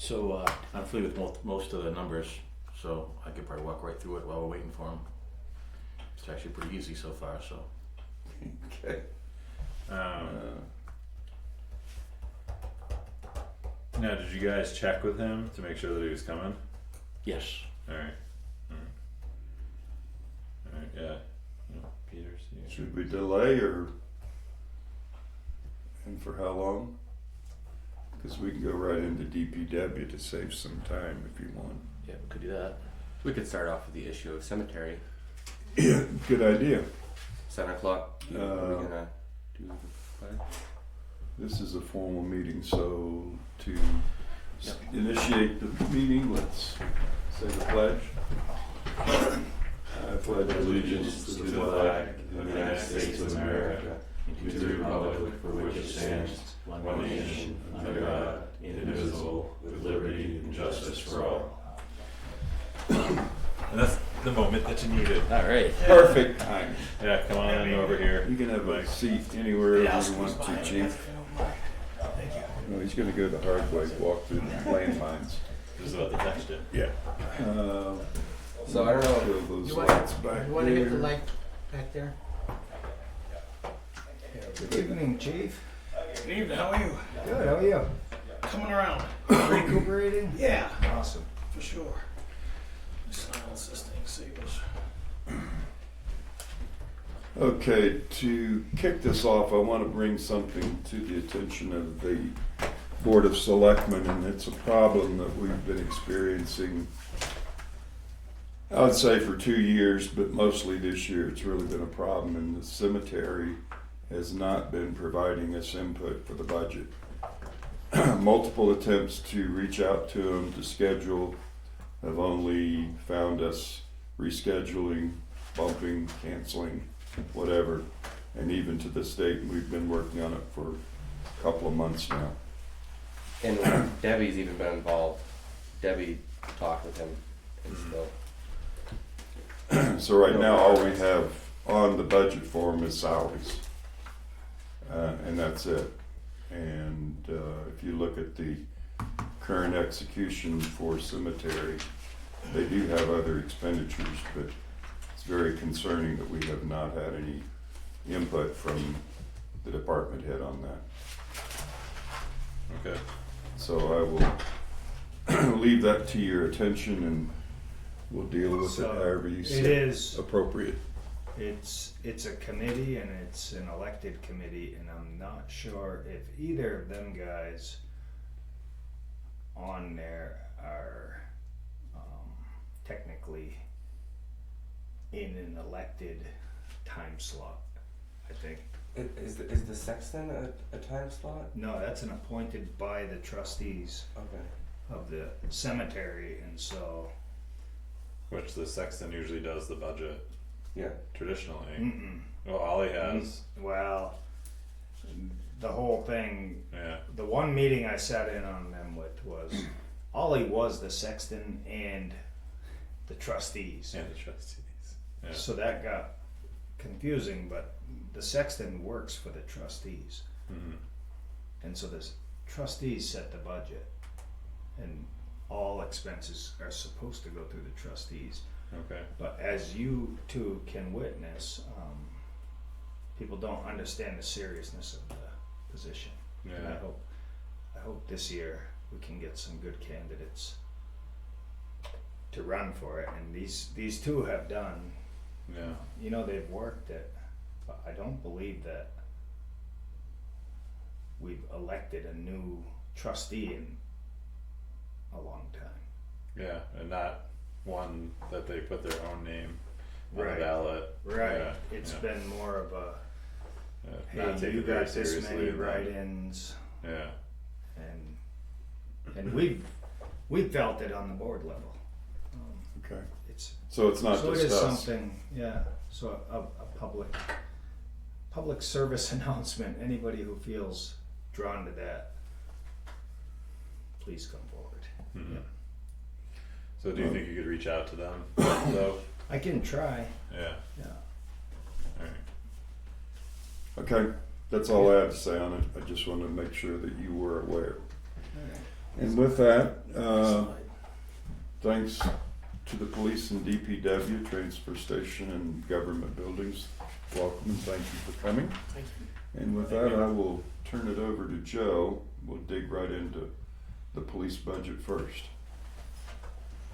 So I'm familiar with most of the numbers, so I could probably walk right through it while we're waiting for them. It's actually pretty easy so far, so. Okay. Now, did you guys check with him to make sure that he was coming? Yes. Alright. Alright, yeah. Peter's here. Should we delay and for how long? Because we can go right into DPW to save some time if you want. Yeah, we could do that. We could start off with the issue of cemetery. Yeah, good idea. 7 o'clock. Are we gonna do the pledge? This is a formal meeting, so to initiate the meeting, let's say the pledge. I pledge allegiance to the flag of the United States of America, and to the republic for which it stands, one nation, under God, indivisible, with liberty and justice for all. And that's the moment that you needed. Alright. Perfect time. Yeah, come on over here. You can have a seat anywhere you want to, Chief. No, he's gonna go the hard way, walk through the landmines. This is about to text it. Yeah. So I don't know. Throw those You want- lights back You wanna hit the there. light back there? Good evening, Chief. Good evening, how are you? Good, how are you? Coming around. Recuperating? Yeah, Awesome. for sure. Silence this thing, save us. Okay, to kick this off, I want to bring something to the attention of the Board of Selectmen, and it's a problem that we've been experiencing, I would say for 2 years, but mostly this year it's really been a problem, and the cemetery has not been providing us input for the budget. Multiple attempts to reach out to them to schedule have only found us rescheduling, bumping, canceling, whatever. And even to this date, we've been working on it for a couple of months now. And Debbie's even been involved. Debbie talked with him and still. So right now, all we have on the budget form is salaries. And that's it. And if you look at the current execution for cemetery, they do have other expenditures, but it's very concerning that we have not had any input from the department head on that. Okay. So I will leave that to your attention, and we'll deal with it however you see It is, appropriate. it's a committee and it's an elected committee, and I'm not sure if either of them guys on there are technically in an elected time slot, I think. Is the sexton a time slot? No, that's an appointed by the trustees Okay. of the cemetery, and so, Which the sexton usually does the budget Yeah. traditionally. mm-mm. Well, Ollie has. Well, the whole thing, Yeah. the one meeting I sat in on them with was Ollie was the sexton and the trustees. And the trustees. Yeah. So that got confusing, but the sexton works for the trustees. Mhm. And so the trustees set the budget, and all expenses are supposed to go through the trustees. Okay. But as you two can witness, people don't understand the seriousness of the position. And Yeah. I hope this year we can get some good candidates to run for it. And these two have done. Yeah. You know, they've worked it, but I don't believe that we've elected a new trustee in a long time. Yeah. And not one that they put their own name on Right. the ballot. Right. Yeah. It's yeah. been more of a, Yeah. Not hey, take you it very got this seriously. many and then- write-ins, Yeah. and we've felt it on the board level. Okay. It's So it's not so just it is us. something, yeah. So a public service announcement. Anybody who feels drawn to that, please come forward. Mhm. Yeah. So do you think you could reach out to them? So I can try. yeah. Yeah. All right. Okay, that's all I had to say on it. I just wanted to make sure that you were aware. And with that, Slide. thanks to the police and DPW, transfer station and government buildings. Welcome and thank you for coming. Thank you. And with that, I will turn it over to Joe. We'll dig right into the police budget first.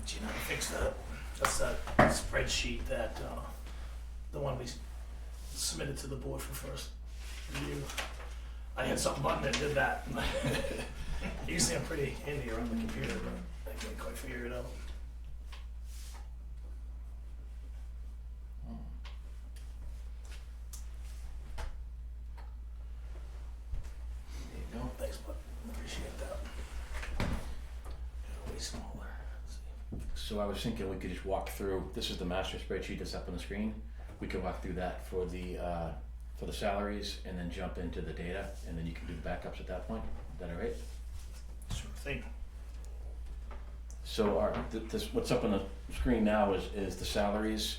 Do you know how to fix that? That's that spreadsheet that, the one we submitted to the board for first review. I had something button that did that. Usually I'm pretty handy around the computer, but I can't quite figure it out. There you go. Thanks, bud. Appreciate that. Way smaller. Let's see. So I was thinking we could just walk through, this is the master spreadsheet that's up on the screen. We could walk through that for the salaries and then jump into the data, and then you can do the backups at that point. Is that all right? Sure thing. So this, what's up on the screen now is the salaries.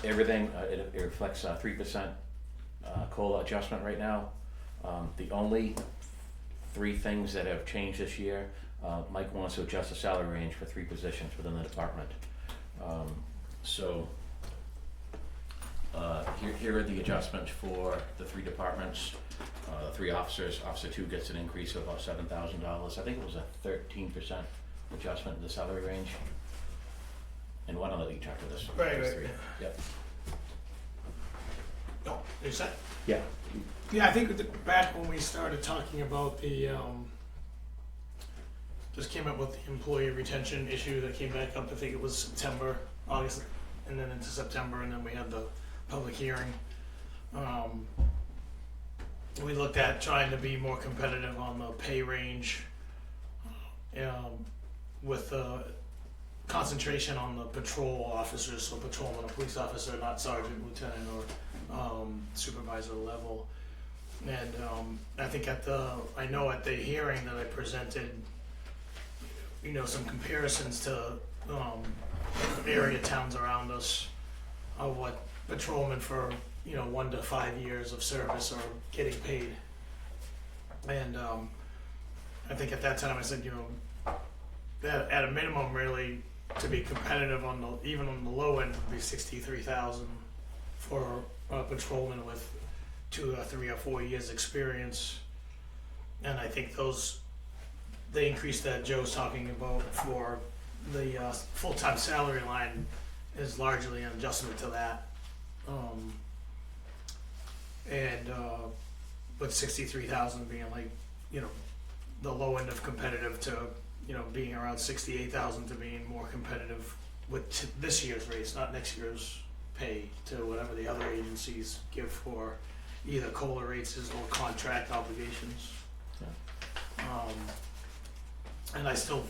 Everything, it reflects 3% COLA adjustment right now. The only three things that have changed this year, Mike wants to adjust the salary range for 3 positions within the department. Here are the adjustments for the 3 departments. 3 officers. Officer 2 gets an increase of about $7,000. I think it was a 13% adjustment in the salary range. And why don't I let you talk to this? Right, those right. 3. Yep. Oh, is that? Yeah. Yeah, I think back when we started talking about the, just came up with the employee retention issue that came back up, I think it was September, August, and then into September, and then we had the public hearing. We looked at trying to be more competitive on the pay range, with the concentration on the patrol officers, so patrolman or police officer, not sergeant, lieutenant, or supervisor level. And I think at the hearing that I presented, some comparisons to area towns around us of what patrolmen for 1 to 5 years of service are getting paid. And I think at that time I said, that at a minimum, really, to be competitive even on the low end would be 63,000 for a patrolman with 2 or 3 or 4 years experience. And I think the increase that Joe's talking about for the full-time salary line is largely an adjustment to that. With 63,000 being the low end of competitive to, being around 68,000 to being more competitive with this year's rates, not next year's pay, to whatever the other agencies give for either COLA rates or contract obligations. And I still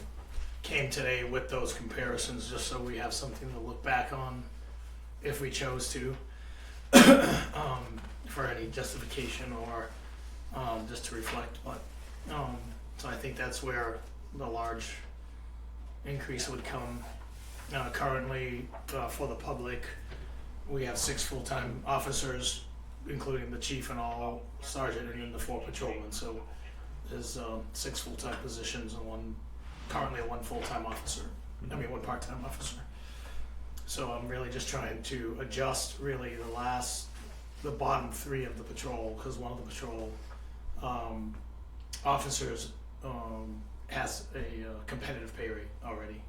came today with those comparisons just so we have something to look back on if we chose to, for any justification or just to reflect. But so I think that's where the large increase would come. Currently, for the public, we have 6 full-time officers, including the chief and all, sergeant, and then the 4 patrolmen. So there's 6 full-time positions and currently 1 full-time officer. 1 part-time officer. So I'm really just trying to adjust really the bottom 3 of the patrol, because one of the patrol officers has a competitive pay rate already.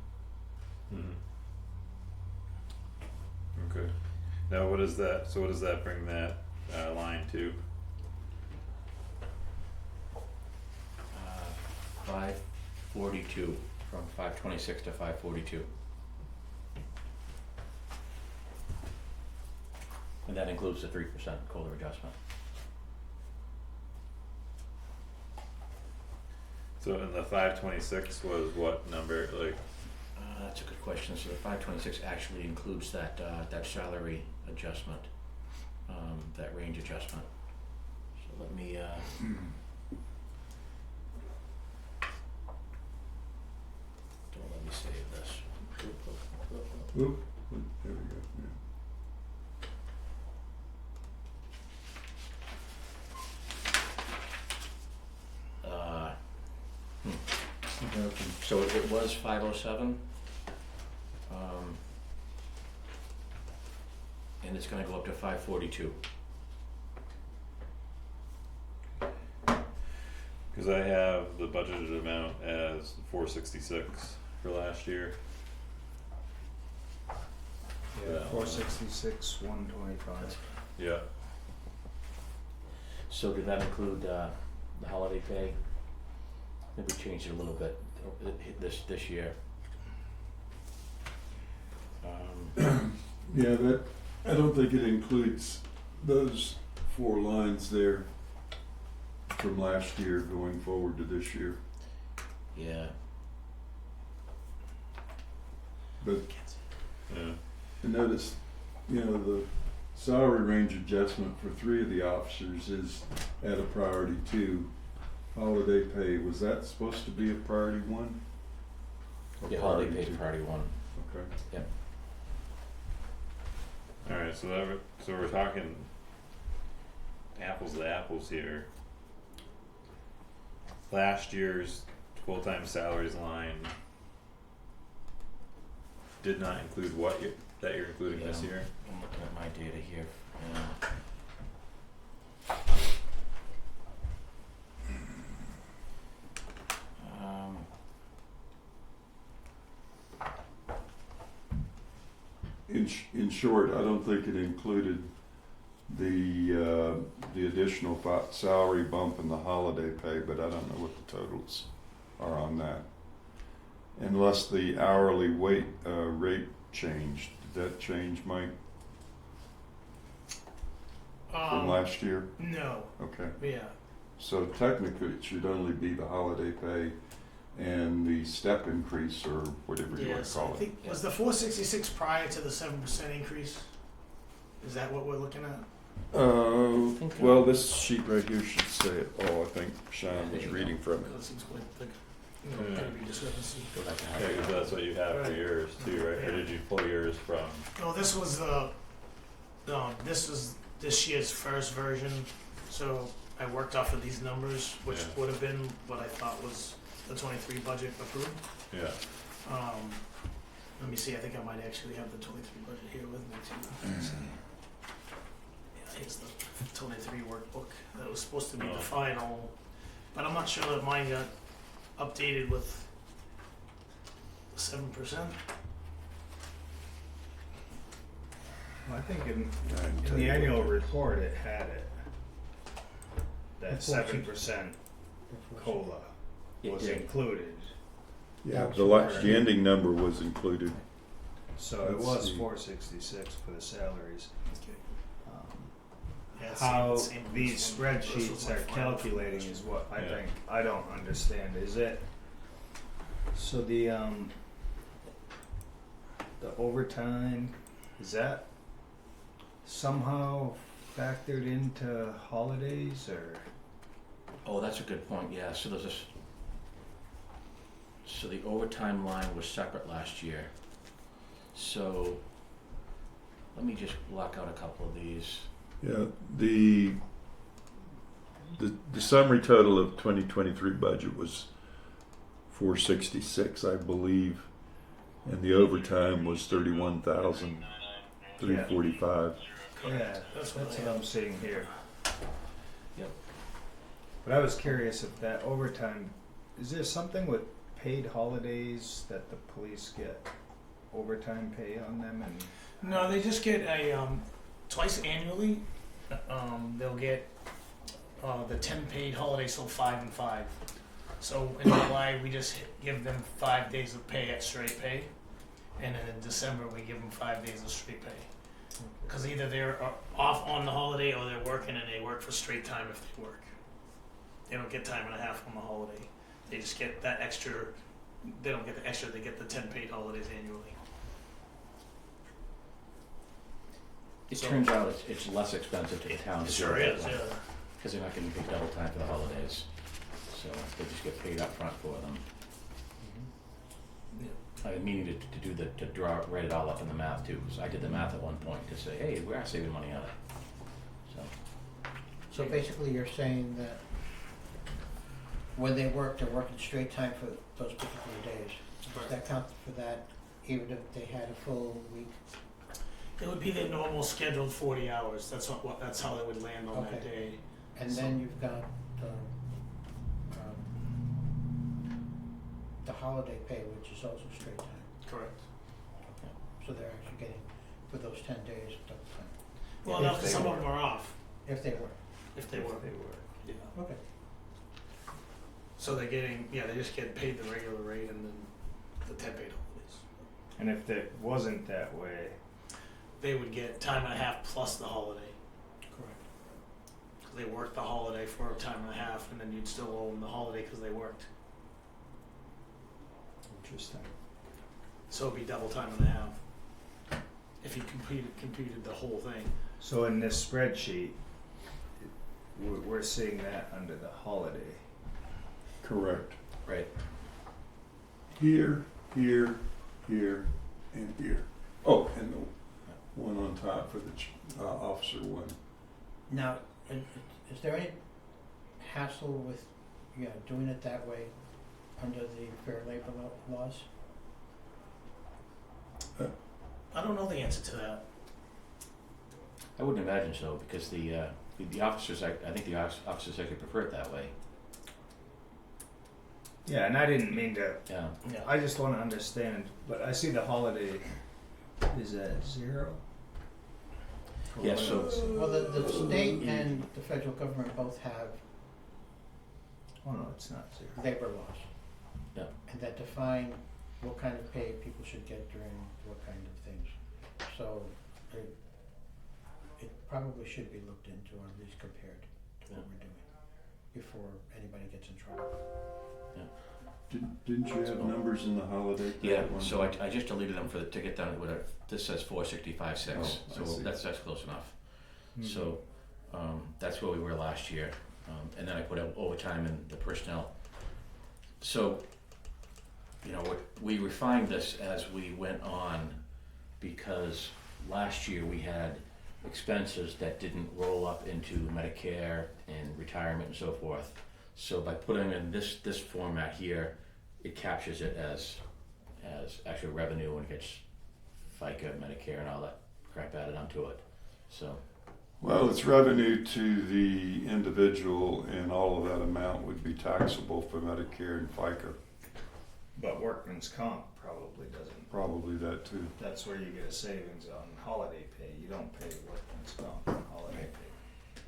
Okay. Now what is that, so what does that bring that line to? 542, from 526 to 542. And that includes the 3% COLA adjustment. So in the 526 was what number, like? That's a good question. So the 526 actually includes that salary adjustment, that range adjustment. So let me, don't let me save this. Oop, there we go. Yeah. So it was 507. And it's gonna go up to 542. Cause I have the budgeted amount as 466 for last year. Yeah, Yeah. 466, 125. Yeah, So did that include the holiday pay? Maybe we changed it a little bit this year. Yeah, that, I don't think it includes those 4 lines there from last year going forward to this year. Yeah. But yeah, I noticed, the salary range adjustment for 3 of the officers is at a priority 2. Holiday pay, was that supposed to be a priority 1? Or Yeah, holiday priority pay 2? priority 1. Okay. alright, so we're talking apples to apples here. Last year's full-time salaries line did not include that you're including this Yeah. year? I'm looking at my data here. In short, I don't think it included the additional salary bump and the holiday pay, but I don't know what the totals are on that. Unless the hourly rate changed. Did that change, Mike, from last year? No, Okay. yeah, So technically, it should only be the holiday pay and the step increase, or whatever you want to yes, I call it. think, was the 466 prior to the 7% increase? Is that what we're looking at? Well, this sheet right here should say it all, I think Sean was reading from it. Because it seems quite like, Yeah. maybe discrepancy. Go back to Yeah, holiday. cause that's what you have for Right. yours too, right? Or Yeah. did you pull yours from? No, this was this was this year's first version, so I worked off of these numbers, which Yeah. would have been what I thought was the 23 budget approved. Yeah, Let me see, I think I might actually have the 23 budget here with me too. Let's see. Yeah, here's the 23 workbook. That was supposed to be Oh. the final, but I'm not sure that mine got updated with 7%. Well, I think I can in tell the you annual what it is. report it had it. That That's 7% COLA It was did. included. Yeah, That the was the ending number was included. So it Let's was see. 466 for the salaries. Yeah, same- How same with these this one. This was spreadsheets my are final calculating version. is what I Yeah. think I don't understand. Is it so the overtime, is that somehow factored into holidays or? Oh, that's a good point, yeah, so there's this, so the overtime line was separate last year. So, let me just block out a couple of these. Yeah, the summary total of 2023 budget was 466, I believe, and the overtime was 31,345. Yeah, That's that's what I what I'm seeing here. Yep. But I was curious if that overtime, is there something with paid holidays that the police get overtime pay on them and? No, they just get a twice annually. They'll get the 10 paid holidays, so 5 and 5. So in July we just give them 5 days of pay at straight pay, and then in December we give them 5 days of straight pay. Because either they're off on the holiday or they're working and they work for straight time if they work. They don't get time and a half on the holiday. They just get that extra. They don't get the extra. They get the 10 paid holidays annually. It So- turns out it's less expensive to the town. It to sure do it is. that way, Yeah. Cause they're not getting paid double time for the holidays, so they just get paid up front for them. I meaning to do write it all up in the math too, cause I did the math at one point to say, hey, we are saving money on it, so. So basically you're saying that when they work, they're working straight time for those particular days. Does Right. that count for that, even if they had a full week? It would be their normal scheduled 40 hours. That's how they would land on that Okay. day. And then you've got the holiday pay, which is also straight time. Correct. So they're actually getting, for those 10 days, double time, Well, If no, 'cause they some of work. them are off if they work. if they work. Yeah. Okay. So they're getting, they just get paid the regular rate and then the 10 paid holidays. And if it wasn't that way, They would get time and a half plus the holiday. Correct. 'Cause they worked the holiday for a time and a half, and then you'd still owe them the holiday because they worked. interesting. So it'd be double time and a half if you computed the whole thing. So in this spreadsheet, we're seeing that under the holiday. Correct. Right. Here, here, here, and here. Oh, and the one on top for the officer one. Now, is there any hassle with, doing it that way under the Fair Labor laws? I don't know the answer to that. I wouldn't imagine so, because the officers, I think the officers actually prefer it that way. Yeah, and I didn't mean to, Yeah. Yeah. I just wanna understand, but I see the holiday is at 0? Yeah, so- Well, the state and the federal government both have Oh no, it's not 0. labor laws. Yeah. And that define what kind of pay people should get during what kind of things. So it probably should be looked into, or at least compared to what we're doing before anybody gets in trouble. Didn't you have numbers in the holiday? pay Yeah, at one so point? I just deleted them for the ticket down with this says 465.6, Oh, I so see. that's close enough. Mhm. So, that's where we were last year, and then I put overtime in the personnel. So, we refined this as we went on, because last year we had expenses that didn't roll up into Medicare and retirement and so forth. So by putting in this format here, it captures it as actual revenue and gets FICA, Medicare, and all that crap added onto it. So, Well, it's revenue to the individual, and all of that amount would be taxable for Medicare and FICA. But workman's comp probably doesn't. Probably that too. That's where you get a savings on holiday pay. You don't pay workman's comp on holiday pay.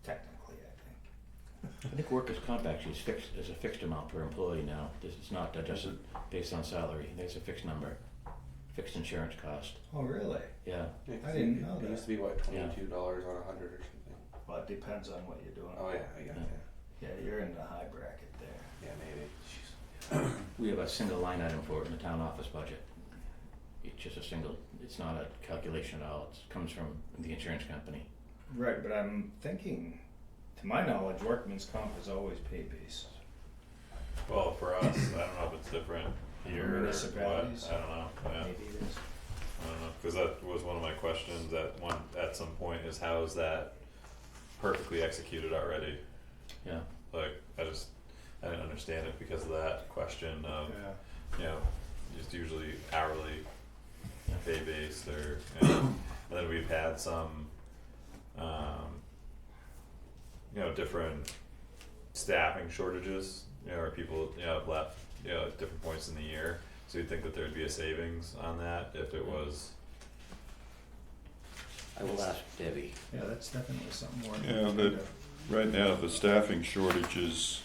Technically, I think. I think workers' comp actually is a fixed amount per employee now. It's not adjusted based on salary. There's a fixed number, fixed insurance cost. Oh, really? Yeah, I didn't know It that. used to be what, Yeah. $22 on 100 or something. Well, it depends on what you're doing. Oh yeah, I got Yeah. that. Yeah, you're in the high bracket there. Yeah, maybe. Jeez. we have a single line item for it in the town office budget. It's just a single, it's not a calculation at all. It comes from the insurance company. Right, but I'm thinking, to my knowledge, workman's comp is always pay based. Well, for us, I don't know if it's different here or what, Municipalities? I don't know, yeah, Maybe it is. I don't know, cause that was one of my questions at some point, is how is that perfectly executed already? Yeah, Like, I didn't understand it because of that question of, just usually hourly, Yeah. pay based or, and then we've had some, different staffing shortages, or people, have left, at different points in the year. So you'd think that there'd be a savings on that if it was, I will ask Debbie. Yeah, that's definitely something more. Yeah, that- Right now, the staffing shortages,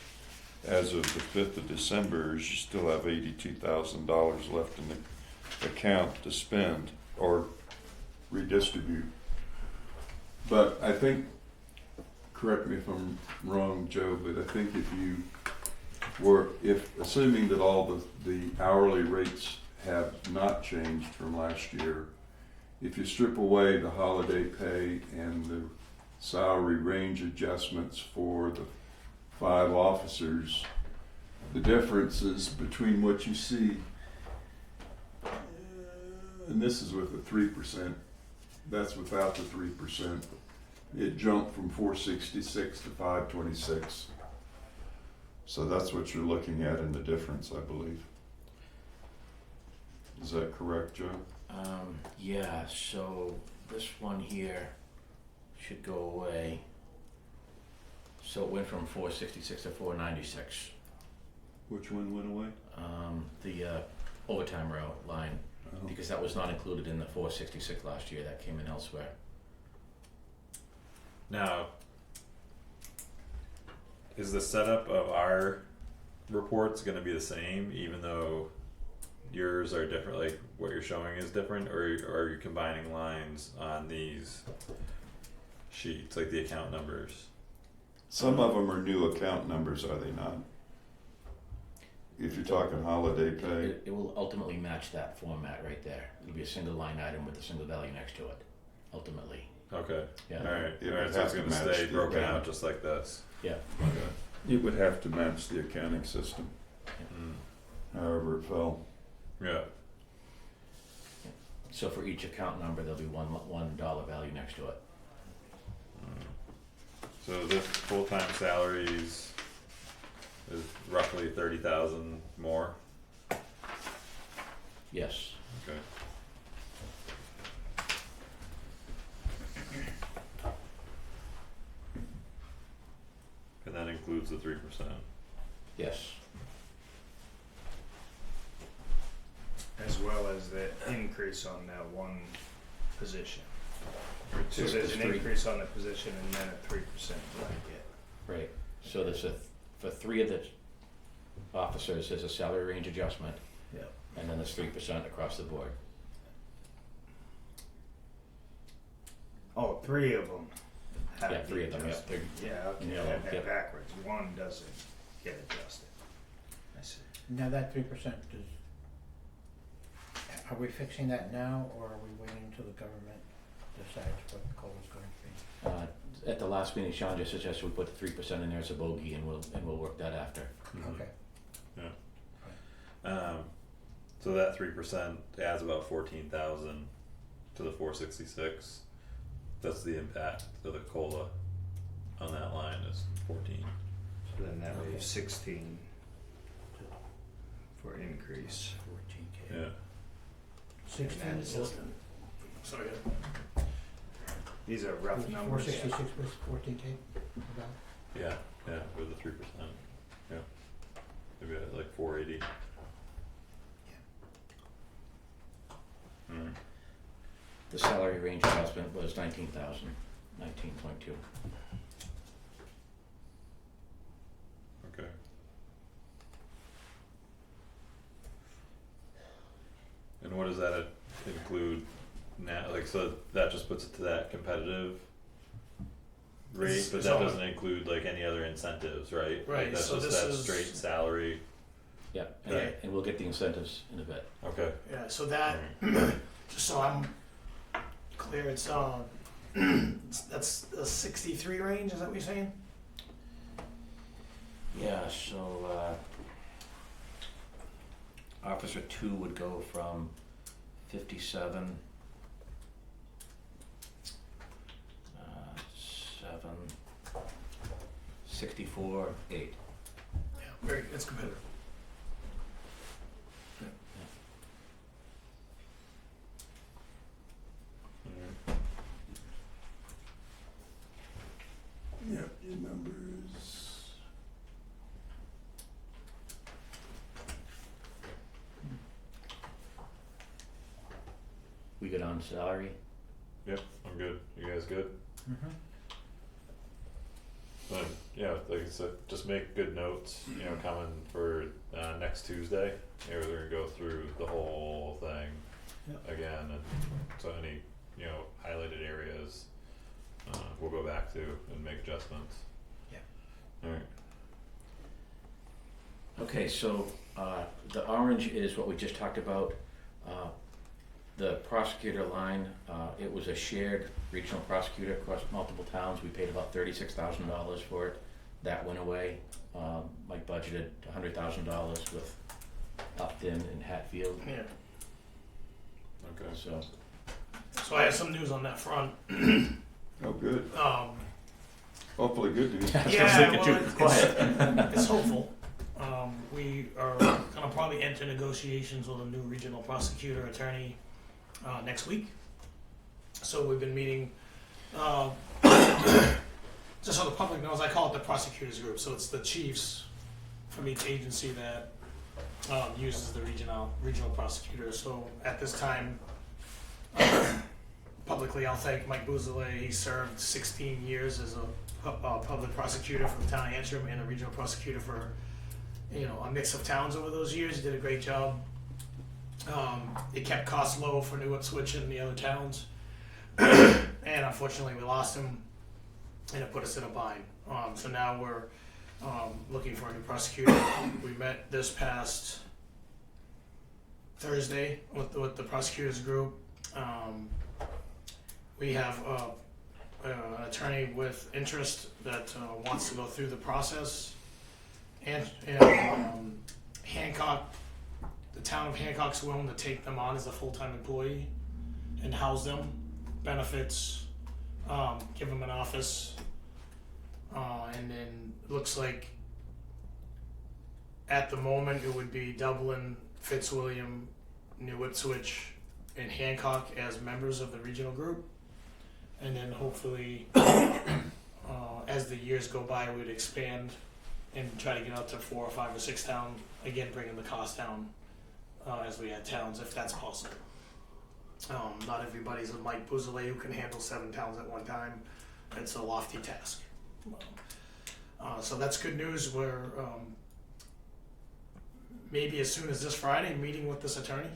as of the 5th of December, is you still have $82,000 left in the account to spend or redistribute. But I think, correct me if I'm wrong, Joe, but I think if assuming that all the hourly rates have not changed from last year, if you strip away the holiday pay and the salary range adjustments for the 5 officers, the differences between what you see, and this is with the 3%, that's without the 3%, It jumped from 466 to 526. So that's what you're looking at in the difference, I believe. Is that correct, Joe? Yeah, so this one here should go away. So it went from 466 to 496. Which one went away? The overtime row line, Oh. because that was not included in the 466 last year, that came in elsewhere. Now, is the setup of our reports gonna be the same, even though yours are different, like what you're showing is different, or are you combining lines on these sheets, like the account numbers? Some of them are new account numbers, are they not? If you're talking holiday pay, It will ultimately match that format right there. It'll be a single line item with a single value next to it, ultimately. Okay, Yeah. alright, It would alright, so it's have to gonna match stay the broken account. out just like this. Yeah. Okay. it would have to match the accounting system, however it fell. Yeah, So for each account number, there'll be $1 value next to it. so this full-time salaries is roughly 30,000 more, Yes. okay. And that includes the 3%. Yes. As well as the increase on that one position. So Just there's the an three. increase on the position and then a 3% blanket. Right. So there's for 3 of the officers, there's a salary range adjustment, Yep. and then there's 3% across the board. Oh, 3 of them have Yeah, the 3 of them, yeah. adjustment. Yeah, okay, Yeah, I had that yeah. backwards. One doesn't get adjusted. I see. Now that 3% does, are we fixing that now, or are we waiting until the government decides what the COLA's going to be? At the last meeting, Sean just suggested we put the 3% in there as a bogey, and we'll work that after. Mhm. Okay, So that 3% adds about 14,000 to the 466. That's the impact of the COLA on that line is 14. So then that Okay. leaves 16 for increase. 14K. Yeah. 16 And is that's- Sorry. These are rough numbers. 466 was 14K, about? Yeah, yeah, with the 3%. Yeah. Maybe at like 480. Mm. The salary range adjustment was 19,000, 19.2. Okay. And what does that include now? Like, so that just puts it to that competitive rate, It's- but it's that all- doesn't include like any other incentives, right? Right, Like, that's so just this that is- straight salary. Yeah, Right. and we'll get the incentives in a bit. Okay. Yeah, so that, just so I'm clear, it's that's the 63 range, is that what you're saying? Yeah, so Officer 2 would go from 57, 7, 64, 8. Yeah, very, it's competitive. Yeah, your numbers. We good on salary? Yep, I'm good. You guys good? Mm-hmm. Then, yeah, like I said, just make good notes, coming for next Tuesday. We're gonna go through the whole thing again, and so any, highlighted areas, we'll go back to and make adjustments. Yeah. Alright, Okay, so the orange is what we just talked about. The prosecutor line, it was a shared regional prosecutor across multiple towns. We paid about $36,000 for it. That went away. Mike budgeted $100,000 with Upton and Hatfield, Yeah. okay. so. So I have some news on that front. Oh, good. Hopefully good news. Yeah, well, quiet. it's hopeful. We are gonna probably enter negotiations with a new regional prosecutor attorney next week. So we've been meeting, just so the public knows, I call it the prosecutors group. So it's the chiefs from each agency that uses the regional prosecutor. So at this time, publicly, I'll thank Mike Bouzoulet. He served 16 years as a public prosecutor for the town of Antrim and a regional prosecutor for, a mix of towns over those years. He did a great job. It kept costs low for New Ipswich and the other towns. And unfortunately, we lost him, and it put us in a bind. So now we're looking for a new prosecutor. We met this past Thursday with the prosecutors group. We have an attorney with interest that wants to go through the process, and Hancock, the town of Hancock's willing to take them on as a full-time employee and house them, benefits, give them an office, and then it looks like at the moment it would be Dublin, Fitzwilliam, New Ipswich, and Hancock as members of the regional group. And then hopefully, as the years go by, we'd expand and try to get up to 4 or 5 or 6 towns, again bringing the cost down as we add towns, if that's possible. Not everybody's a Mike Bouzoulet who can handle 7 towns at one time. It's a lofty task. So that's good news. We're maybe as soon as this Friday meeting with this attorney,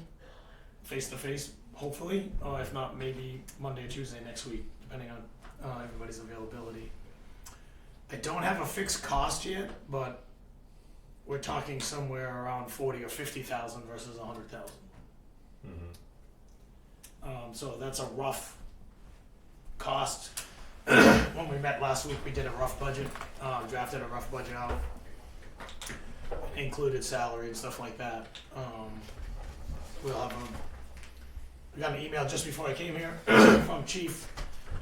face to face, hopefully. If not, maybe Monday or Tuesday next week, depending on everybody's availability. I don't have a fixed cost yet, but we're talking somewhere around 40 or 50,000 versus 100,000. So that's a rough cost. When we met last week, we did a rough budget, drafted a rough budget out, included salary and stuff like that. We got an email just before I came here from Chief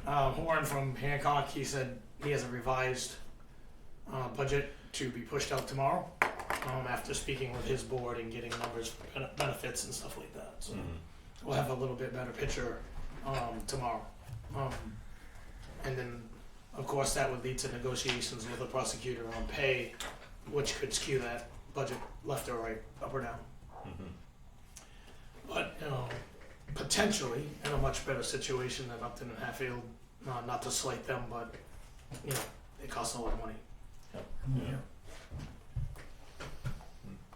Horn from Hancock. He said he has a revised budget to be pushed out tomorrow after speaking with his board and getting numbers for benefits and stuff like that. So we'll have a little bit better picture tomorrow. And then, of course, that would lead to negotiations with the prosecutor on pay, which could skew that budget left or right, up or down. But, potentially in a much better situation than Upton and Hatfield. Not to slight them, but, it costs a lot of money. Yeah.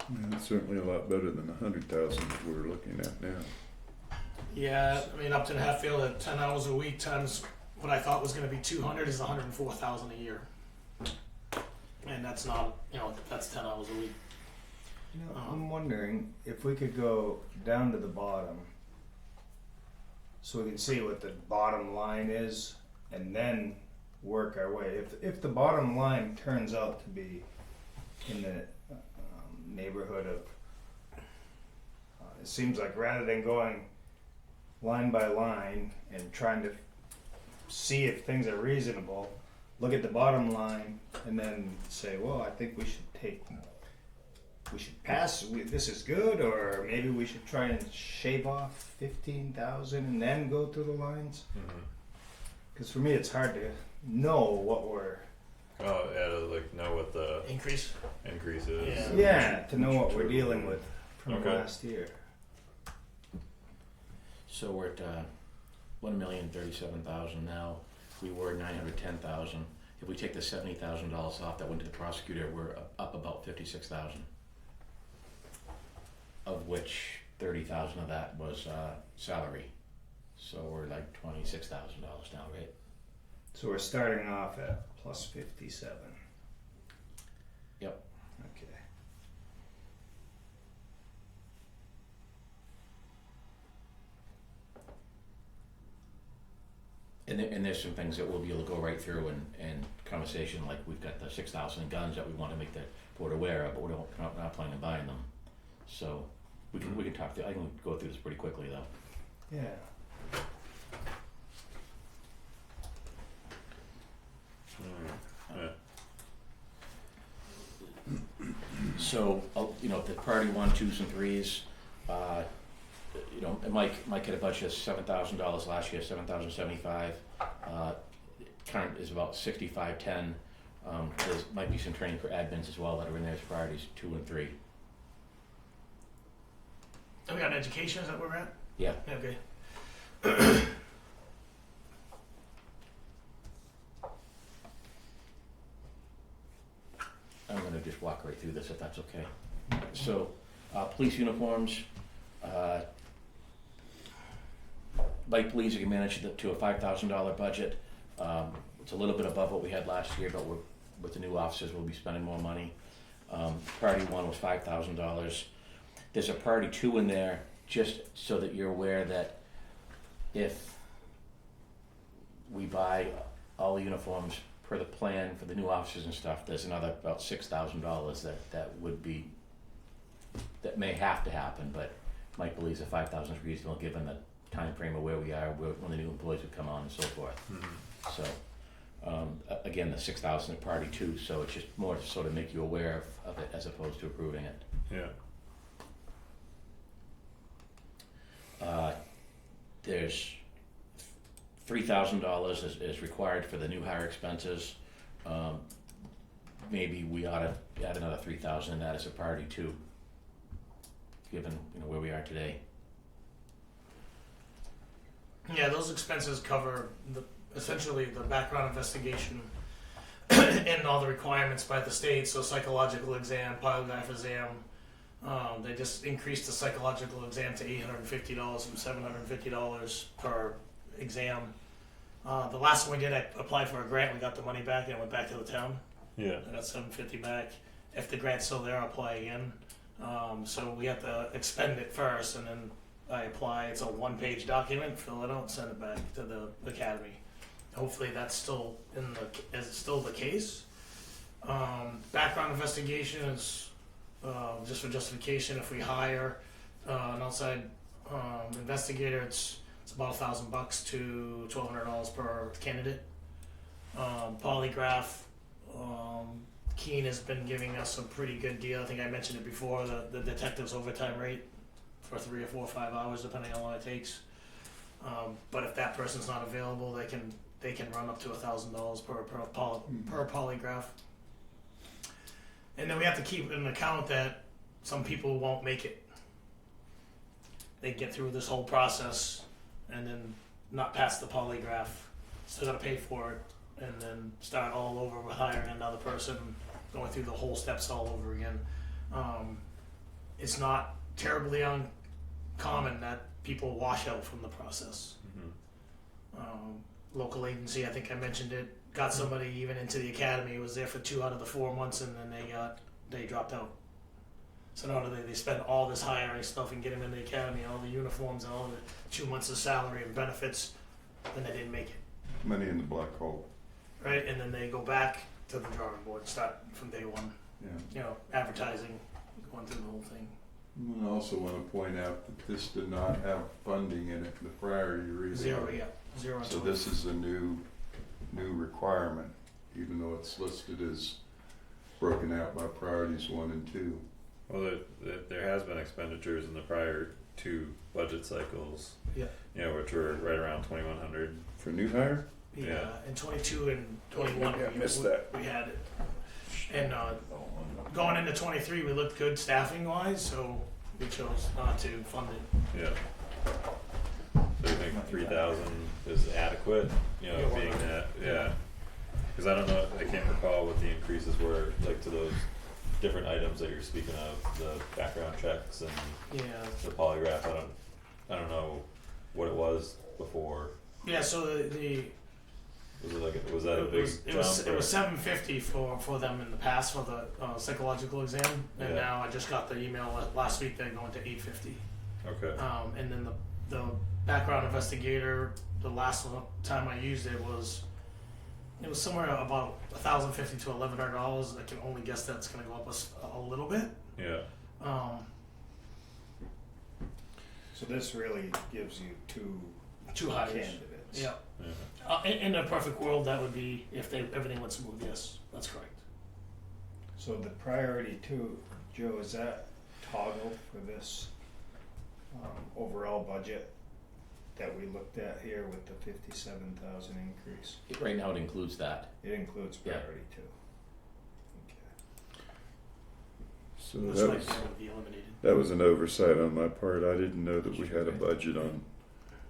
Yeah, it's certainly a lot better than 100,000 that we're looking at now. Yeah, I mean, Upton Hatfield at 10 hours a week times what I thought was going to be 200 is 104,000 a year. And that's not, that's 10 hours a week. I'm wondering if we could go down to the bottom so we can see what the bottom line is and then work our way. If the bottom line turns out to be in the neighborhood of, it seems like rather than going line by line and trying to see if things are reasonable, look at the bottom line and then say, well, I think we should pass, this is good, or maybe we should try and shave off 15,000 and then go through the lines. Because for me it's hard to know what we're To know what the Increase? increase is. to know what we're dealing with from Okay. last year. So we're at 1,037,000 now. We were 910,000. If we take the $70,000 off that went to the prosecutor, we're up about 56,000. Of which 30,000 of that was salary. So we're like $26,000 now, right? So we're starting off at plus 57. Yep. Okay. And there's some things that we'll be able to go right through and conversation, like we've got the 6,000 guns that we want to make the board aware of, but we're not planning on buying them. So we can talk I can go through this pretty quickly though. Yeah. So, you know, the priority 1, 2s, and 3s, you know, and Mike had a budget of $7,000 last year, $7,075. Current is about 6510. There might be some training for admins as well that are in there as priorities 2 and 3. And we got education, is that where we're at? Yeah. Okay. I'm gonna just walk right through this if that's okay. So, police uniforms, Mike believes he can manage to a $5,000 budget. It's a little bit above what we had last year, but with the new officers, we'll be spending more money. Priority 1 was $5,000. There's a priority 2 in there, just so that you're aware that if we buy all the uniforms per the plan for the new officers and stuff, there's another about $6,000 that may have to happen, but Mike believes that 5,000 is reasonable given the time frame of where we are, when the new employees would come on and so forth. So, again, the 6,000 at priority 2, so it's just more to sort of make you aware of it as opposed to approving it. Yeah. There's $3,000 is required for the new hire expenses. Maybe we ought to add another 3,000 in that as a priority 2, given, you know, where we are today. Yeah, those expenses cover essentially the background investigation and all the requirements by the state. So psychological exam, polygraph exam. They just increased the psychological exam to $850 from $750 per exam. The last one we did, I applied for a grant. We got the money back and it went back to the town. Yeah. I got $750 back. If the grant's still there, I'll apply again. So we have to expend it first, and then I apply. It's a 1-page document. Fill it out, send it back to the academy. Hopefully, that's still the case. Background investigation is just for justification. If we hire an outside investigator, it's about $1,000 to $1,200 per candidate. Polygraph. Keene has been giving us a pretty good deal. I think I mentioned it before, the detective's overtime rate for 3 or 4 or 5 hours, depending on how long it takes. But if that person's not available, they can run up to $1,000 per polygraph. And then we have to keep in account that some people won't make it. They get through this whole process and then not pass the polygraph, still gotta pay for it, and then start all over with hiring another person, going through the whole steps all over again. It's not terribly uncommon that people wash out from the process. Local agency, I think I mentioned it, got somebody even into the academy, was there for 2 out of the 4 months, and then they dropped out. So now they spend all this hiring stuff and get them in the academy, all the uniforms and all the 2 months of salary and benefits, and they didn't make it. Money in the black hole. Right, and then they go back to the drawing board, start from day one. Yeah. You know, advertising, going through the whole thing. I also want to point out that this did not have funding in it, the priority reason. 0, yeah, 0. So this is a new requirement, even though it's listed as broken out by priorities 1 and 2. Well, there has been expenditures in the prior 2 budget cycles. Yeah. You know, which were right around 2,100. For new hire? Yeah, in 22 and 21, I missed that. we had it. And going into 23, we looked good staffing wise, so we chose not to fund it. Yeah. So you think 3,000 is adequate? You know, Yeah, being well, that, yeah. Because I don't know, I can't recall what the increases were, like to those different items that you're speaking of, the background checks and Yeah. the polygraph. I don't know what it was before. Yeah, so Was that a big it jump? was $750 for them in the past for the psychological exam, and Yeah. now I just got the email last week they're going to $850. Okay. And then the background investigator, the last time I used it was somewhere about $1,050 to $1,100. I can only guess that's going to go up a little bit. Yeah. So this really gives you 2 hires. candidates. Yeah. Yeah. In a perfect world, that would be if everything went smooth. Yes, that's correct. So the priority two, Joe, is that toggled for this overall budget that we looked at here with the 57,000 increase? Right now it includes that. It includes Yeah. priority two. Okay. So Which that might was, be able to be eliminated. that was an oversight on my part. I didn't know that we had a budget on,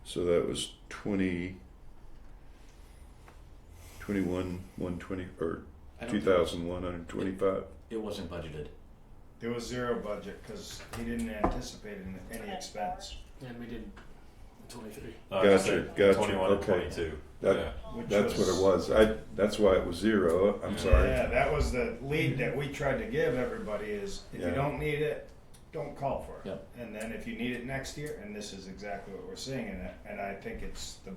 so that was 21,120, or I don't think 2,125. it wasn't budgeted. There was zero budget because he didn't anticipate any expense. And we did 23. Gotcha, gotcha, 21 and okay. 22. That- Yeah. Which That's what it was. That's why it was zero. I'm Yeah. sorry. Yeah, that was the lead that we tried to give everybody is if Yeah. you don't need it, don't call for it. Yep. And then if you need it next year, and this is exactly what we're seeing in it, and I think it's a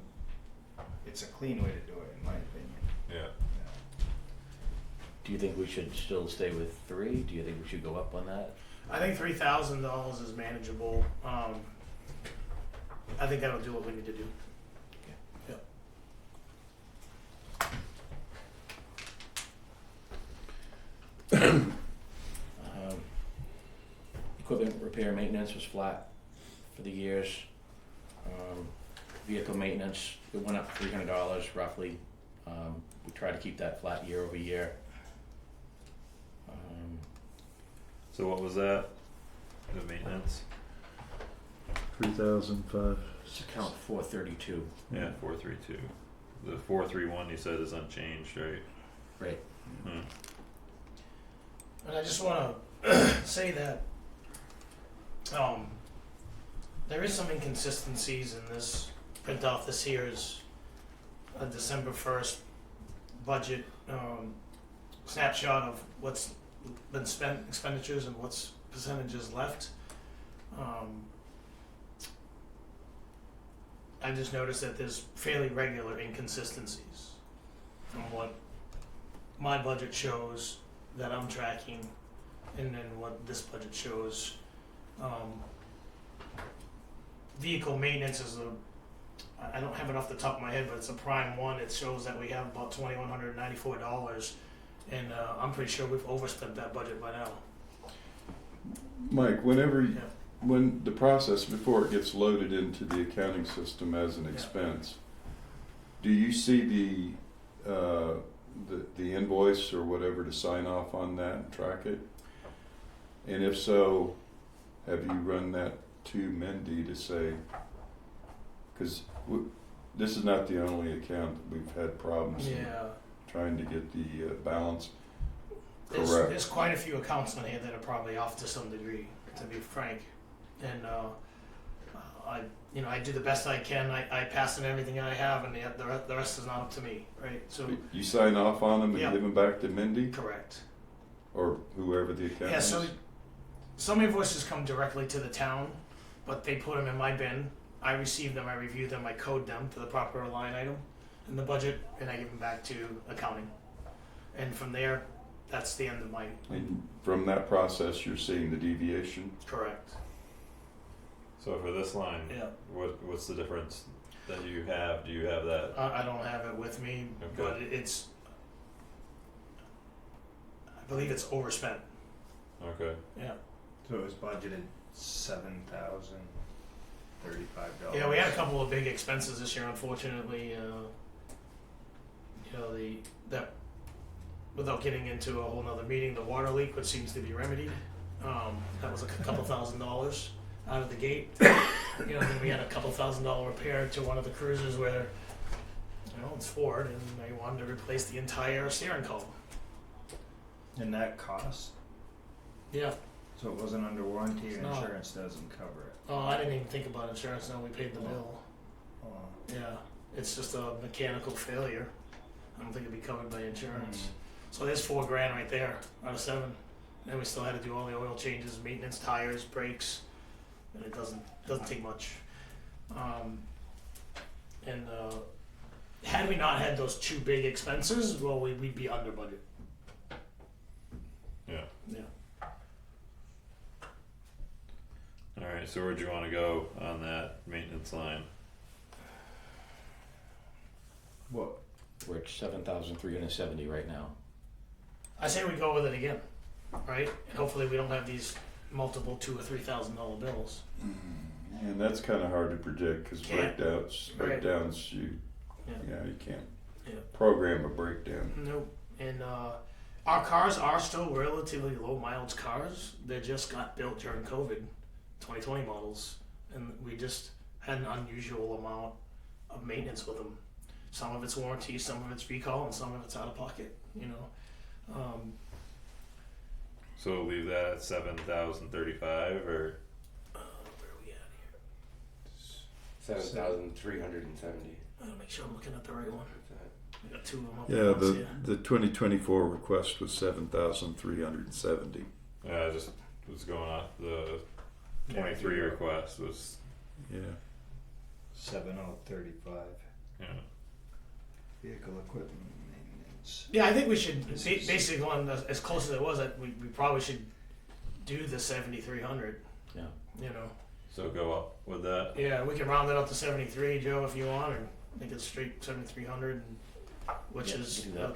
clean way to do it in my opinion. Yeah. Do you think we should still stay with 3? Do you think we should go up on that? I think $3,000 is manageable. I think that'll do what we need to do. Equipment repair maintenance was flat for the years. Vehicle maintenance, it went up $300 roughly. We try to keep that flat year over year. So what was that? The maintenance? 3,005. It's account 432. Yeah, 432. The 431 you said is unchanged, right? Right. Hmm. And I just want to say that there is some inconsistencies in this print off this year's December 1st budget snapshot of what's been spent expenditures and what's percentages left. I just noticed that there's fairly regular inconsistencies from what my budget shows that I'm tracking and then what this budget shows. Vehicle maintenance is I don't have it off the top of my head, but it's a prime one. It shows that we have about $2,194, and I'm pretty sure we've overspent that budget by now. Mike, whenever, Yeah. when the process before it gets loaded into the accounting system as an expense, do you see the invoice or whatever to sign off on that and track it? And if so, have you run that to Mindy to say, because this is not the only account that we've had problems in Yeah. trying to get the balance There's correct. quite a few accounts on here that are probably off to some degree, to be frank. And I do the best I can. I pass in everything I have, and the rest is not up to me, right? So You sign off on them and Yeah. give them back to Mindy correct. or whoever the account Yeah. is? So some invoices come directly to the town, but they put them in my bin. I receive them, I review them, I code them to the proper line item in the budget, and I give them back to accounting. And from there, that's the end of my And from that process, you're seeing the deviation? correct. So for this line, Yeah. what's the difference that you have? Do you have that? I don't have it with me, Okay. but it's. I believe it's overspent. Okay. Yeah. So it was budgeted $7,035. Yeah, we had a couple of big expenses this year, unfortunately. That without getting into a whole nother meeting, the water leak, which seems to be remedied. That was a couple $1,000s out of the gate. Then we had a couple $1,000 repair to one of the cruisers where, it's Ford, and they wanted to replace the entire steering column. And that cost? Yeah. So it wasn't under warranty, It's or not. insurance doesn't cover it. Oh, I didn't even think about insurance. No, we paid the bill. Oh. Yeah, it's just a mechanical failure. I don't think it'd be covered by insurance. So there's $4,000 right there out of 7. And we still had to do all the oil changes, maintenance, tires, brakes, and it doesn't take much. Had we not had those 2 big expenses, well, we'd be under budget. Yeah. Yeah. All right. So where'd you want to go on that maintenance line? What? We're at 7,370 right now. I say we go with it again. right? And hopefully we don't have these multiple $2,000 or $3,000 bills. And that's kind of hard to predict because Yeah. breakdowns, you Yeah. you can't Yeah. program a breakdown. Nope. And our cars are still relatively low mileage cars. They just got built during COVID, 2020 models, and we just had an unusual amount of maintenance with them. Some of it's warranty, some of it's recall, and some of it's out of pocket. You know. So we'll leave that at 7,035 or Where are we at here? 7,370. I gotta make sure I'm looking at the right one. I got two of them up Yeah, at once here. the 2024 request was 7,370. yeah, I just was going off the 23 request was Yeah. 7035. yeah. Vehicle equipment maintenance. Yeah, I think we should basically go on as close as it was. We probably should do the 7,300. Yeah. You know. So go up with that. Yeah, we can round it up to 73, Joe, if you want, or make it straight 7,300, which Yeah, is we can do that. a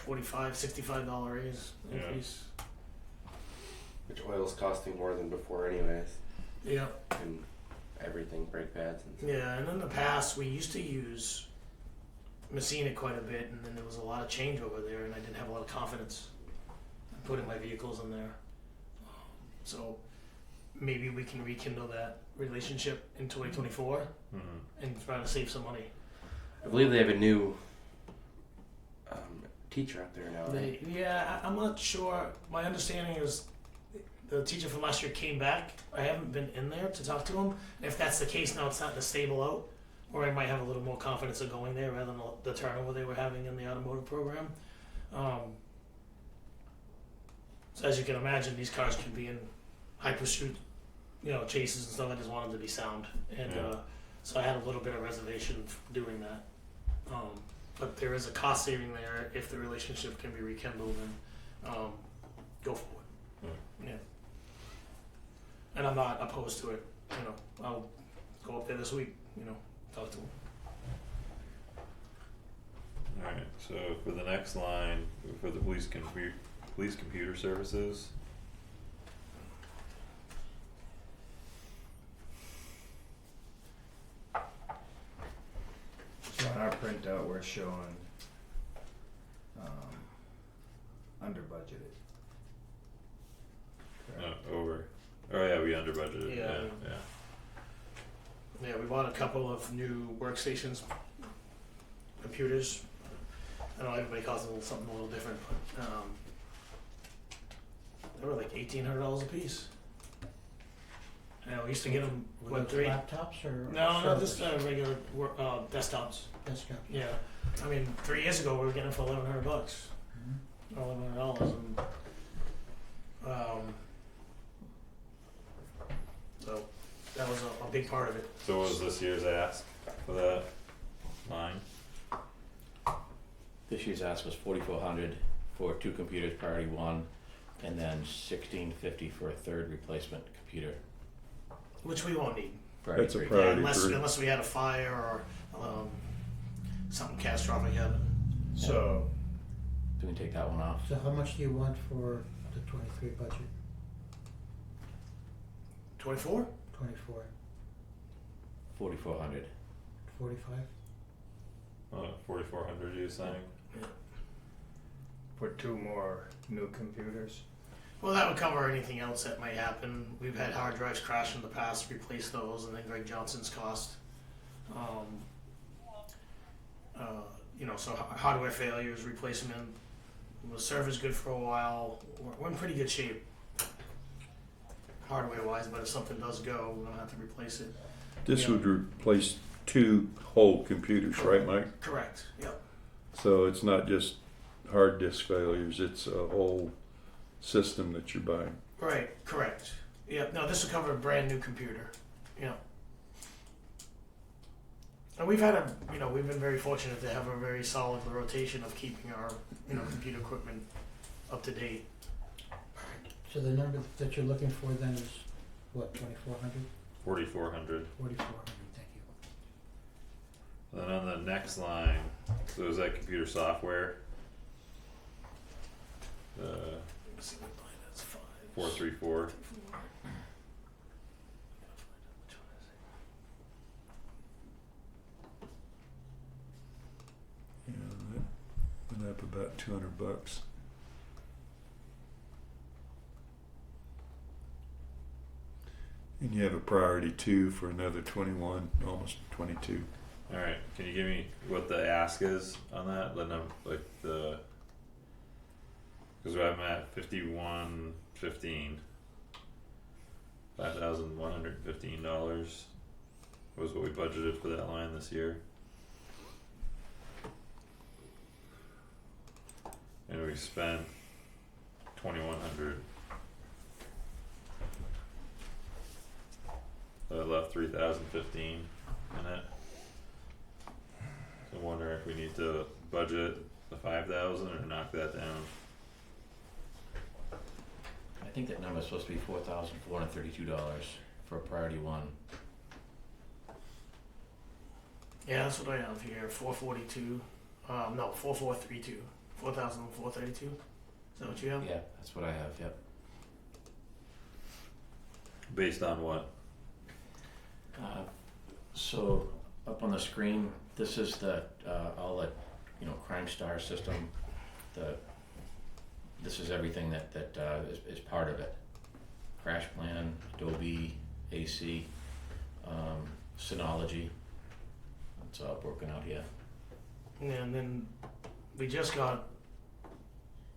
$245-$65 raise Yeah. increase. Which oil's costing more than before anyways. Yeah. And everything, brake pads and stuff. Yeah, and in the past we used to use Messina quite a bit, and then there was a lot of change over there, and I didn't have a lot of confidence in putting my vehicles in there. So maybe we can rekindle that relationship in 2024 and try to save some money. I believe they have a new teacher up there now. Right? I'm not sure. My understanding is the teacher from last year came back. I haven't been in there to talk to him. And if that's the case, now it's starting to stable out, or I might have a little more confidence of going there rather than the turnover they were having in the automotive program. So as you can imagine, these cars can be in high pursuit, chases and stuff. I just want them to be sound, and so I had a little bit of reservation doing that. But there is a cost saving there if the relationship can be rekindled, and go for it. Yeah. And I'm not opposed to it. I'll go up there this week. Talk to them. Alright, so for the next line, for the police computer services. So on our printout, we're showing under budgeted. Over. Oh yeah, we under budgeted. Yeah. Yeah. Yeah, we bought a couple of new workstations, computers. I know everybody calls it something a little different, but they were like $1,800 a piece. We used to get them. Were those laptops or? No, just servers? regular desktops. Desktop. Yeah, I mean, 3 years ago we were getting them for $1,100, Mhm. $1,100, and so that was a big part of it. So what was this year's ask for that line? This year's ask was 4,400 for 2 computers, priority 1, and then 1,650 for a third replacement computer. Which we won't need. Priority That's a 3. priority. Unless we had a fire or something catastrophic happen. So So we can take that one off. So how much do you want for the 23 budget? 24? 24, 4,400. 45? 4,400 you saying? for 2 more new computers. Well, that would cover anything else that might happen. We've had hard drives crash in the past, replace those, and then Greg Johnson's cost. So hardware failures, replacement. The server's good for a while. We're in pretty good shape, hardware-wise. But if something does go, we're gonna have to replace it. This Yeah. would replace 2 whole computers, right, Mike? Correct. Yep. So it's not just hard disk failures, it's a whole system that you're buying. Right. Correct. Yeah. No, this will cover a brand new computer. Yeah. And we've had we've been very fortunate to have a very solid rotation of keeping our, computer equipment up to date. So the number that you're looking for then is what, 2,400? 4,400. 4,400, thank you. Then on the next line, so is that computer software? Let's see what line that's 5. 434. Yeah, that went up about $200. And you have a priority 2 for another 21, almost 22. Alright, can you give me what the ask is on that? The number, like the. Cause I'm at 5115. $5,115 was what we budgeted for that line this year. And we spent 2,100. So it left 3,015 in it. So I wonder if we need to budget the 5,000 or knock that down. I think that number's supposed to be $4,432 for priority 1. Yeah, that's what I have here. 442. No, 4432. 4,432. Is that what you have? Yeah, that's what I have, yep. Based on what? So up on the screen, this is the all the Crime Star system. This is everything that is part of it. Crash plan, Adobe, AC, Synology. It's all broken out here. And then we just got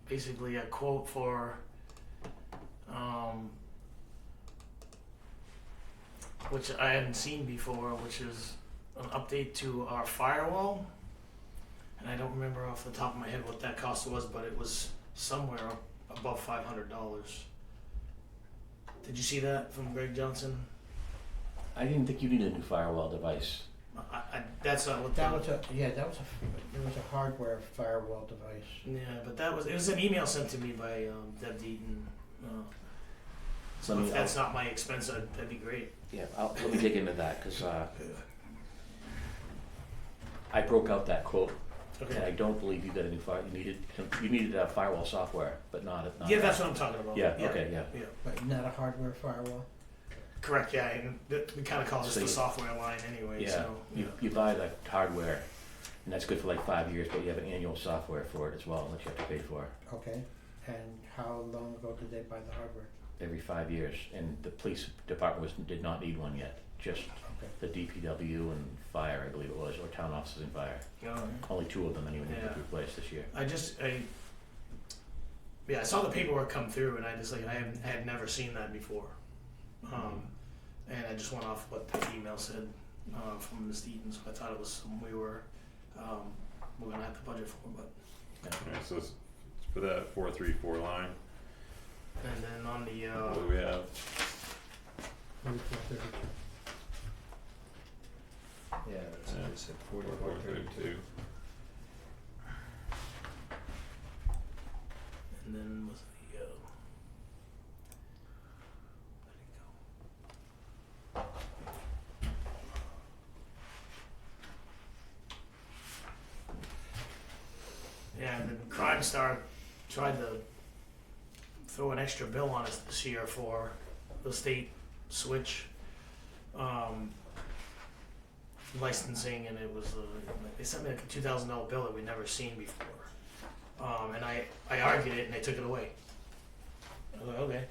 basically a quote for which I hadn't seen before, which is an update to our firewall. And I don't remember off the top of my head what that cost was, but it was somewhere above $500. Did you see that from Greg Johnson? I didn't think you needed a new firewall device. That's not what That was a there was a hardware firewall device. Yeah, but it was an email sent to me by Deb Deaton. So if that's not my expense, that'd be great. Yeah, let me dig into that because I broke out that quote, Okay. and I don't believe you got a new fire. You needed firewall software, but not. Yeah, that's what I'm talking about. Yeah. Okay. Yeah. But not a hardware firewall. Correct. Yeah, and we kind of call this So the you- software line anyway. Yeah. So You buy the hardware, and that's good for like 5 years, but you have an annual software for it as well that you have to pay for Okay. And how long ago did they buy the hardware? every 5 years. And the police department did not need one yet. Just Okay. the DPW and fire, I believe it was, or town offices and fire. Only 2 of them anyway need to Yeah. be replaced this year. I saw the paperwork come through, and I had never seen that before. And I just went off what the email said from Ms. Deaton, so I thought it was something we're gonna have to budget for. But Alright, so it's for that 434 line, and then on the what do we have? 4432. Yeah, that's what Yeah. they said, 4432. 432. and then was the yeah, and then Crime Star tried to throw an extra bill on us this year for the state switch licensing, and it was they sent me like a $2,000 bill that we'd never seen before, and I argued it and they took it away. I was like, okay.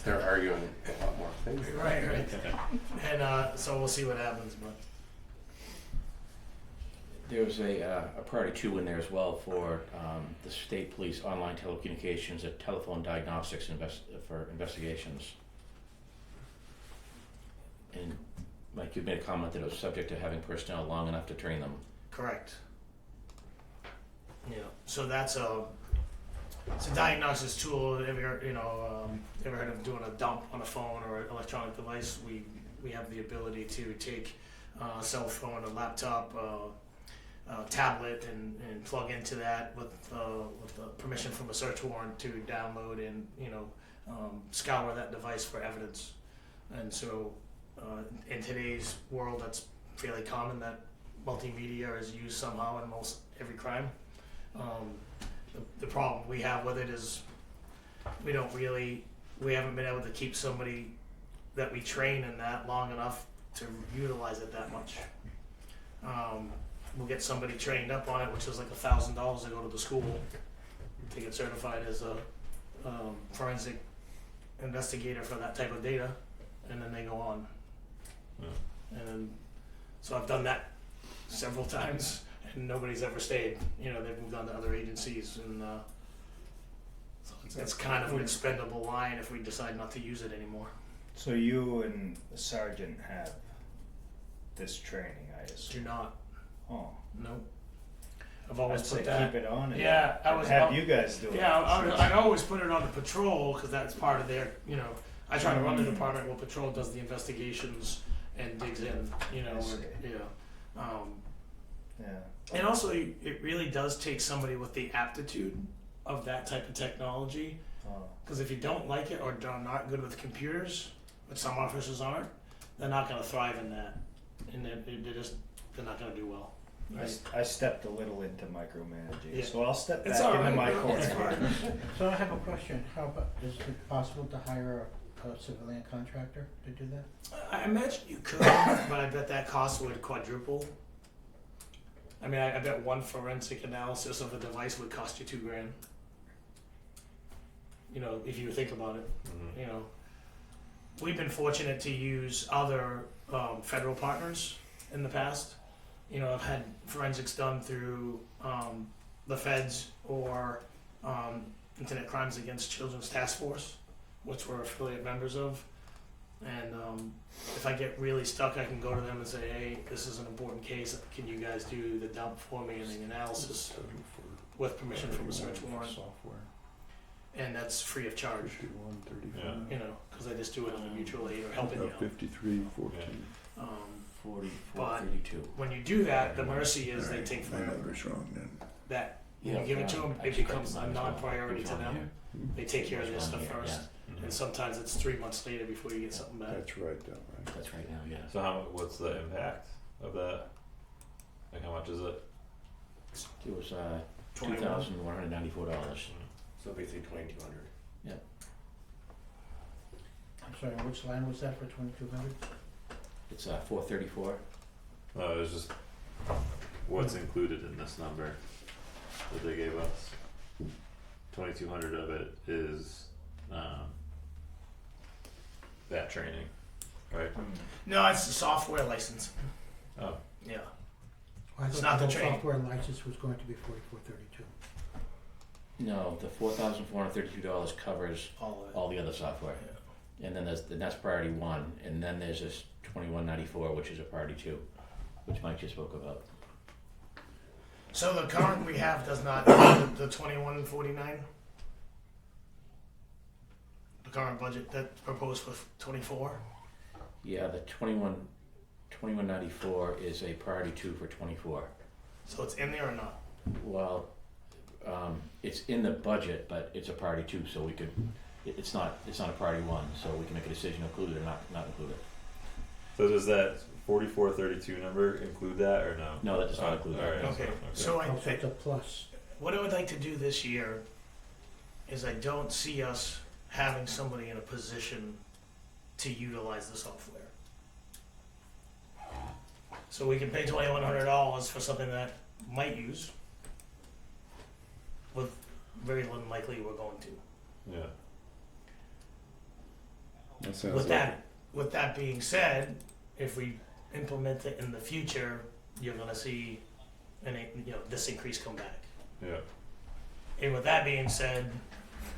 They're arguing a lot more things. Right. And so we'll see what happens, but There was a priority 2 in there as well for the state police online telecommunications and telephone diagnostics for investigations. And Mike, you made a comment that it was subject to having personnel long enough to train them. correct. Yeah, so it's a diagnosis tool. Ever heard of doing a dump on a phone or an electronic device? We have the ability to take a cell phone, a laptop, tablet, and plug into that with the permission from a search warrant to download and scour that device for evidence. And so in today's world, that's fairly common that multimedia is used somehow in most every crime. the problem we have with it is we haven't been able to keep somebody that we train in that long enough to utilize it that much. We'll get somebody trained up on it, which is like $1,000 to go to the school to get certified as a forensic investigator for that type of data, and then they go on. Yeah. And so I've done that several times, and nobody's ever stayed. You know, they've moved on to other agencies, and so it's kind of an expendable line if we decide not to use it anymore. So you and the sergeant have this training, I Do assume? not. Oh, No. I've always I'd say put that. keep it on and Yeah, I was. have you guys do it. Yeah, I always put it on the patrol because that's part of their. You know, I try to run the department where patrol does the investigations and digs in. You know, I see. Yeah. And also, it really does take somebody with the aptitude of that type of technology. Oh. Because if you don't like it or are not good with computers, which some officers aren't, they're not going to thrive in that, and they're not going to do well. Right? I stepped a little into micromanaging, Yeah. so I'll step It's back all into right. my corner. It's fine. So I have a question. How about, is it possible to hire a civilian contractor to do that? I imagine you could, but I bet that cost would quadruple. I mean, I bet one forensic analysis of a device would cost you $2,000. You know, if you think about it. Mhm. You know, we've been fortunate to use other federal partners in the past. You know, I've had forensics done through the feds or Internet Crimes Against Children's Task Force, which we're affiliate members of. And if I get really stuck, I can go to them and say, hey, this is an important case. Can you guys do the dump for me and the analysis with permission from a search warrant? Software. And that's free of charge, 51, you know, because I just do it on a mutual aid or helping you. 53, 14. Um, 4432. when you do that, the mercy is they take My forever. number's wrong then. That when you give it to them, it becomes a non-priority to them. They take care of this stuff first, and sometimes it's 3 months later before you get something back. That's right, though, right? That's right now, yeah. So what's the impact of that? Like how much is it? It was $21. $2,194. So basically 2,200. I'm sorry, which line was that for 2,200? It's 434. No, it was just what's included in this number that they gave us. 2,200 of it is that training, right? No, it's the software license. Oh, Yeah. I It's thought not the whole training. software license was going to be 4,432. No, the $4,432 covers All of it. all the other software. And then that's priority 1, and then there's this 2194, which is a priority 2, which Mike just spoke about. So the current we have does not the 2149. The current budget that's proposed for 24. Yeah, the 2194 is a priority 2 for 24. So it's in there or not? Well, it's in the budget, but it's a priority 2, so we could. It's not a priority 1, so we can make a decision to include it or not include it. so does that 4432 number include that or no? No, that does not include that. Alright, Okay. So I Oh, so it's a plus. what I would like to do this year is I don't see us having somebody in a position to utilize the software. So we can pay $2,100 for something that might use, with very unlikely we're going to. Yeah. That sounds With that being said, if we implement it in the future, you're gonna see this increase come back. Yeah. And with that being said,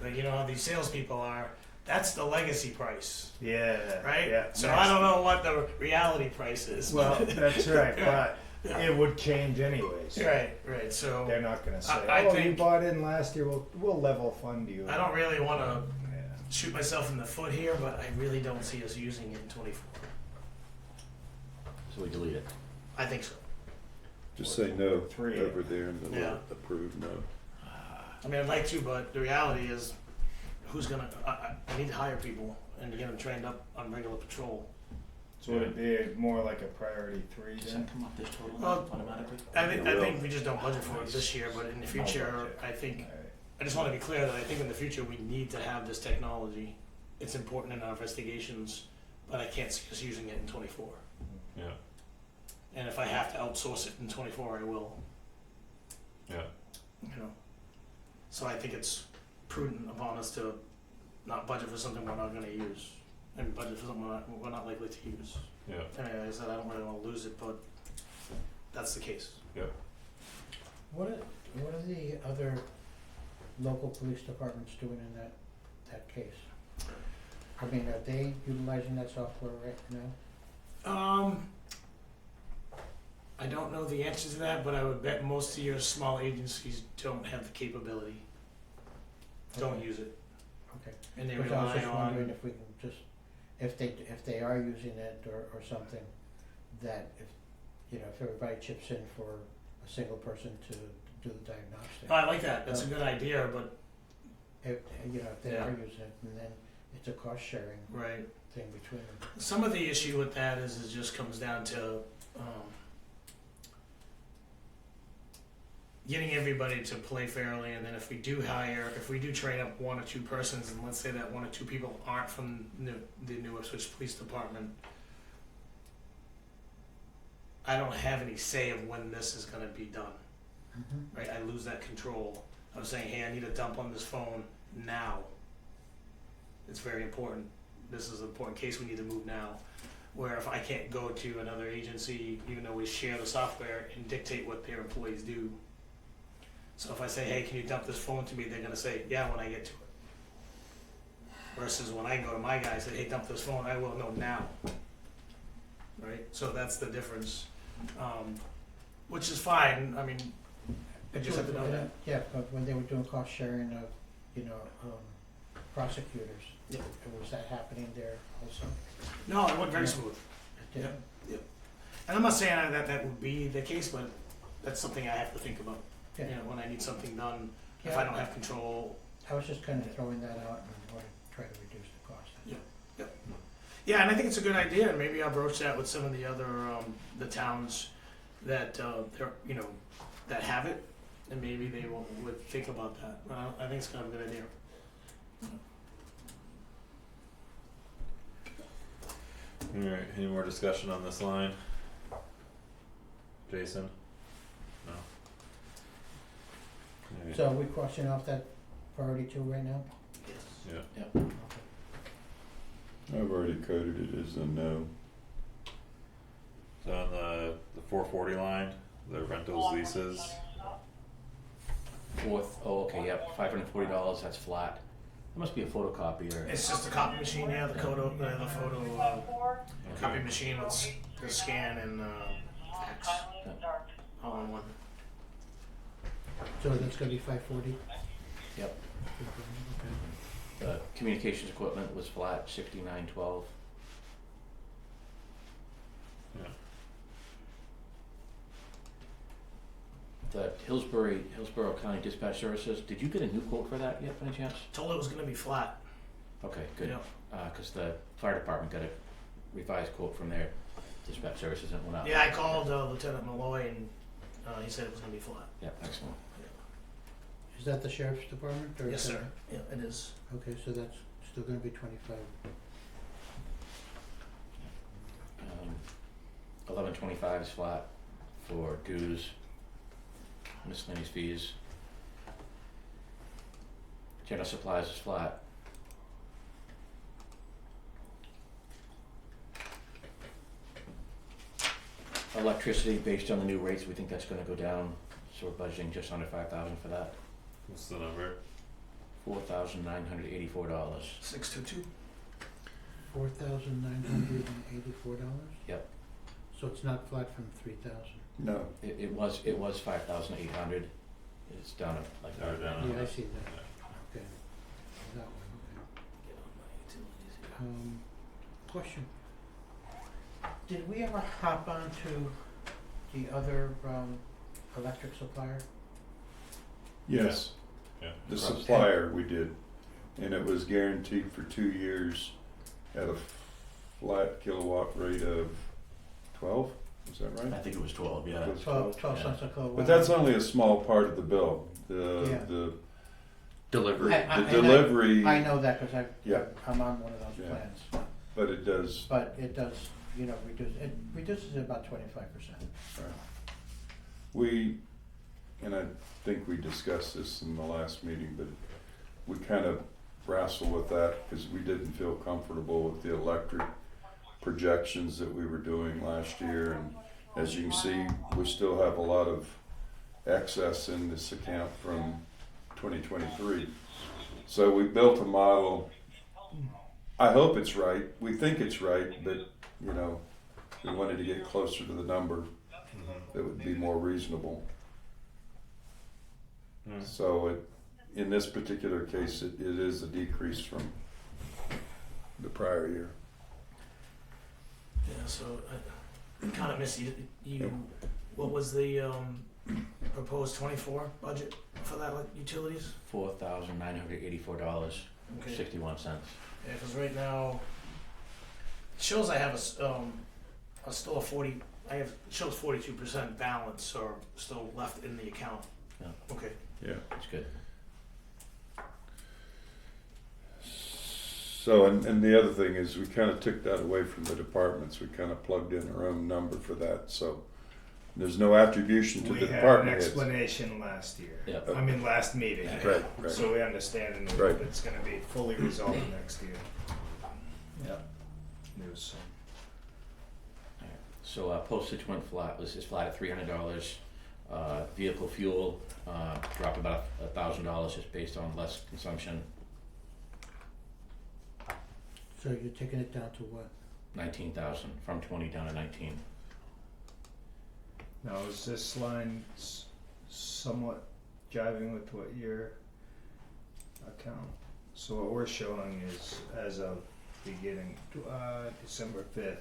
like, you know how these salespeople are, that's the legacy price, Yeah. right? Yeah. So I don't know what the reality price is. Well, that's right, but it would change anyways. Right. So They're not gonna say, I "Oh, you think- bought in last year. We'll level fund you." I don't really want to Yeah. shoot myself in the foot here, but I really don't see us using it in 24. So we delete it. I think so. Just say no 3. over there and the Yeah. little approved no. I mean, I'd like to, but the reality is, who's gonna? I need to hire people and to get them trained up on regular patrol. So would it be more like a priority 3 Does then? that come off this total Well, automatically? I think we just don't budget for it this year, but in the future, I think Alright. I just wanna be clear that I think in the future we need to have this technology. It's important in our investigations, but I can't see us using it in 24. Yeah, And if I have to outsource it in 24, I will. yeah, You know, so I think it's prudent upon us to not budget for something we're not gonna use, and budget for something we're not likely to use. yeah, I mean, like I said, I don't really wanna lose it, but that's the case. What are the other local police departments doing in that case? I mean, are they utilizing that software right now? I don't know the answer to that, but I would bet most of your small agencies don't have the capability. Don't Okay. use it, Okay. and they Because I was rely just wondering on, if we can just, if they are using it or something, that if everybody chips in for a single person to do the diagnostic. oh, I like that, that's a good idea, but, If they Yeah. are using it, and then it's a cost sharing right. thing between them. Some of the issue with that is it just comes down to, getting everybody to play fairly, and then if we do train up one or two persons, and let's say that one or two people aren't from the New Ipswich Police Department, I don't have any say of when this is gonna be done, right? I lose that control of saying, hey, I need a dump on this phone now. It's very important. This is an important case, we need to move now. Where if I can't go to another agency, even though we share the software, and dictate what their employees do. So if I say, hey, can you dump this phone to me, they're gonna say, yeah, when I get to it. Versus when I go to my guy and say, hey, dump this phone, I will know now. Right, so that's the difference, which is fine, I mean, I just have to know that. Yeah, but when they were doing cost sharing of, prosecutors, Yep. was that happening there also? No, it went very smooth. It did? Yep. And I'm not saying that would be the case, but that's something I have to think about. Yeah. When I need something done, if Yeah. I don't have control. I was just kind of throwing that out and want to try to reduce the cost. Yeah, and I think it's a good idea, and maybe I'll broach that with some of the other, the towns that, that have it, and maybe they would think about that. I think it's kind of a good idea. alright, any more discussion on this line? Jason? No? Alright. So are we crossing off that priority 2 right now? Yes. Yeah, Okay. I've already coded it as a no. so on the 440 line, the rentals leases, Okay, yep, $540, that's flat. It must be a photocopier. It's just a copy machine, yeah, the photo, copy machine with the scan and, fax, all in one. So that's gonna be 540? Yep. Okay. The communications equipment was flat, $69.12. yeah, The Hillsborough County Dispatch Services, did you get a new quote for that yet, by any chance? Told it was gonna be flat. Okay, good. Yeah. 'Cause the fire department got a revised quote from their dispatch services and went up. Yeah, I called Lieutenant Malloy and, he said it was gonna be flat. Yeah, excellent. Is that the sheriff's department or? Yes, is that- sir. Yeah, it is. Okay, so that's still gonna be 25. 1125 is flat for dues, miscellaneous fees. General supplies is flat. Electricity, based on the new rates, we think that's gonna go down, so we're budgeting just under 5,000 for that. what's the number? $4,984. 622. $4,984? Yep. So it's not flat from 3,000? No. It was 5,800. It's down at like Or down. Yeah, I see that. Okay. That one, okay. Question. Did we ever hop onto the other electric supplier? Yes, Yeah, the supplier we did, and it was guaranteed for 2 years at a flat kilowatt rate of 12, is that I right? think it was 12, yeah. It was 12 Yeah. cents a kilowatt. But that's only a small part of the bill. Yeah. The Delivery. The delivery, I know that because Yeah. I'm on one of those Yeah. plans, but it does, but it does, it reduces it about 25%. we, and I think we discussed this in the last meeting, but we kind of wrestle with that because we didn't feel comfortable with the electric projections that we were doing last year. And as you can see, we still have a lot of excess in this account from 2023. So we built a model. I hope it's right. We think it's right, but we wanted to get closer to the number that would be more reasonable. So in this particular case, it is a decrease from the prior year. Yeah, so I kind of miss you. What was the proposed 24 budget for that, like, utilities? $4,984.61. Okay. Yeah, because right now it shows I have still a 40. It shows 42% balance or still left in the account. Yeah. Okay. Yeah. That's good. So, and the other thing is we kind of took that away from the departments. We kind of plugged in our own number for that. So there's no attribution to We the had an department heads. explanation last year. Yeah. I mean, last meeting. Right, right. So we understand and Right. it's gonna be fully resolved next year. Yep. There's some. So postage went flat, is flat at $300. Vehicle fuel dropped about $1,000 just based on less consumption. So you're taking it down to what? 19,000 from 20 down to 19. Now, is this line somewhat jiving with what your account? So what we're showing is as of beginning December 5th,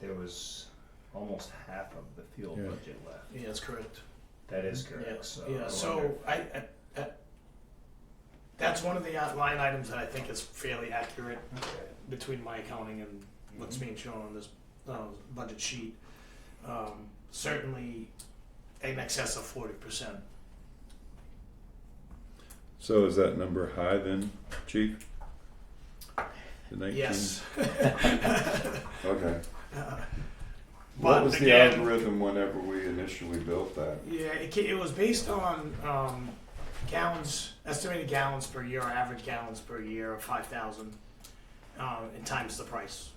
there was almost half of the fuel Yeah. budget left. Yeah, that's correct. That is Yeah. correct. So Yeah. I So wonder- that's one of the line items that I think is fairly accurate Okay. between my accounting and what's being shown on this budget sheet. Certainly in excess of 40%. So is that number high then, Chief? The 19? Yes. Okay. But What was the again, algorithm whenever we initially built that? Yeah, it was based on gallons, estimated gallons per year, or average gallons per year of 5,000, and times the price.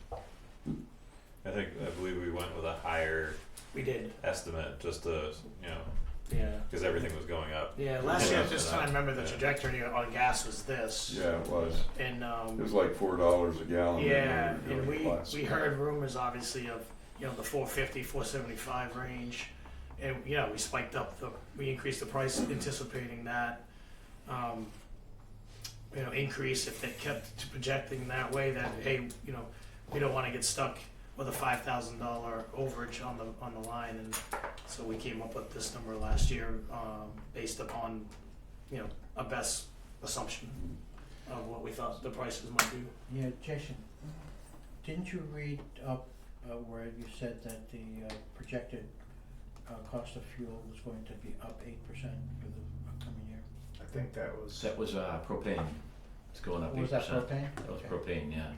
I believe we went with a higher We did. estimate just to, Yeah. because everything was going up. Yeah. Last year at this Yeah. time, remember the Yeah. trajectory on gas was this. Yeah, it was. And It was like $4 a gallon. yeah, when we were and doing it last we year. heard rumors obviously of the 450, 475 range, and we spiked up we increased the price anticipating that increase if they kept projecting that way, that hey, we don't want to get stuck with a $5,000 overage on the line, and so we came up with this number last year based upon a best assumption of what we thought the prices might be. Yeah, Jason, didn't you read up where you said that the projected cost of fuel was going to be up 8% for the upcoming year? I think that was. That was propane. It's going up 8%. Was that propane? That was Okay. propane, yeah. Alright.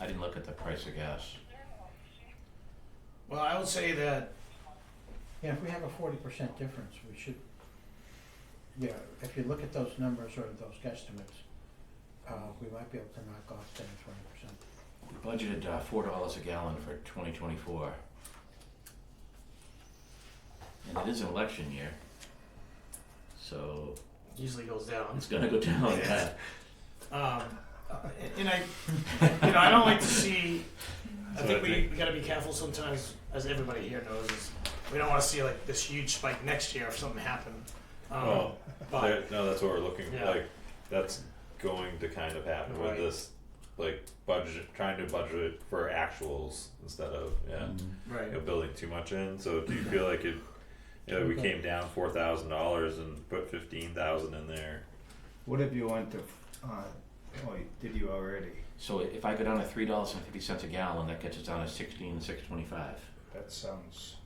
I didn't look at the price of gas. Well, I would say that Yeah, if we have a 40% difference, we should, if you look at those numbers or those guesstimates, we might be able to knock off 10 or 20%. We budgeted $4 a gallon for 2024. And it is an election year, so usually goes down. it's gonna go down, yeah. And I don't like to see. I So think I we think- got to be careful sometimes, as everybody here knows. Is we don't want to see like this huge spike next year if something happened. Well, But no, that's what we're looking Yeah. like. That's going to kind of happen Right. with this, like trying to budget for actuals instead of right. building too much in. So do you feel like we Okay. came down $4,000 and put 15,000 in there? What if you went to? Did you already? So if I go down to $3.50 a gallon, that gets us down to $16,625. That sounds.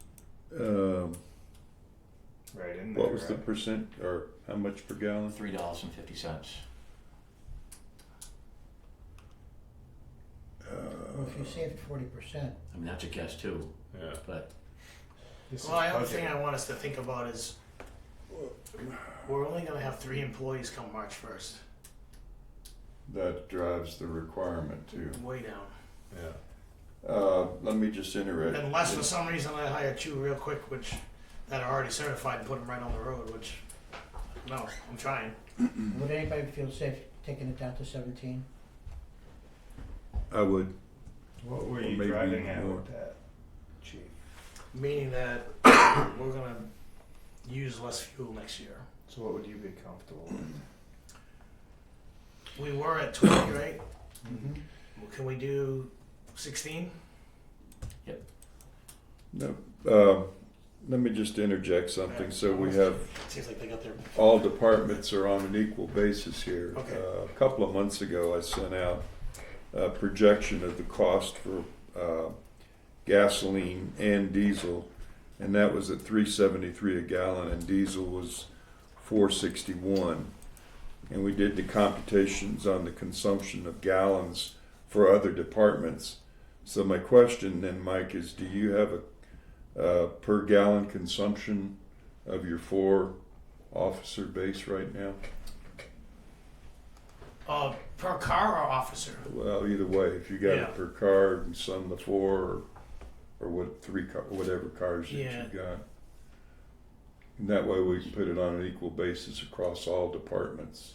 right in there. What was the right? percent, or how much per gallon? $3.50. Well, if you saved 40%, I mean, that's a guess too, Yeah. but This is Well, the other thing budgeting. I want us to think about is we're only gonna have 3 employees come March 1st. That drives the requirement too. Way down. Yeah. Let me just interrupt. Unless for some reason I hire 2 real quick, which that are already certified and put them right on the road, which, no, I'm trying. would anybody feel safe taking it down to 17? I would. What were Or you maybe driving at more. with that, chief? Meaning that we're gonna use less fuel next year. So what would you be comfortable with? We were at 20, right? Mm-hmm. Can we do 16? No, let me just interject something. So we have, Seems like they got their. all departments are on an equal basis here. Okay. A couple of months ago, I sent out a projection of the cost for gasoline and diesel, and that was at $3.73 a gallon, and diesel was $4.61. And we did the computations on the consumption of gallons for other departments. So my question then, Mike, is do you have a per gallon consumption of your 4 officer base right now? Per car or officer? Well, either way, if you got Yeah. it per car and sum the 4 or what 3 whatever cars that Yeah. you got. And that way we can put it on an equal basis across all departments.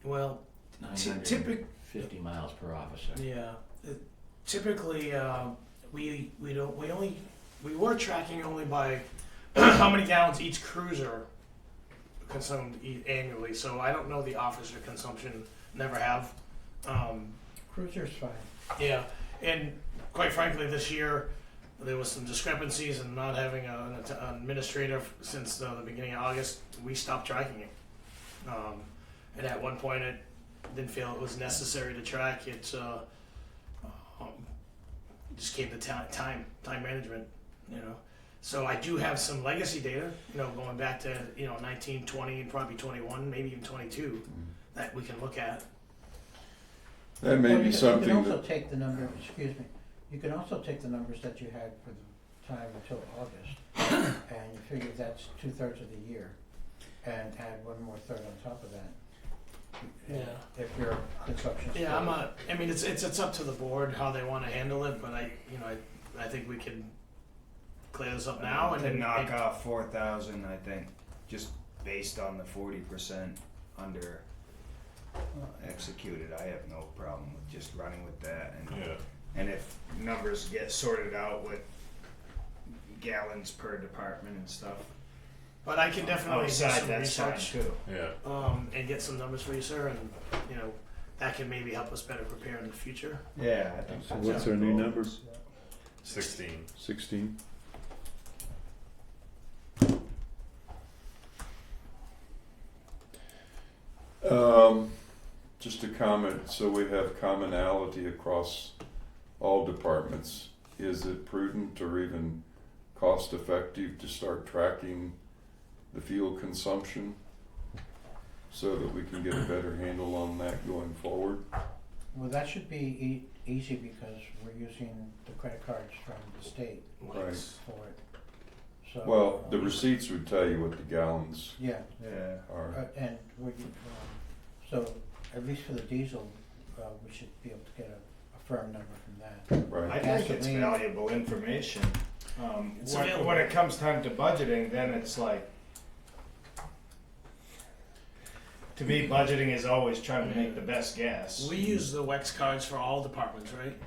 Well, 950 miles per officer. yeah. Typically, we were tracking only by how many gallons each cruiser consumed annually. So I don't know the officer consumption. Never have. Cruiser's fine. Yeah, and quite frankly, this year there was some discrepancies in not having an administrator since the beginning of August. We stopped tracking it, and at one point I didn't feel it was necessary to track it. Just came to time management, you know. So I do have some legacy data, you know, going back to 19, 20, and probably 21, maybe even 22, that we can look at. That may Well, be you something can also that, take the number, excuse me, you can also take the numbers that you had for the time until August, and you figure that's 2/3 of the year, and add 1 more third on top of that. Yeah. If your consumption's. Yeah, I mean, it's up to the board how they want to handle it, but I think we can clear this up now and to then knock off 4,000, I think, just based on the 40% under executed. I have no problem with just running with that, Yeah. and if numbers get sorted out with gallons per department and stuff. But I can definitely do outside some that's fine research too. Yeah. and get some numbers for you, sir, and that can maybe help us better prepare in the future. Yeah, I think So that's what's the our new goal. number? 16. 16? Just a comment, so we have commonality across all departments. Is it prudent or even cost effective to start tracking the fuel consumption so that we can get a better handle on that going forward? Well, that should be easy because we're using the credit cards from the state Right. for it. So, Well, the receipts would tell you what the gallons Yeah, Yeah. are. and so at least for the diesel, we should be able to get a firm number from that. Right. I think it's Gasoline. valuable information. It's When available. it comes time to budgeting, then it's like, to me, budgeting is always trying to make the best guess. We use the WEX cards for all departments, right?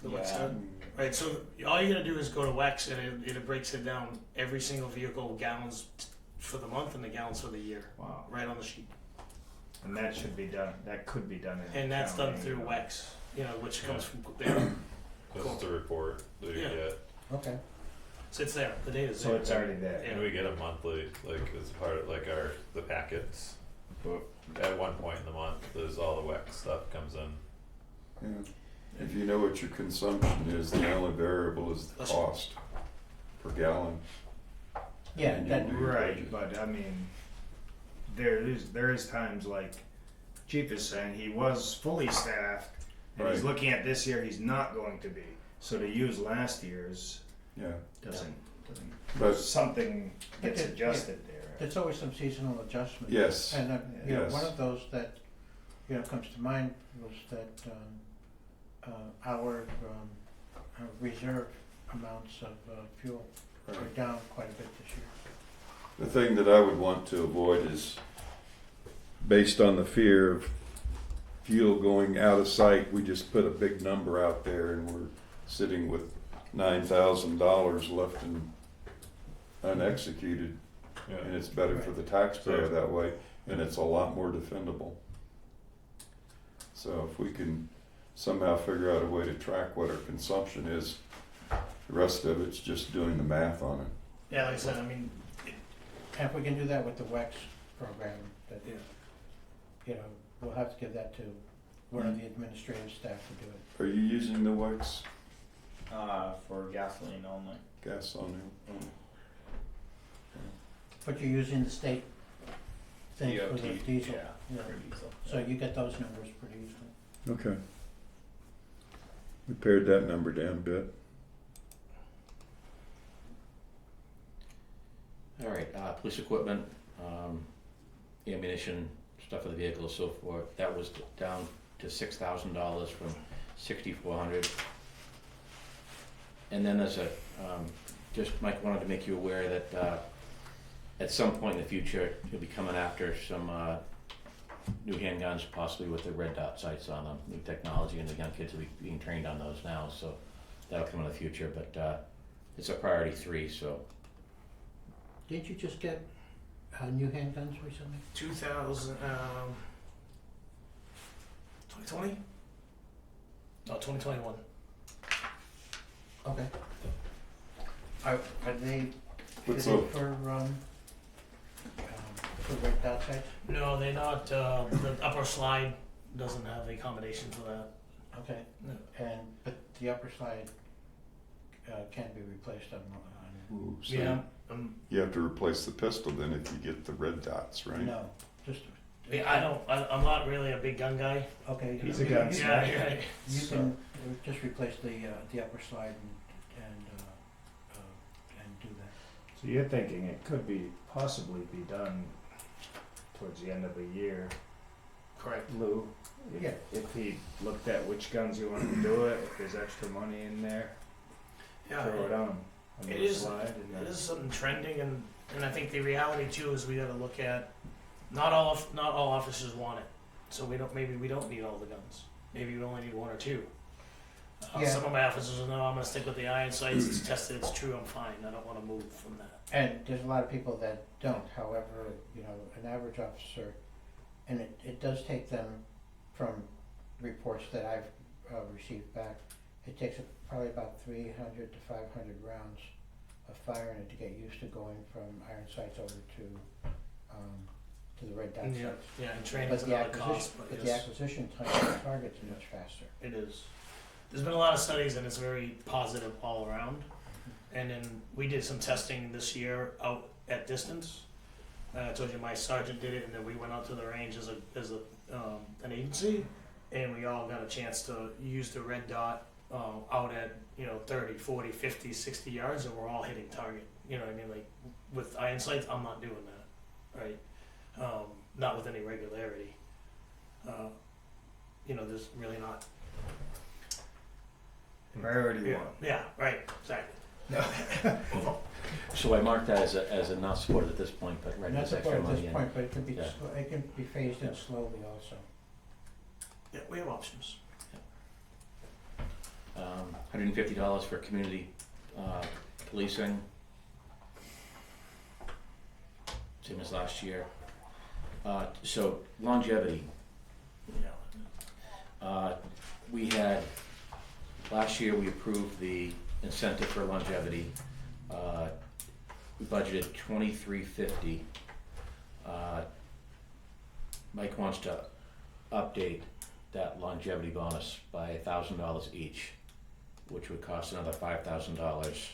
The WEX Yeah. card. Right, so all you gotta do is go to WEX and it breaks it down, every single vehicle, gallons for the month and the gallons for the year, Wow. right on the sheet. And that should be done, that could be done in And that's done accounting, through you know. WEX, which comes from there. This is the report that you Yeah. get. Okay. So it's there, the data's So there. it's already there. And we get a monthly, like, as part of, like, the packets. But At one point in the month, there's all the WEX stuff comes in. Yeah. If you know what your consumption is, the only variable is the That's right. cost per gallon. Yeah, and you that- do your Right, budget. but I mean, there is times like Chief is saying he was fully staffed, and he's Right. looking at this year he's not going to be. So to use last year's Yeah, doesn't but something gets But it- adjusted there. There's always some seasonal adjustment. yes, And, you know, Yes. one of those that, you know, comes to mind was that, our reserve amounts of, fuel are right. down quite a bit this year. The thing that I would want to avoid is, based on the fear of fuel going out of sight, we just put a big number out there and we're sitting with $9,000 left and unexecuted, Yeah. and it's better for the taxpayer So- that way, and it's a lot more defendable. So if we can somehow figure out a way to track what our consumption is, the rest of it's just doing the math on it. Yeah, like I said, I mean, And if we can do that with the WEX program, that, Yeah. you know, we'll have to give that to one of the administrative staff to do it. Are you using the WEX For gasoline only. gas on there? But you're using the state things for the DOT, diesel. yeah, Yeah. for diesel. So you get those numbers pretty easily. Okay. We pared that number down a bit. All right, police equipment, ammunition, stuff for the vehicle, so forth, that was down to $6,000 from $6,400. And then there's a, just Mike wanted to make you aware that, at some point in the future, he'll be coming after some, new handguns, possibly with the red dot sights on them, new technology, and the young kids will be being trained on those now, so that'll come in the future, but, it's a priority 3, so. Didn't you just get, new handguns recently? 2000, 2020? No, 2021. Okay. Are they What's fitted up? for red dot sights? No, they're not, the upper slide doesn't have the accommodation for that. Okay. No. And, but the upper slide, can be replaced on, Ooh, so Yeah, you have to replace the pistol then if you get the red dots, right? no, just, I'm not really a big gun guy. okay. He's you- a gunsmith. Yeah, right. You So- can just replace the upper slide and do that. So you're thinking it could be possibly be done towards the end of the year, Correct. Lou? If, Yeah. if he looked at which guns you wanted to do it, if there's extra money in there, Yeah, throw it on it the is- slide and it then. is something trending, and I think the reality too is we gotta look at, not all officers want it, so maybe we don't need all the guns, maybe we only need 1 or 2. Yeah. Some of my officers are, no, I'm gonna stick with the iron sights, it's tested, it's true, I'm fine, I don't wanna move from that. And there's a lot of people that don't, however, you know, an average officer, and it does take them, from reports that I've received back, it takes probably about 300 to 500 rounds of firing it to get used to going from iron sights over to the red dot Yeah, sights. yeah, and training's But the another cost, acquisition, but but the yes, acquisition time of the target's much faster. it is. There's been a lot of studies and it's very positive all around. And then we did some testing this year out at distance. I told you my sergeant did it, and then we went out to the range as an agency, and we all got a chance to use the red dot out at 30, 40, 50, 60 yards, and we're all hitting target. You know what I mean? Like with iron sights, I'm not doing that, right? Not with any regularity. There's really not. Priority Yeah, one. yeah, right, exactly. So I marked that as a not supported at this point, but right, Not there's the extra point at money this in. point, but it can be, Yeah. it can be phased in slowly also. Yeah, we have options. $150 for community policing. Same as last year. So longevity, Yeah. we had, last year we approved the incentive for longevity. We budgeted $23.50. Mike wants to update that longevity bonus by $1,000 each, which would cost another $5,000.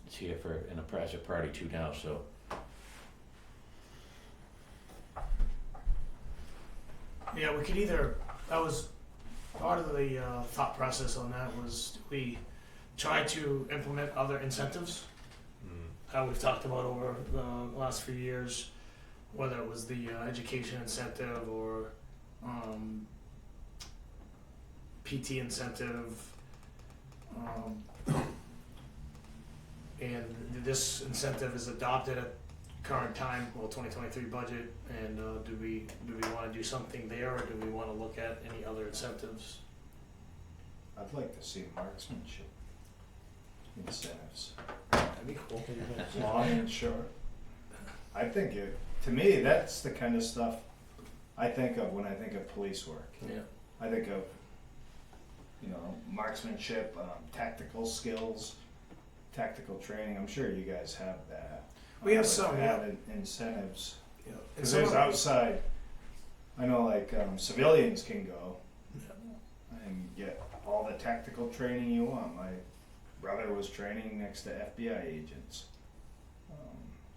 It's here for, as a priority 2 now, so. Yeah, we could either, that was part of the thought process on that was we try to implement other incentives. We've talked about over the last few years, whether it was the education incentive or PT incentive, and this incentive is adopted at current time, 2023 budget, and do we want to do something there, or do we want to look at any other incentives? I'd like to see marksmanship incentives, That'd be cool. long and short. I think to me, that's the kind of stuff I think of when I think of police work. Yeah. I think of, marksmanship, tactical skills, tactical training. I'm sure you guys have that. We have Like some, yeah. added incentives. Yeah. And Because some there's of them- outside, I know like civilians can go and get all the tactical training you want. My brother was training next to FBI agents.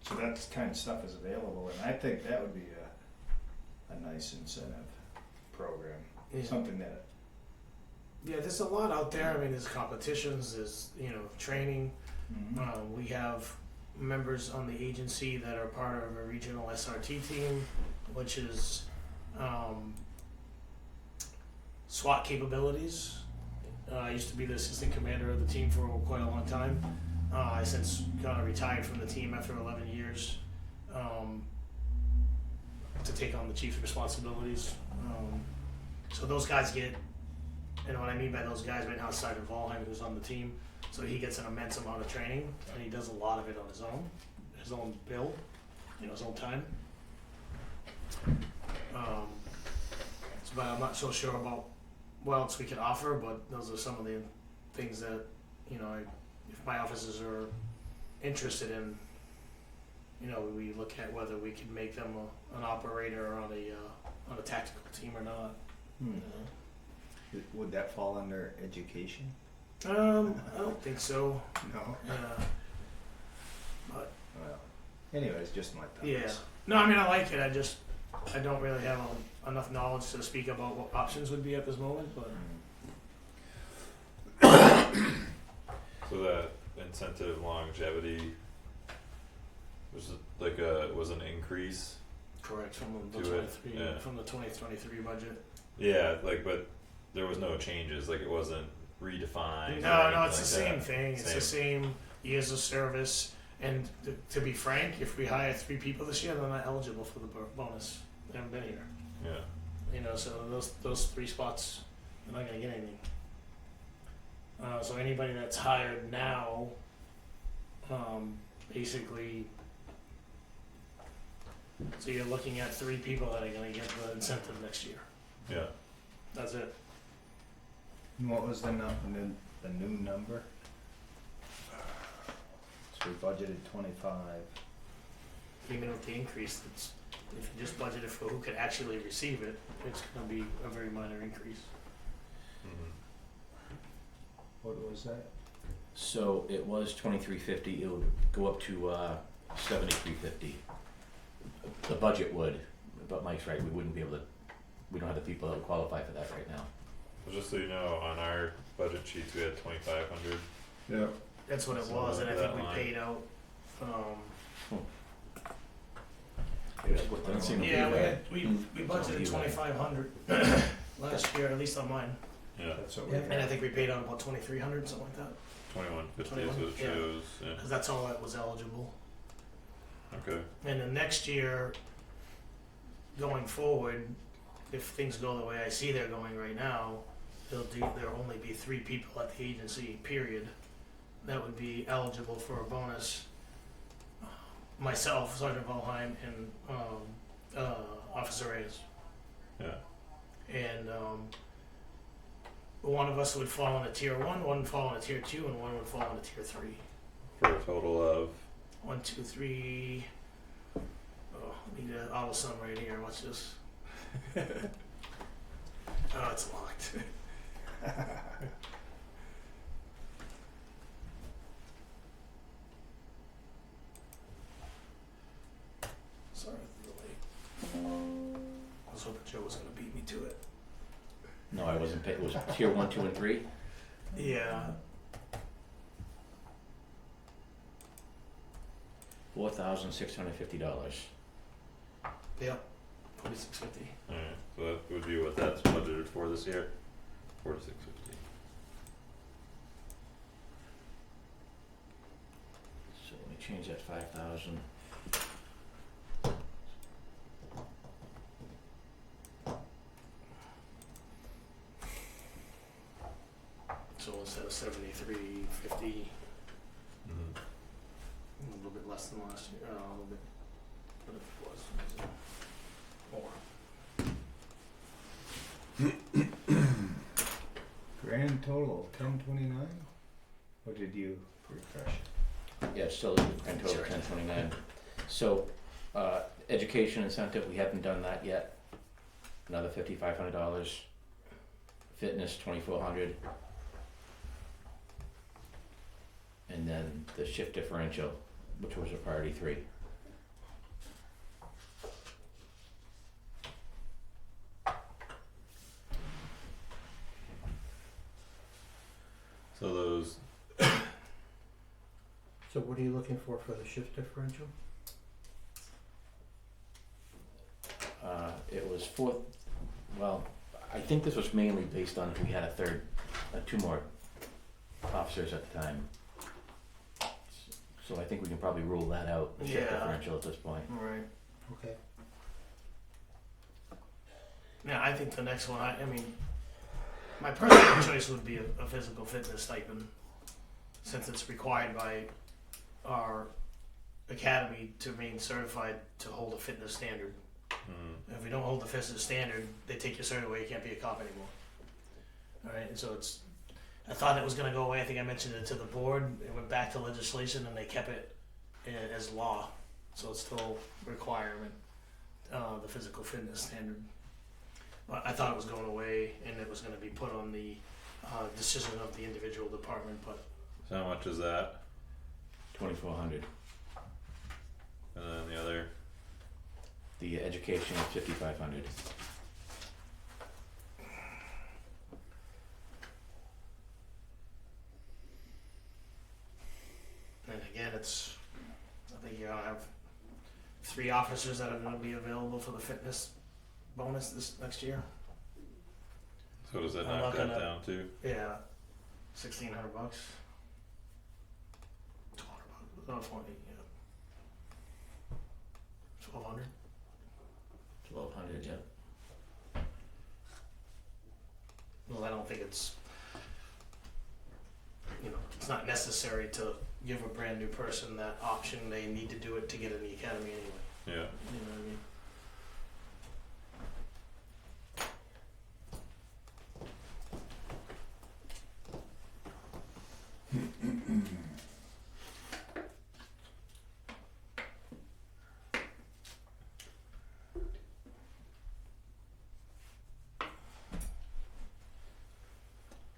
So that kind of stuff is available, and I think that would be a nice incentive program. Yeah. Something that, Yeah, there's a lot out there. I mean, there's competitions, there's, training. We have members on the agency that are part of a regional SRT team, which is SWAT capabilities. I used to be the assistant commander of the team for quite a long time. I since got retired from the team after 11 years to take on the chief's responsibilities. So those guys get, and what I mean by those guys right now is Sergeant Volheim, who's on the team. So he gets an immense amount of training, and he does a lot of it on his own bill, his own time. But I'm not so sure about what else we could offer, but those are some of the things that, if my officers are interested in, we look at whether we can make them an operator on a tactical team or not. would that fall under education? I don't think so. No. But Well, anyways, just my thoughts. yeah, no, I mean I like it. I don't really have enough knowledge to speak about what options would be at this moment, but So that incentive longevity was an increase. correct from the Do it, 23 yeah. from the 2023 budget. Yeah, but there was no changes. Like it wasn't redefined. or No, anything it's the like same that. thing. It's the same years of service. And to be frank, if we hire 3 people this year, they're not eligible for the bonus. They haven't been here. Yeah. So those 3 spots, they're not going to get anything. So anybody that's hired now, basically, so you're looking at 3 people that are going to get the incentive next year. Yeah. That's it. And what was the new number? So we budgeted 25. Even with the increase, if you just budgeted for who could actually receive it, it's going to be a very minor increase. Mm-hmm. What was that? So it was 2350, it would go up to 7350. The budget would, but Mike's right, we wouldn't be able to, we don't have the people that would qualify for that right now. Well, just so you know, on our budget sheets we had 2,500. Yeah, That's what it So was, and I that think we line. paid out. Doesn't seem to be Yeah, that. we budgeted 2,500 last year, at least on mine, Yeah. That's what Yeah. we and I think we paid out about 2,300, something like that. 2150 is what it 21, yeah. shows. Yeah. 'Cause that's all that was eligible. Okay. And then next year, going forward, if things go the way I see they're going right now, there'll only be 3 people at the agency, period, that would be eligible for a bonus. Myself, Sergeant Valheim, and Officer Reyes. Yeah. And one of us would fall in a tier 1 would fall in a tier 2, and one would fall in a tier 3. For a total of 1, 2, 3. Oh, I need an auto sum right here. Watch this. Oh, it's locked. was hoping Joe was gonna beat me to it. No, I wasn't paid, it was tier 1, 2, and 3? Yeah, $4,650. yeah, 4650. Alright, so that would be what that's budgeted for this year, 4650. So let me change that 5,000. So instead of 7350, Mm-hmm. a little bit less than last year, a little bit, what if it was more. Grand total 1029. Or did you refresh? Yeah, it's still in total Sure. 1029. So, education incentive, we haven't done that yet. Another $5,500. Fitness, $2,400. And then the shift differential, which was a priority 3. So those, So what are you looking for the shift differential? It was well, I think this was mainly based on if we had 2 more officers at the time. So I think we can probably rule that out, the shift Yeah. differential at this point. Right. Okay. Yeah, I think the next one, I mean, my personal choice would be a physical fitness stipend, since it's required by our academy to remain certified to hold a fitness standard. If we don't hold the fitness standard, they take your cert away, you can't be a cop anymore. Alright, and so I thought it was gonna go away, I think I mentioned it to the board, it went back to legislation and they kept it as law, so it's still a requirement, the physical fitness standard. But I thought it was going away and it was gonna be put on the decision of the individual department, but so how much is that? 2,400. And then the other, The education is 5,500. and again, I think you're gonna have 3 officers that are gonna be available for the fitness bonus this next year. so does that I'm knock looking that at- down to? Yeah, $1,600. 1,200 bucks. 40, yeah. 1,200. 1,200, yeah. Well, I don't think it's not necessary to give a brand new person that option. They need to do it to get in the academy anyway. Yeah, You know what I mean?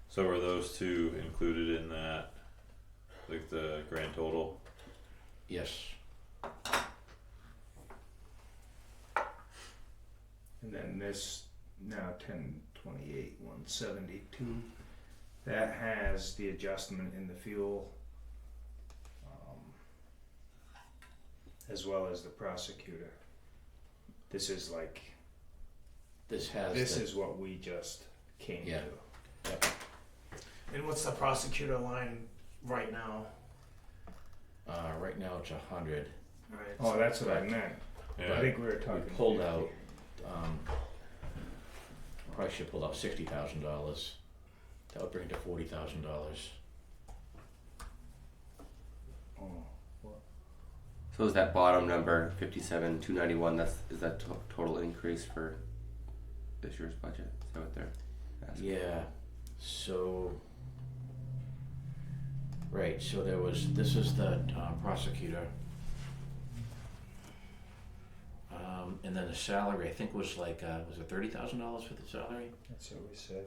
so are those 2 included in that, like the grand total? Yes. And then this now 1028 172. That has the adjustment in the fuel, as well as the prosecutor. This is like This has this the, is what we just came Yeah. to. And what's the prosecutor line right now? right now it's 100. Right. Oh, that's what I Correct. meant. Yeah. I think we were talking. We pulled 50. out, probably should pull out $60,000. That would bring it to $40,000. Oh, So is that bottom number 57,291? Is that total increase for this year's budget? Is that what they're asking? Yeah, so, right, so this is the prosecutor. And then the salary, I think was like, was it $30,000 for the salary? that's what we said.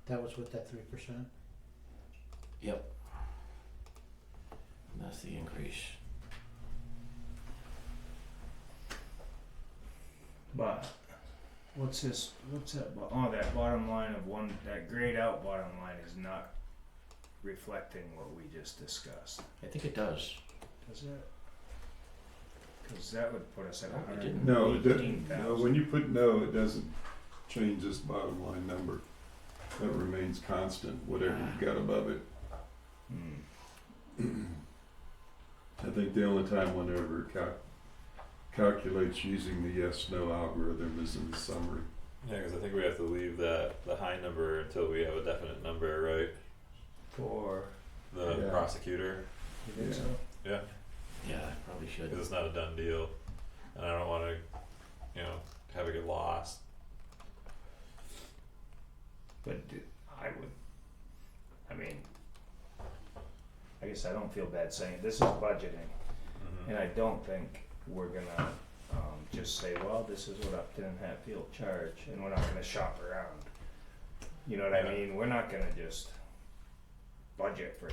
That was with that 3%? Yep. And that's the increase. But what's this? What's that? Oh, that bottom line of one. That grayed out bottom line is not reflecting what we just discussed. I think it does. Does it? Because that would put us at No, it 118,000. didn't. No, it doesn't. No, when you put no, it doesn't change this bottom line number. That remains constant, whatever you've got above it. I think the only time one ever calculates using the yes/no algorithm is in the summary. Yeah, because I think we have to leave the high number until we have a definite number, right? For The Yeah. prosecutor, you think Yeah. so? yeah, Yeah, I probably should. because it's not a done deal, and I don't want to, have it get lost. But I would. I mean, I guess I don't feel bad saying this is budgeting, and I don't think we're gonna just say, well, this is what Upton and Hatfield charge, and we're not gonna shop around. You know what I Yeah. mean? We're not gonna just budget for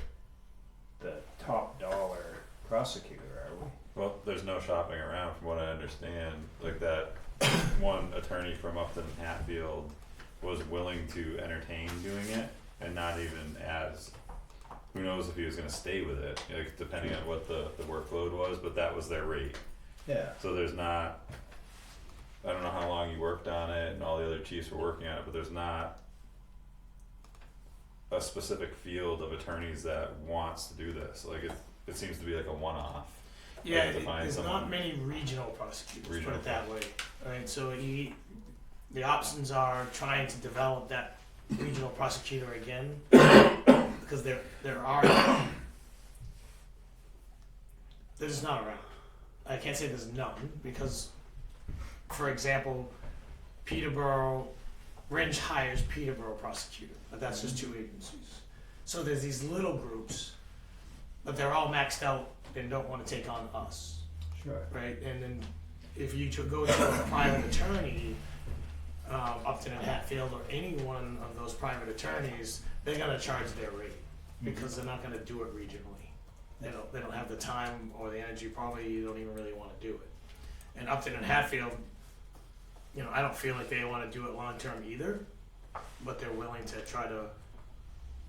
the top dollar prosecutor, are we? Well, there's no shopping around, from what I understand. Like that one attorney from Upton and Hatfield was willing to entertain doing it, and not even as. Who knows if he was going to stay with it, like depending on what the workload was, but that was their rate. Yeah. So there's not. I don't know how long you worked on it, and all the other chiefs were working on it, but there's not a specific field of attorneys that wants to do this. Like it seems to be like a one-off. Yeah, to find there's someone- not many regional prosecutors, Regional put it that way. Alright, so the options are trying to develop that regional prosecutor again, because there are, they're just not around. I can't say there's none, because, for example, Peterborough, Ringe hires Peterborough prosecutor, but that's just two agencies. So there's these little groups, but they're all maxed out and don't want to take on us, Sure. right? And then if you go to a private attorney, Upton and Hatfield, or any one of those private attorneys, they're gonna charge their rate, because they're not gonna do it regionally. They don't have the time or the energy, probably you don't even really wanna do it. And Upton and Hatfield, I don't feel like they wanna do it long-term either, but they're willing to try to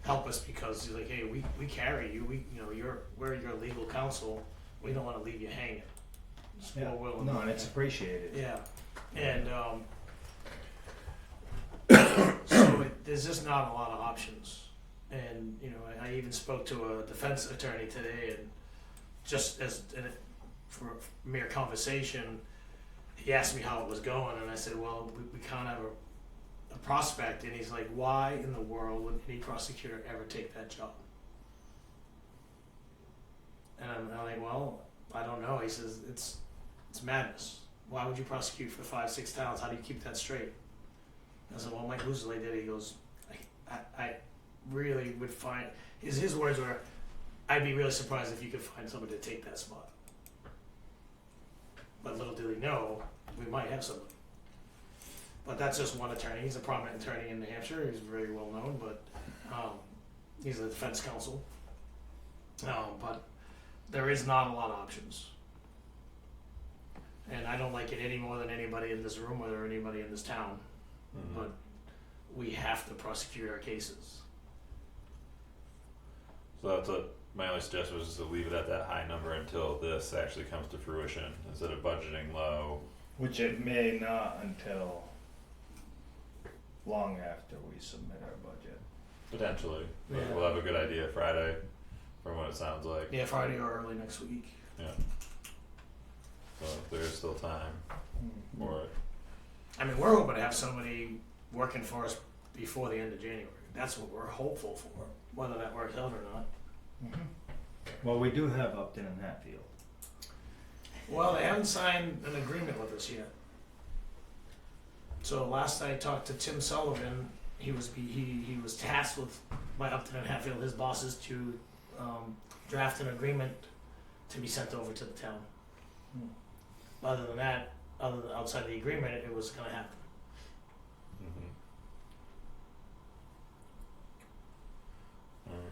help us, because you're like, hey, we carry you, we're your legal counsel, we don't wanna leave you hanging. So Yeah. we're willing No, to- and it's appreciated. yeah, and so there's just not a lot of options. And I even spoke to a defense attorney today, and just for mere conversation, he asked me how it was going, and I said, well, we kind of have a prospect, and he's like, why in the world would any prosecutor ever take that job? And I'm like, well, I don't know. He says, it's madness. Why would you prosecute for 5-6 towns? How do you keep that straight? I said, well, Mike Luzley did it. He goes, I really would find, his words were, I'd be really surprised if you could find somebody to take that spot. But little did he know, we might have somebody. But that's just one attorney. He's a prominent attorney in New Hampshire. He's very well known, but he's a defense counsel. But there is not a lot of options. And I don't like it any more than anybody in this room or anybody in this town. But we have to prosecute our cases. So that's what my only suggestion was, just to leave it at that high number until this actually comes to fruition, instead of budgeting low. Which it may not until long after we submit our budget. Potentially. But Yeah. we'll have a good idea Friday, from what it sounds like. Yeah, Friday or early next week. Yeah. So there is still time for it. I mean, we're hoping to have somebody working for us before the end of January. That's what we're hopeful for. Whether that works out or not. Well, we do have Upton and Hatfield. Well, they haven't signed an agreement with us yet. So last I talked to Tim Sullivan, he was tasked with by Upton and Hatfield, his bosses, to draft an agreement to be sent over to the town. Other than that, outside the agreement, it was going to happen. Alright.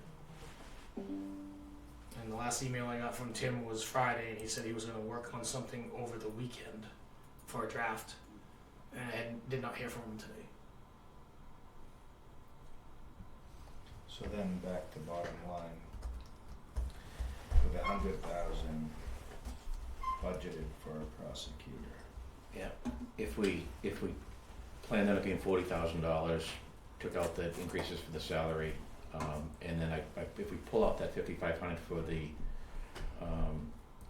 last email I got from Tim was Friday, and he said he was gonna work on something over the weekend for a draft, and I did not hear from him today. So then back to bottom line. With 100,000 budgeted for a prosecutor. Yeah, if we planned on it being $40,000, took out the increases for the salary, and then if we pull out that 5,500 for the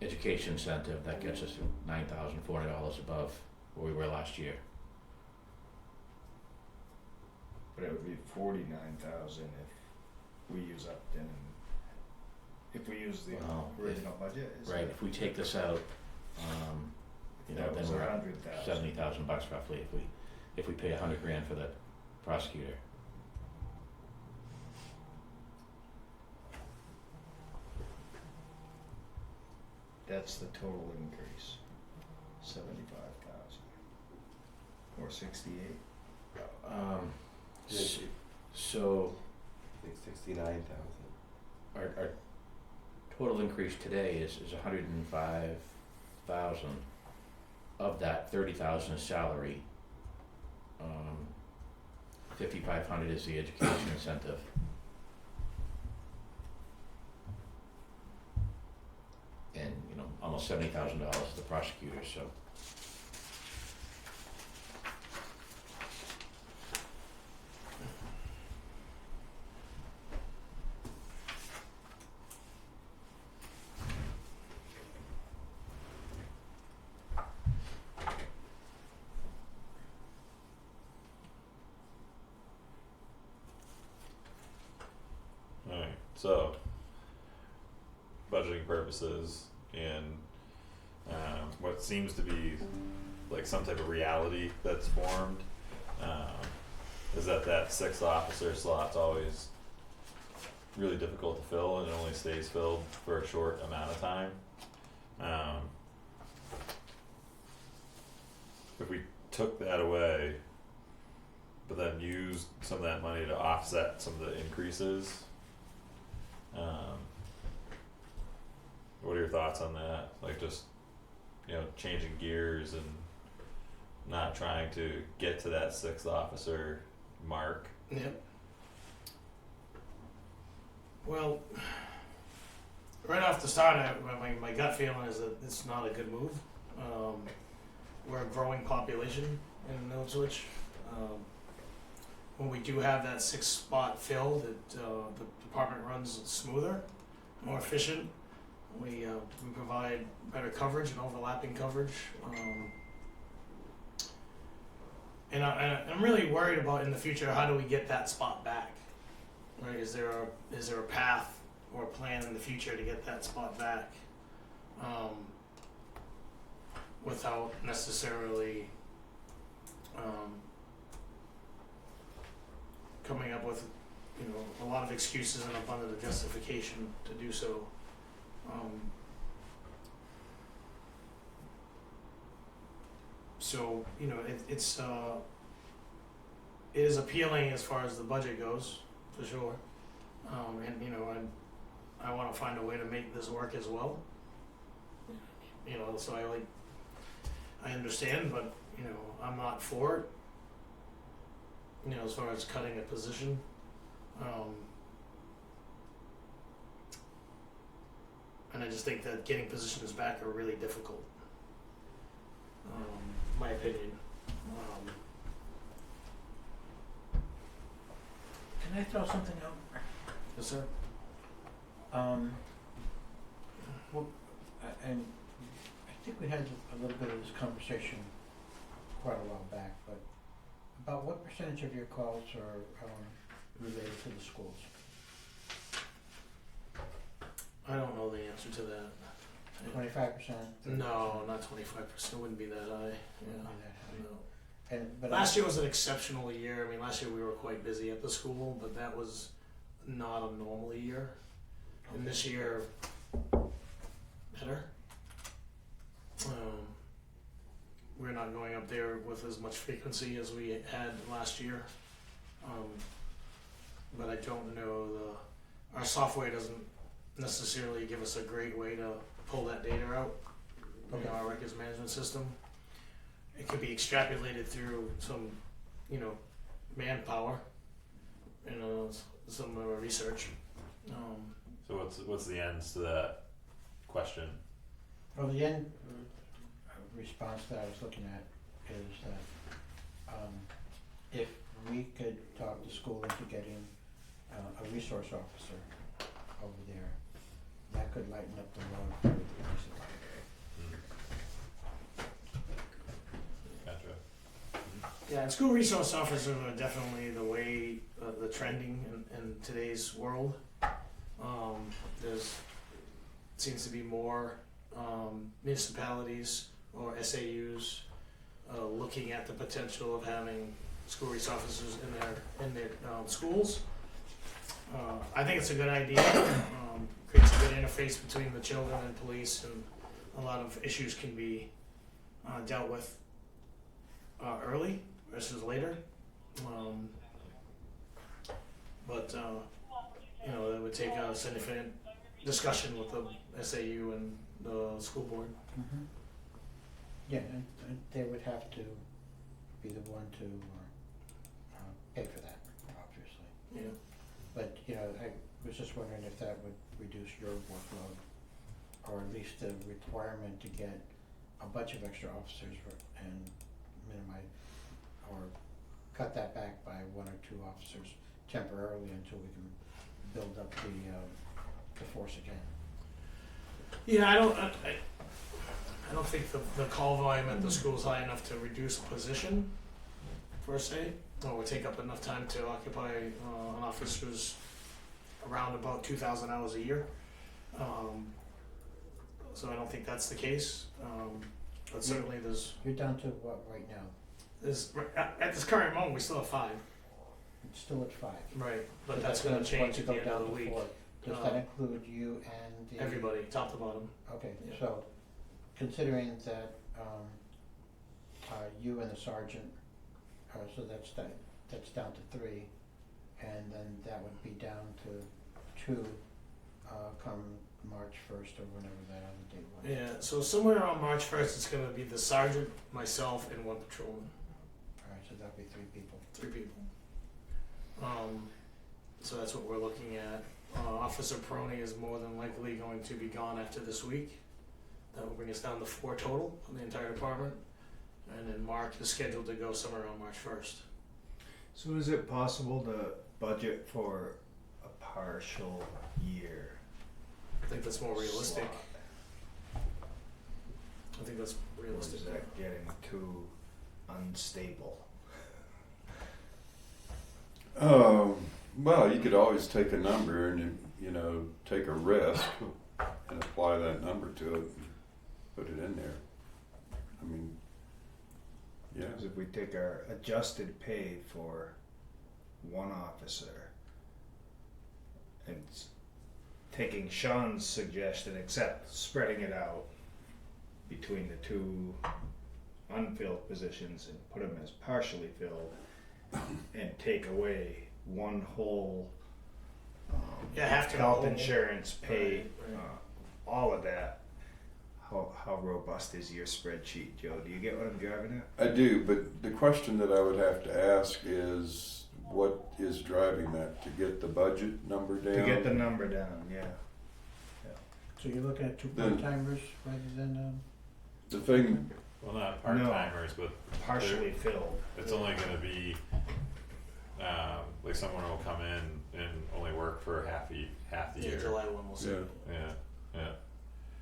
education incentive, that gets us to $9,400 above where we were last year. But it would be 49,000 if we use Upton and if we use the Well, original budget. Is Right, it- if we take this out, you know, that then was we're at 100,000. $70,000 roughly if we pay $100,000 for the prosecutor. That's the total increase. 75,000 or 68. S- So I think 69,000. our total increase today is 105,000. Of that, 30,000 is salary. 5,500 is the education incentive. And, you know, almost $70,000 to the prosecutor, so. Alright, so budgeting purposes and what seems to be like some type of reality that's formed is that sixth officer slot's always really difficult to fill and it only stays filled for a short amount of time. If we took that away, but then used some of that money to offset some of the increases, what are your thoughts on that? Like just, you know, changing gears and not trying to get to that sixth officer mark. Yep. Well, right off the start, my gut feeling is that it's not a good move. We're a growing population in Ipswich. When we do have that sixth spot filled, the department runs smoother, more efficient. We provide better coverage and overlapping coverage. And I'm really worried about in the future, how do we get that spot back? Right? Is there a path or a plan in the future to get that spot back, without necessarily coming up with, you know, a lot of excuses and abundant justification to do so. So, you know, it is appealing as far as the budget goes, for sure. And you know, I want to find a way to make this work as well. You know, so I understand, but you know, I'm not for it. You know, as far as cutting a position. And I just think that getting positions back are really difficult. My opinion. Can I throw something out? Yes, sir. Well, and I think we had a little bit of this conversation quite a while back, but about what percentage of your calls are related to the schools? I don't know the answer to that. 25%? No, not 25%. Wouldn't be that high. Yeah. No. But Last year was an exceptional year. I mean, last year we were quite busy at the school, but that was not a normal year. And this year, better. We're not going up there with as much frequency as we had last year. But I don't know our software doesn't necessarily give us a great way to pull that data out in our records management system. It could be extrapolated through some, manpower, some research. So what's the ends to that question? Well, the end response that I was looking at is that if we could talk the school into getting a resource officer over there, that could lighten up the load for the police department. Gotcha. Yeah, and school resource officers are definitely the way, the trending in today's world. There's seems to be more municipalities or SAUs looking at the potential of having school resource officers in their schools. I think it's a good idea. Creates a good interface between the children and police, and a lot of issues can be dealt with early versus later. But it would take a significant discussion with the SAU and the school board. Mm-hmm. Yeah, and they would have to be the one to pay for that, obviously. Yeah. But, I was just wondering if that would reduce your workload, or at least the requirement to get a bunch of extra officers and minimize, or cut that back by 1 or 2 officers temporarily until we can build up the force again. Yeah, I don't think the call volume at the school is high enough to reduce a position, per se, or would take up enough time to occupy an officer's around about 2,000 hours a year. So I don't think that's the case. But certainly You're down to what right now? at this current moment we still have 5. It's still at 5. Right, but that's going to change at the end of the week. Does that include you and the... Everybody, top to bottom. Okay, Yeah. so considering that you and the sergeant, so that's down to 3, and then that would be down to 2 come March 1st or whenever that other date was. Yeah, so somewhere around March 1st it's going to be the sergeant, myself, and 1 patrolman. Alright, so that'd be 3 people. 3 people. So that's what we're looking at. Officer Peroni is more than likely going to be gone after this week. That will bring us down to 4 total for the entire department. And then Mark is scheduled to go somewhere around March 1st. So is it possible to budget for a partial year? I think that's more realistic. slot? I think that's Or realistic. is that getting too unstable? Well, you could always take a number and, take a risk and apply that number to it and put it in there. I mean, yeah. Because if we take our adjusted pay for 1 officer and taking Sean's suggestion, except spreading it out between the 2 unfilled positions and put them as partially filled, and take away 1 whole Have to health whole- insurance pay, Right. all of that. How robust is your spreadsheet, Joe? Do you get what I'm driving at? I do, but the question that I would have to ask is, what is driving that? To get the budget number down? To get the number down, yeah. So you're looking at 2 Then- part-timers rather than... The thing, Well, not part-timers, but Partially filled. it's only gonna be, like someone will come in and only work for half the Yeah, year. July 1 we'll see. yeah. Yeah.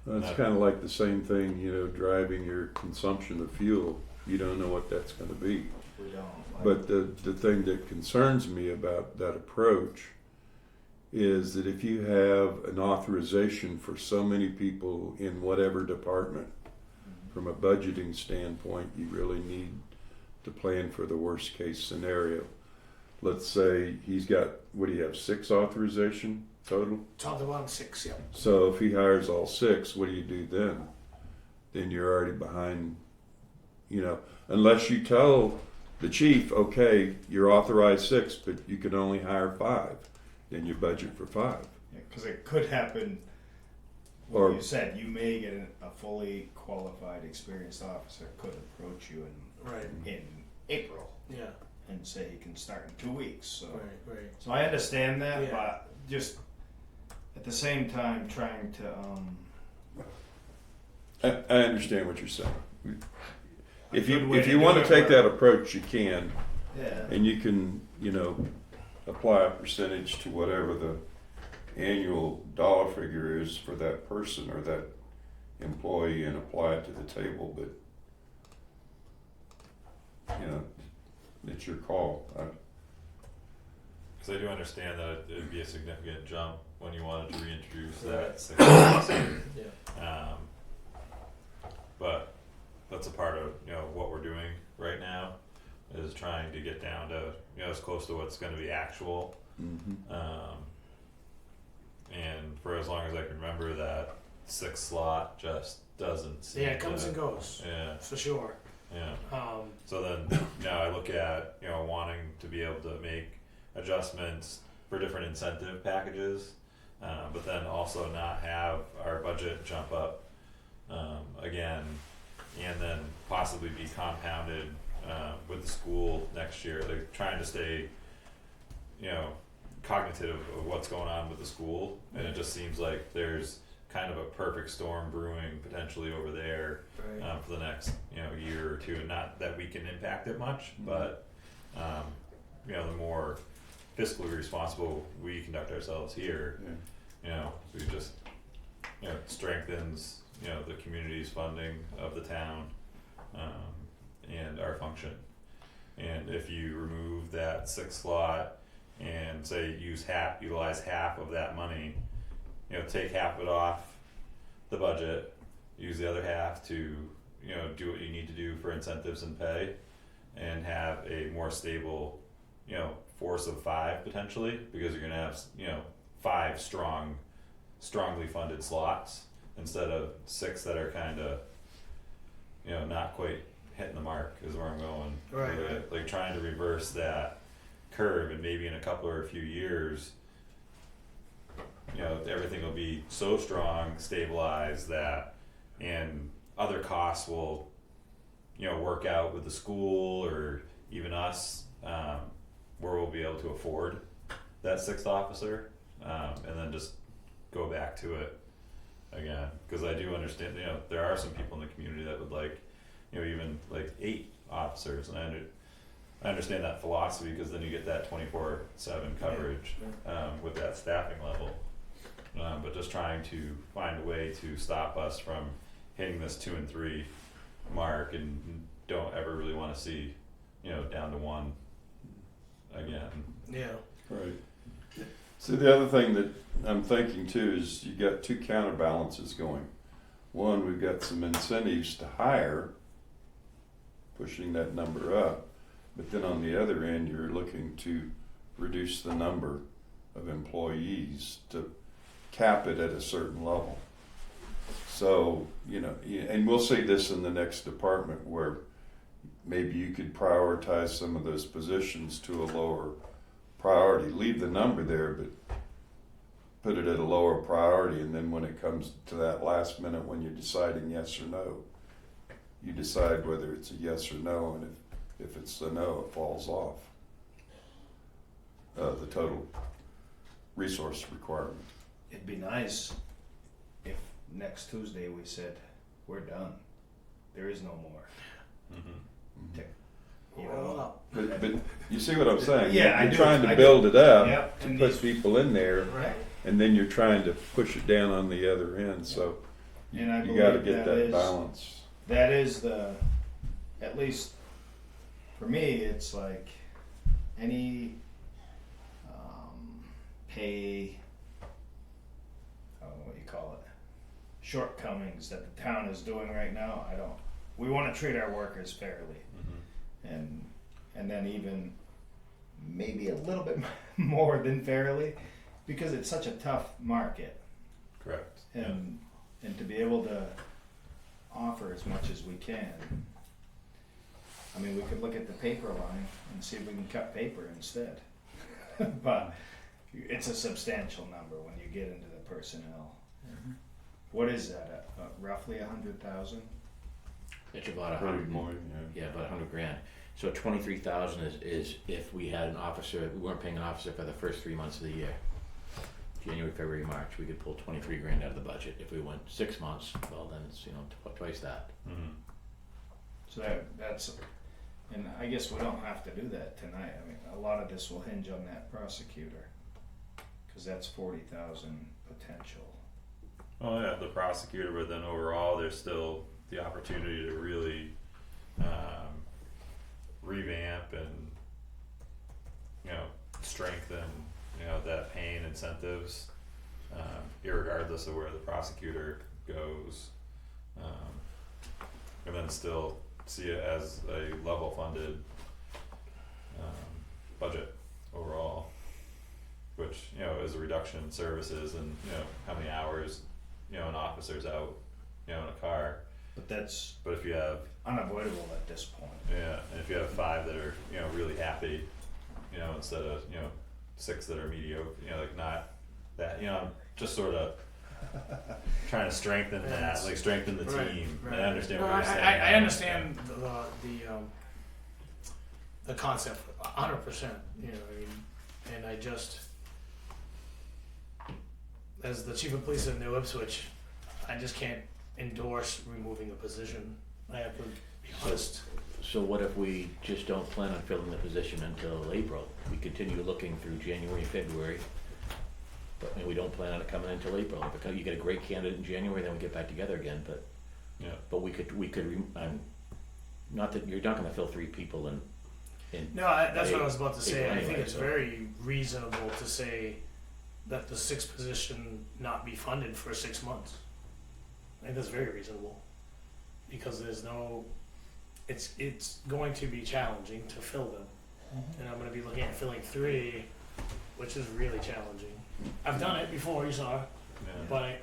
That's That- kind of like the same thing, driving your consumption of fuel. You don't know what that's going to be. We don't. But the thing that concerns me about that approach is that if you have an authorization for so many people in whatever department, from a budgeting standpoint, you really need to plan for the worst case scenario. Let's say he's got, what do you have, 6 authorization total? Top to bottom 6, yeah. So if he hires all 6, what do you do then? Then you're already behind, unless you tell the chief, okay, you're authorized 6, but you can only hire 5. Then you budget for 5. Because it could happen. Or- Like you said, you may get a fully qualified, experienced officer could approach you Right. in April Yeah. and say he can start in 2 weeks. So, Right. so I understand that, Yeah. but just at the same time trying to. I understand what you're saying. If a good you way if to you do want to it take where- that approach, you can, Yeah. and you can, you know, apply a percentage to whatever the annual dollar figure is for that person or that employee, and apply it to the table. But you know, it's your call. Cause I do understand that it'd be a significant jump when you wanted to reintroduce Right. that 6%. Yeah. But that's a part of, you know, what we're doing right now is trying to get down to, you know, as close to what's gonna be actual. And for as long as I can remember, that 6 slot just doesn't seem Yeah, it comes to- and goes, Yeah, for sure. yeah. Um, So then now I look at, you know, wanting to be able to make adjustments for different incentive packages, but then also not have our budget jump up again, and then possibly be compounded with the school next year. Like trying to stay, you know, cognitive of what's going on with the school, and it just seems like there's kind of a perfect storm brewing potentially over there right. for the next, you know, year or two. And not that we can impact it much, but you know, the more fiscally responsible we conduct ourselves here, you know, we just, you know, it strengthens, you know, the community's funding of the town and our function. And if you remove that 6 slot and say utilize half of that money, you know, take half of it off the budget, use the other half to, you know, do what you need to do for incentives and pay, and have a more stable, you know, force of 5 potentially, because you're gonna have, you know, 5 strongly funded slots instead of 6 that are kinda, you know, not quite hitting the mark is where I'm going. Right, with it. Like trying to reverse that curve, and maybe in a couple or a few years, you know, everything will be so strong, stabilized that, and other costs will, you know, work out with the school or even us, where we'll be able to afford that 6th officer, and then just go back to it again. Cause I do understand, you know, there are some people in the community that would like, you know, even like 8 officers, and I understand that philosophy, because then you get that 24/7 coverage with that staffing level. But just trying to find a way to stop us from hitting this 2 and 3 mark, and don't ever really want to see, you know, down to 1 again. Yeah. Right. So the other thing that I'm thinking too is you got 2 counterbalances going. One, we've got some incentives to hire, pushing that number up. But then on the other end, you're looking to reduce the number of employees to cap it at a certain level. So, you know, and we'll see this in the next department, where maybe you could prioritize some of those positions to a lower priority. Leave the number there, but put it at a lower priority, and then when it comes to that last minute when you're deciding yes or no, you decide whether it's a yes or no, and if it's a no, it falls off the total resource requirement. It'd be nice if next Tuesday we said, we're done. There is no more. You know? But you see what I'm saying? Yeah, I You're do. trying to I do. build it up Yep, to and put these- people in there, Right. and then you're trying to push it down on the other end. So And I you got to believe get that that is- balance. That is the, at least for me, it's like any pay, I don't know what you call it, shortcomings that the town is doing right now. We want to treat our workers fairly, and then even maybe a little bit more than fairly, because it's such a tough market. Correct. And to be able to offer as much as we can. I mean, we could look at the paper line and see if we can cut paper instead. But It's a substantial number when you get into the personnel. Mhm. What is that? Roughly 100,000. It's about Probably more, yeah. Yeah, about 100 grand. So 23,000 is if we had an officer, we weren't paying an officer for the first 3 months of the year. January, February, March, we could pull 23 grand out of the budget. If we went 6 months, well then it's, twice that. Mm-hmm. So that's, and I guess we don't have to do that tonight. I mean, a lot of this will hinge on that prosecutor, because that's 40,000 potential. Oh yeah, the prosecutor, but then overall, there's still the opportunity to really revamp and strengthen that paying incentives, irregardless of where the prosecutor goes, and then still see it as a level funded budget overall, which is a reduction in services and how many hours an officer's out in a car. But that's But if you have unavoidable at this point. and if you have 5 that are really happy, instead of 6 that are mediocre, like not that, I'm just sort of trying to strengthen that, like strengthen the team. Right. I understand No, what you're saying. I understand the concept 100%. And I just, as the chief of police in New Ipswich, I just can't endorse removing a position. I have to be honest. So what if we just don't plan on filling the position until April? We continue looking through January, February, but we don't plan on it coming until April. If you get a great candidate in January, then we get back together again, but we could, not that you're not gonna fill 3 people in. No, that's what I was about to say. April I think anyway, it's so. very reasonable to say that the 6th position not be funded for 6 months. I think that's very reasonable, because there's no, it's going to be challenging to fill them, and I'm going to be looking at filling 3, which is really challenging. I've done it before, you saw, but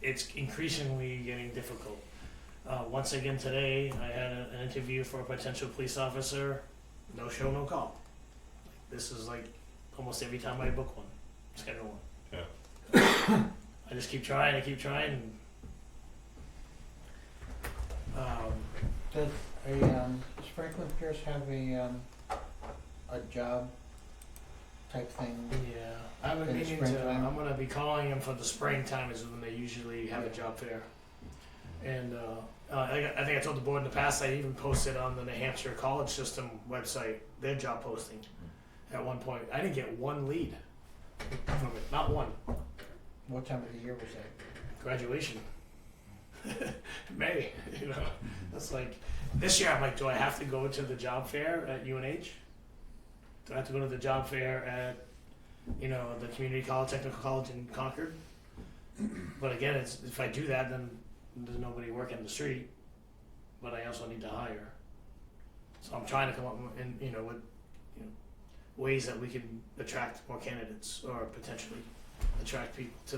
it's increasingly getting difficult. Once again today, I had an interview for a potential police officer. No show, no call. This is like almost every time I book one, schedule one. Yeah. I just keep trying. And, Does Franklin Pierce have a job type thing? yeah, I've been In meaning springtime? I'm gonna be calling him for the springtime is when they usually have a job fair. And I think I told the board in the past, I even posted on the New Hampshire College System website their job posting. At one point, I didn't get 1 lead from it, not one. What time of the year was that? Graduation. May, That's like, this year I'm like, do I have to go to the job fair at UNH? Do I have to go to the job fair at, the community college, technical college in Concord? But again, if I do that, then there's nobody working the street, but I also need to hire. So I'm trying to come up with ways that we can attract more candidates or potentially attract people to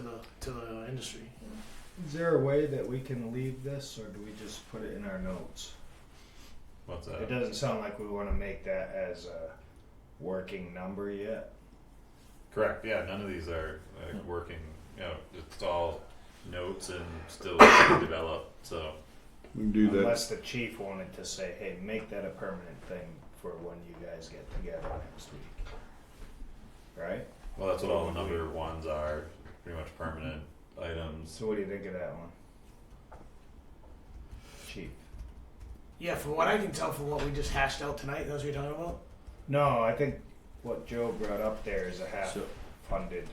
the industry. Is there a way that we can leave this, or do we just put it in our notes? What's that? It doesn't sound like we want to make that as a working number yet. Correct. Yeah, none of these are working. It's all notes and still being developed. So We can do that. Unless the chief wanted to say, hey, make that a permanent thing for when you guys get together next week. Right? well, that's what all the number ones are. Pretty much permanent items. So what do you think of that one? Chief. Yeah, from what I can tell from what we just hashed out tonight, that's what you're talking about? No, I think what Joe brought up there is a half So- funded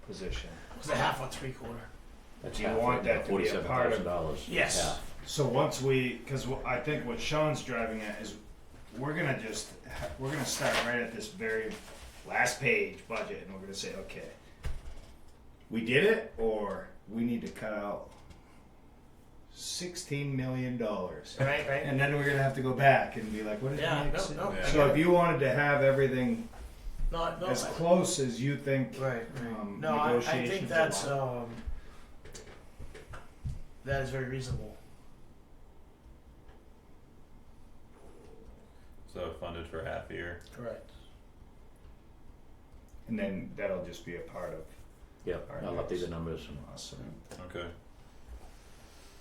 position. Was it half or 3/4? That's Do you half want right that now, to be a part of- $47,000. Yes. Half. So once we, because I think what Sean's driving at is, we're gonna start right at this very last page budget, and we're gonna say, okay, we did it, or we need to cut out $16 million. Right. And then we're gonna have to go back and be like, what did Yeah, Mike no, say? no. Yeah. So if you wanted to have everything No, as close as you think, Right. No, I think negotiations that's allow. that is very reasonable. So funded for half a year. Correct. And then that'll just be a part of Yep, Alright, I'll update yes. the numbers. us. Okay.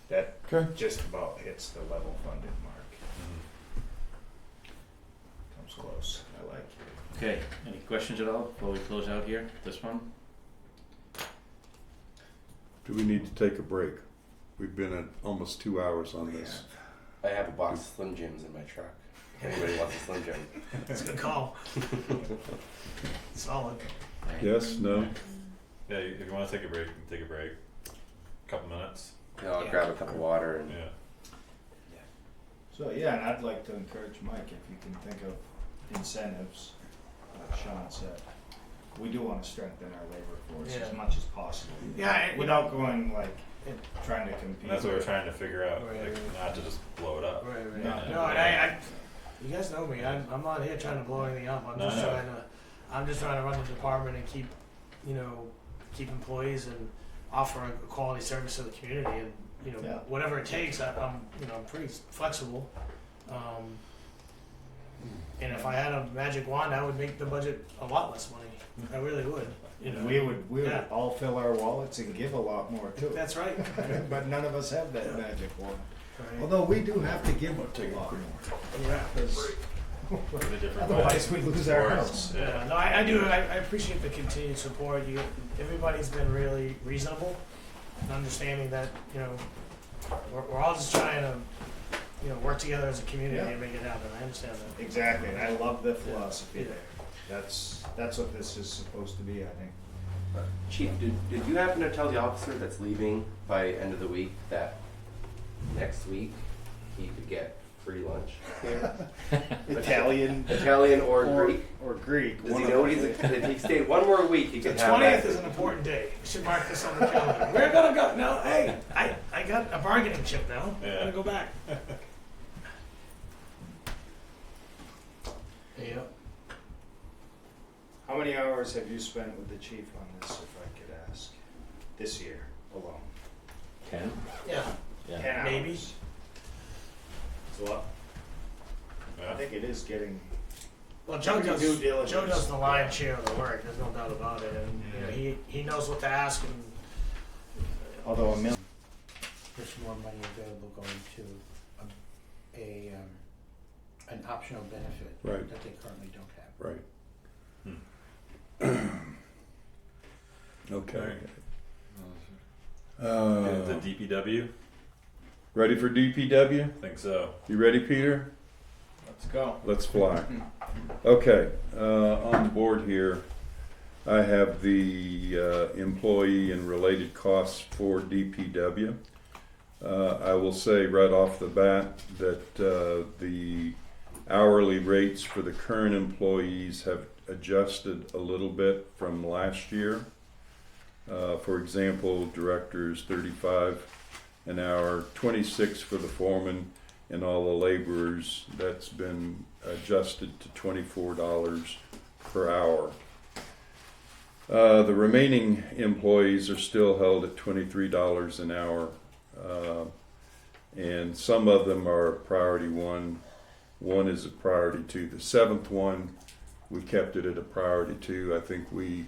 That Okay. just about hits the level funded mark. Comes close. I like it. Okay, any questions at all before we close out here, this one? Do we need to take a break? We've been at almost 2 hours on this. I have a box of Slim Jims in my truck. Anybody wants a Slim Jim? It's a good call. Solid. Yes, no? Yeah, if you wanna take a break, you can take a break. Couple minutes, Yeah, I'll Yeah. grab a cup of water and yeah. So yeah, and I'd like to encourage Mike if you can think of incentives, like Sean said. We do want to strengthen our labor force as Yeah. much as possible. Yeah, and, Without going like trying to compete. And that's what we're trying to figure out, Right, like, right. not to just blow it up. Right, right. No. No, and I, you guys know me. I'm not here trying to blow anything up. I'm No, just no. I'm just trying to run the department and keep employees and offer a quality service to the community. And Yeah. whatever it takes, I'm pretty flexible. And if I had a magic wand, I would make the budget a lot less money. I really would. We would Yeah. all fill our wallets and give a lot more too. That's right. But none of us have that Yeah. magic wand. Right. Although we do have to give a lot more. Yeah. Because In a different otherwise way. we lose our Or house. it's- Yeah, no, I do. I appreciate the continued support. Everybody's been really reasonable and understanding that we're all just trying to work together as a community Yeah. and make it happen. I understand that. Exactly, and I love the philosophy Yeah. there. That's what this is supposed to be, I think. Chief, did you happen to tell the officer that's leaving by end of the week that next week he could get free lunch here? Italian or Greek? Or Greek. Does one he of know what the- if he stayed one more week he The could have 20th that? is an important day. We should mark this on the calendar. We're gonna go. No, hey, I got a bargaining chip now. I'm Yeah. gonna go back. Yeah. How many hours have you spent with the chief on this, if I could ask? This year alone? 10? Yeah. Yeah. 10 Maybe. hours. It's a lot. I Yeah. think it is getting. Well, Joe Pretty does. due diligence. Joe does the lion's share of the work. There's no doubt about it, and he knows what to ask. And Although a million. There's more money available going to an optional benefit Right. that they currently don't have. Right. Hmm. Okay. The DPW, Ready for DPW? think so. You ready, Peter? Let's go. Let's fly. Okay, on the board here, I have the employee and related costs for DPW. I will say right off the bat that the hourly rates for the current employees have adjusted a little bit from last year. For example, directors 35 an hour, 26 for the foreman, and all the laborers, that's been adjusted to $24 per hour. The remaining employees are still held at $23 an hour, and some of them are priority one. One is a priority two. The seventh one, we kept it at a priority two. I think we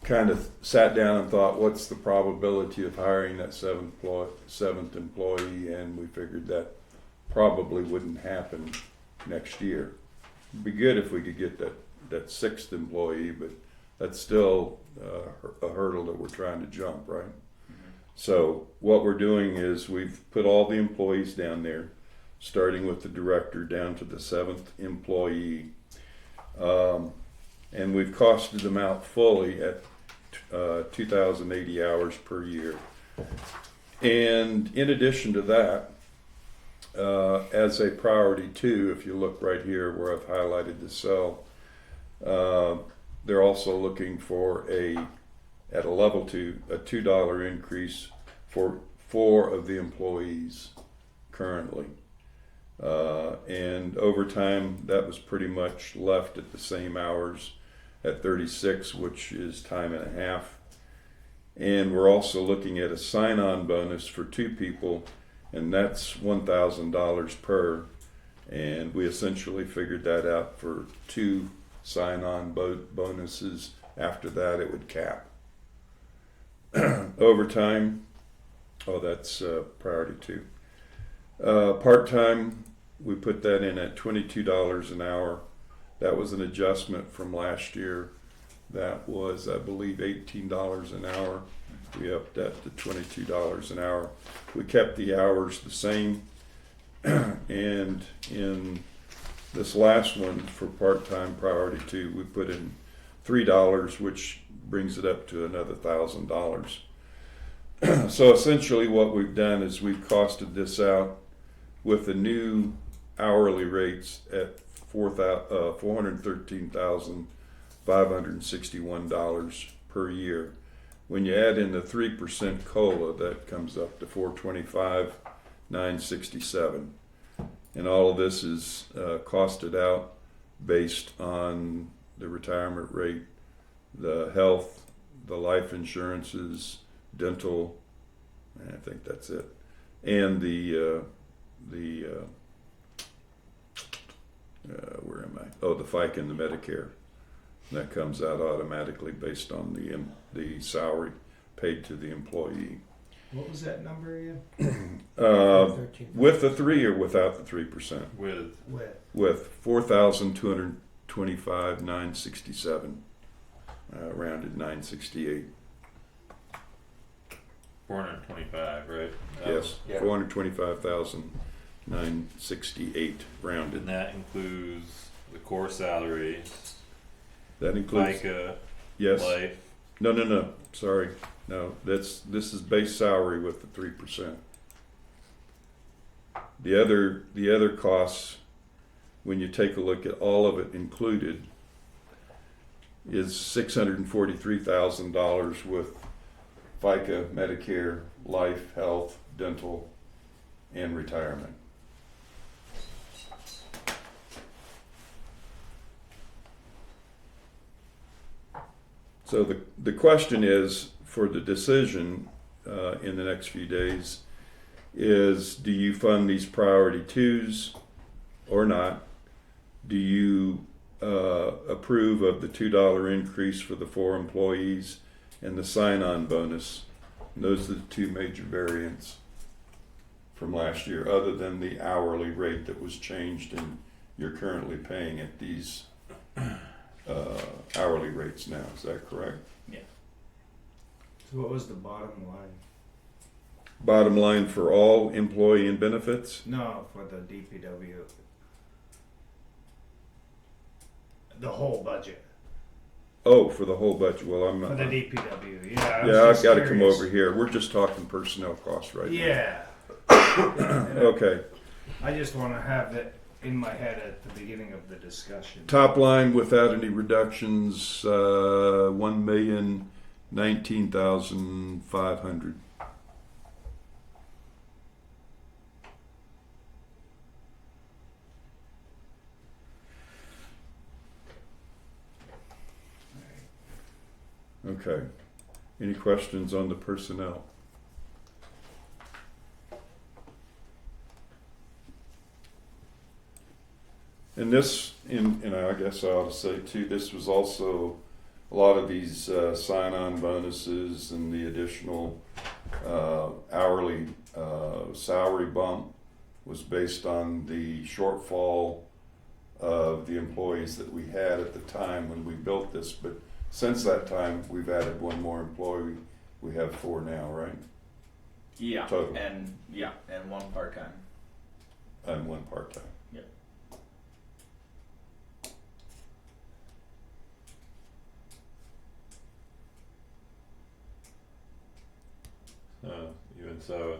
kind of sat down and thought, what's the probability of hiring that seventh employee, and we figured that probably wouldn't happen next year. It'd be good if we could get that sixth employee, but that's still a hurdle that we're trying to jump, right? So what we're doing is we've put all the employees down there, starting with the director down to the seventh employee, and we've costed them out fully at 2,080 hours per year. And in addition to that, as a priority two, if you look right here where I've highlighted the cell, they're also looking for at a level two, a $2 increase for 4 of the employees currently. And overtime, that was pretty much left at the same hours at 36, which is time and a half. And we're also looking at a sign-on bonus for 2 people, and that's $1,000 per. And we essentially figured that out for 2 sign-on bonuses. After that, it would cap. Overtime, oh, that's priority 2. Part-time, we put that in at $22 an hour. That was an adjustment from last year. That was, I believe, $18 an hour. We upped that to $22 an hour. We kept the hours the same. And in this last one for part-time priority 2, we put in $3, which brings it up to another $1,000. So essentially what we've done is we've costed this out with the new hourly rates at $413,561 per year. When you add in the 3% COLA, that comes up to $425,967. And all of this is costed out based on the retirement rate, the health, the life insurances, dental, and I think that's it, and the where am I? Oh, the FICA and the Medicare. That comes out automatically based on the salary paid to the employee. What was that number again? With the 3 or without the 3%? With With 4,225,967, rounded 968. 425, right? Yes, Yeah. 425,968 rounded. And that includes the core salaries, That includes FICA, yes. life. No. Sorry, no. This is base salary with the 3%. The other costs, when you take a look at all of it included, is $643,000 with FICA, Medicare, life, health, dental, and retirement. So the question is, for the decision in the next few days, is do you fund these priority 2s or not? Do you approve of the $2 increase for the 4 employees and the sign-on bonus? And those are the 2 major variants from last year, other than the hourly rate that was changed and you're currently paying at these hourly rates now. Is that correct? So what was the bottom line? Bottom line for all employee and benefits? No, for the DPW. The whole budget. Oh, for the whole budget. Well, I'm For not. the DPW, yeah. I've got to come over here. We're just talking personnel costs right Yeah. now. Okay. I just want to have that in my head at the beginning of the discussion. Top line without any reductions, 1,019,500. Okay. Any questions on the personnel? And this, and I guess I ought to say too, this was also a lot of these sign-on bonuses and the additional hourly salary bump was based on the shortfall of the employees that we had at the time when we built this. But since that time, we've added 1 more employee. We have 4 now, right? Yeah. Total. And 1 part-time. And 1 part-time. Yep. Even so,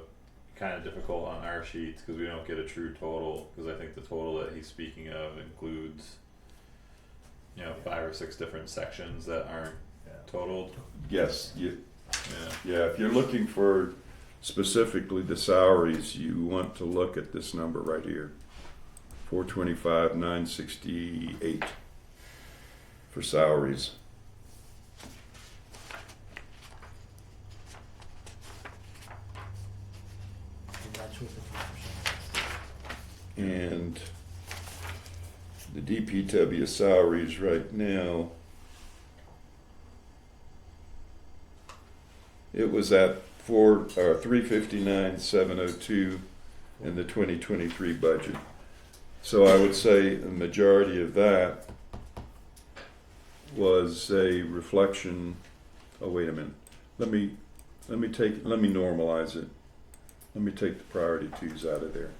kind of difficult on our sheets because we don't get a true total. Because I think the total that he's speaking of includes, 5 or 6 different sections that aren't totaled. Yes, Yeah. if you're looking for specifically the salaries, you want to look at this number right here, 425,968 for salaries. And that's with the 3%. And the DPW salaries right now, it was at 359,702 in the 2023 budget. So I would say a majority of that was a reflection. Oh, wait a minute. Let me normalize it. Let me take the priority twos out of there.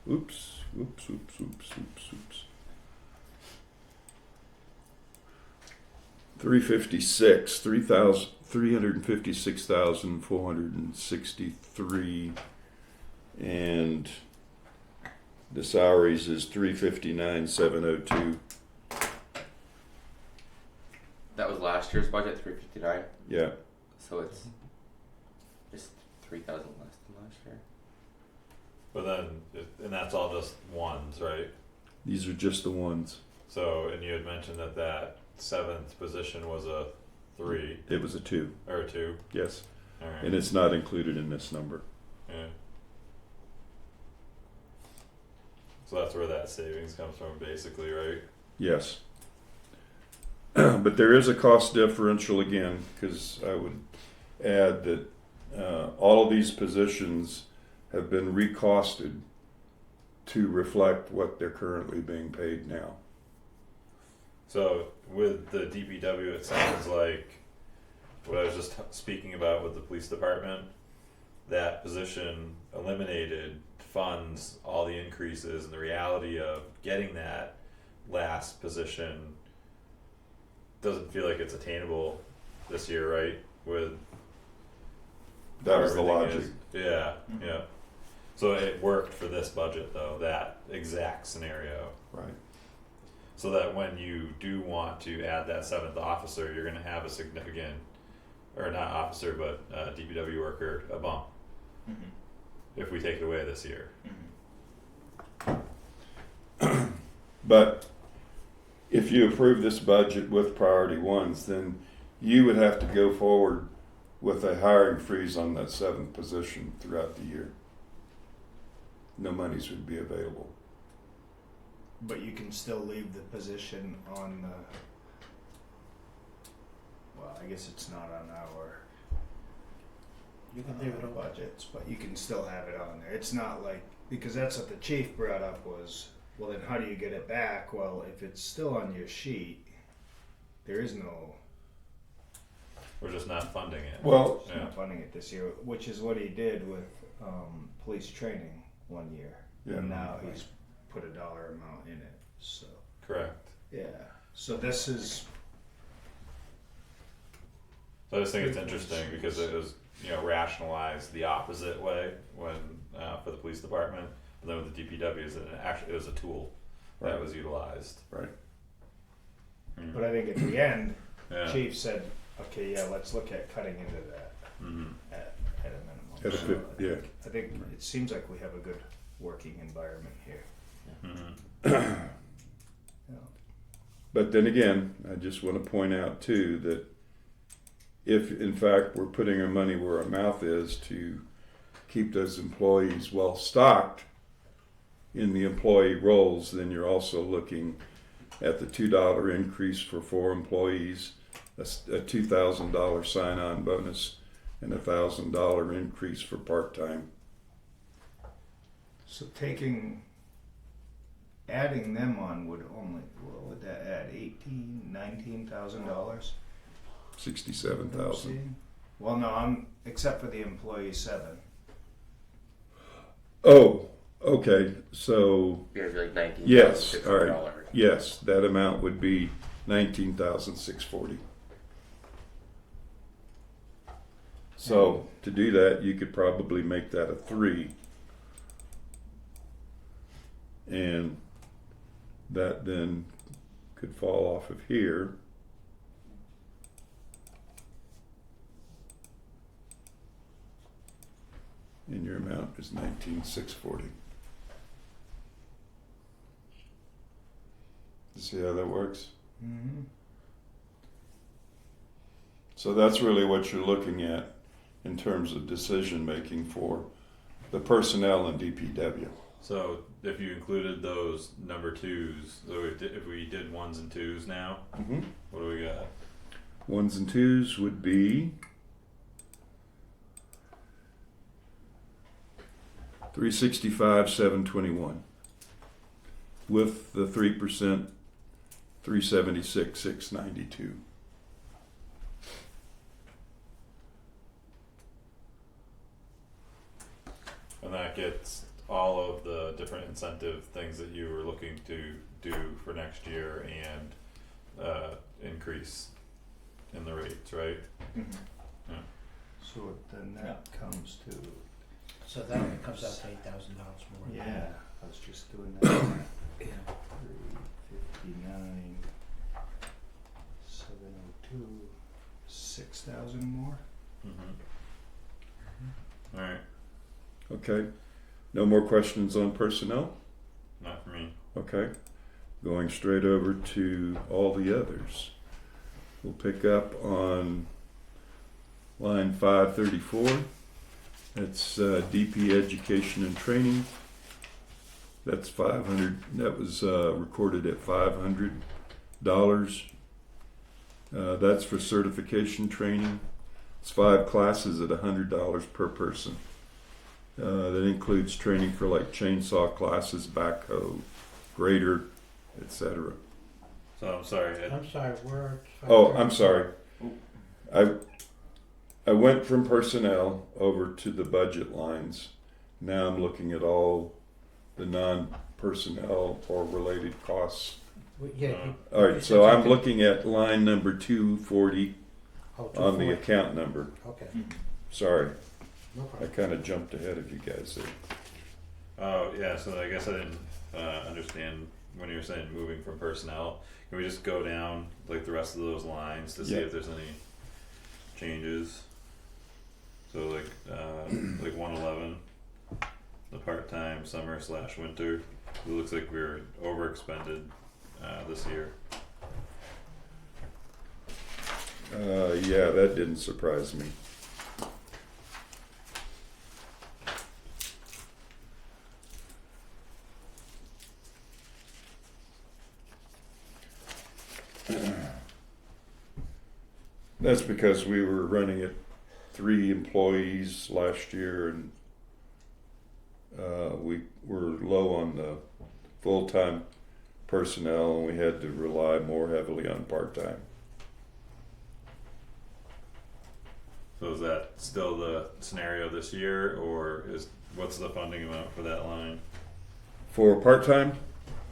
Oops. 356,463, and the salaries is 359,702. That was last year's budget, 359. Yeah, So it's just 3,000 less than last year. But then, and that's all just ones, right? these are just the ones. So, and you had mentioned that seventh position was a 3 It was a 2, or a 2. yes, All right. and it's not included in this number. Yeah. So that's where that savings comes from, basically, right? Yes. But there is a cost differential again, because I would add that all of these positions have been recosted to reflect what they're currently being paid now. So with the DPW, it sounds like what I was just speaking about with the police department. That position eliminated funds all the increases, and the reality of getting that last position doesn't feel like it's attainable this year, right? With That how was the everything logic. is. Yeah, yeah. So it worked for this budget though, that exact scenario. Right. So that when you do want to add that seventh officer, you're gonna have a significant, or not officer, but DPW worker, a bump, if we take it away this year. But if you approve this budget with priority ones, then you would have to go forward with a hiring freeze on that seventh position throughout the year. No monies would be available. But you can still leave the position on the, well, I guess it's not on our You can leave it on. budgets, but you can still have it on there. It's not like, because that's what the chief brought up was, well then how do you get it back? Well, if it's still on your sheet, there is no We're just not funding it. Well, Yeah. funding it this year, which is what he did with police training one year. Yeah. And now he's put a dollar amount in it, so. Correct. Yeah, so this is, So I just think it's interesting because it was, rationalized the opposite way when, for the police department, and then with the DPW, it was a tool that Right. was utilized. right. but I think at the end, Yeah. chief said, okay, yeah, let's look at cutting into that Mm-hmm. at a minimum. At a So fif- yeah. I think it seems like we have a good working environment here. Mm-hmm. Yeah. But then again, I just want to point out too that if in fact we're putting our money where our mouth is to keep those employees well stocked in the employee roles, then you're also looking at the $2 increase for 4 employees, a $2,000 sign-on bonus, and a $1,000 increase for part-time. So adding them on would only, what would that add, $19,000? 67,000. Well, no, except for the employee 7. Oh, okay. So Yeah, it'd be like 19. yes, all right. Yes, that amount would be 19,640. So to do that, you could probably make that a 3, and that then could fall off of here. And your amount is 19,640. See how that works? Mm-hmm. So that's really what you're looking at in terms of decision making for the personnel in DPW. So if you included those number twos, so if we did ones and twos now, Mm-hmm. what do we got? Ones and twos would be 365, 721. With the 3%, 376, 692. And that gets all of the different incentive things that you were looking to do for next year and increase in the rates, right? Mm-hmm. Yeah. So then that comes to, So that only comes out to $8,000 more. yeah, I was just doing that. Yeah. 359, 702, 6,000 more. Mm-hmm. Alright, Okay. No more questions on personnel? not for me. Okay. Going straight over to all the others. We'll pick up on line 534. That's DP Education and Training. That's 500. That was recorded at $500. That's for certification training. It's 5 classes at $100 per person. That includes training for like chainsaw classes, backhoe, grader, etc. So I'm sorry, I'm sorry, we're. Oh, I'm sorry. I went from personnel over to the budget lines. Now I'm looking at all the non-personnel or related costs. Yeah. you- All you right, said so I'm something- looking at line number 240 Oh, on the 240. account number. Okay, Sorry, no I problem. kind of jumped ahead of you guys there. oh yeah, so I guess I didn't understand when you were saying moving from personnel. Can we just go down like the rest of those lines to see Yeah. if there's any changes? So like 111, the part-time summer/winter. It looks like we're overexpended this year. Yeah, that didn't surprise me. That's because we were running at 3 employees last year, and we were low on the full-time personnel, and we had to rely more heavily on part-time. So is that still the scenario this year, or what's the funding amount for that line? For part-time,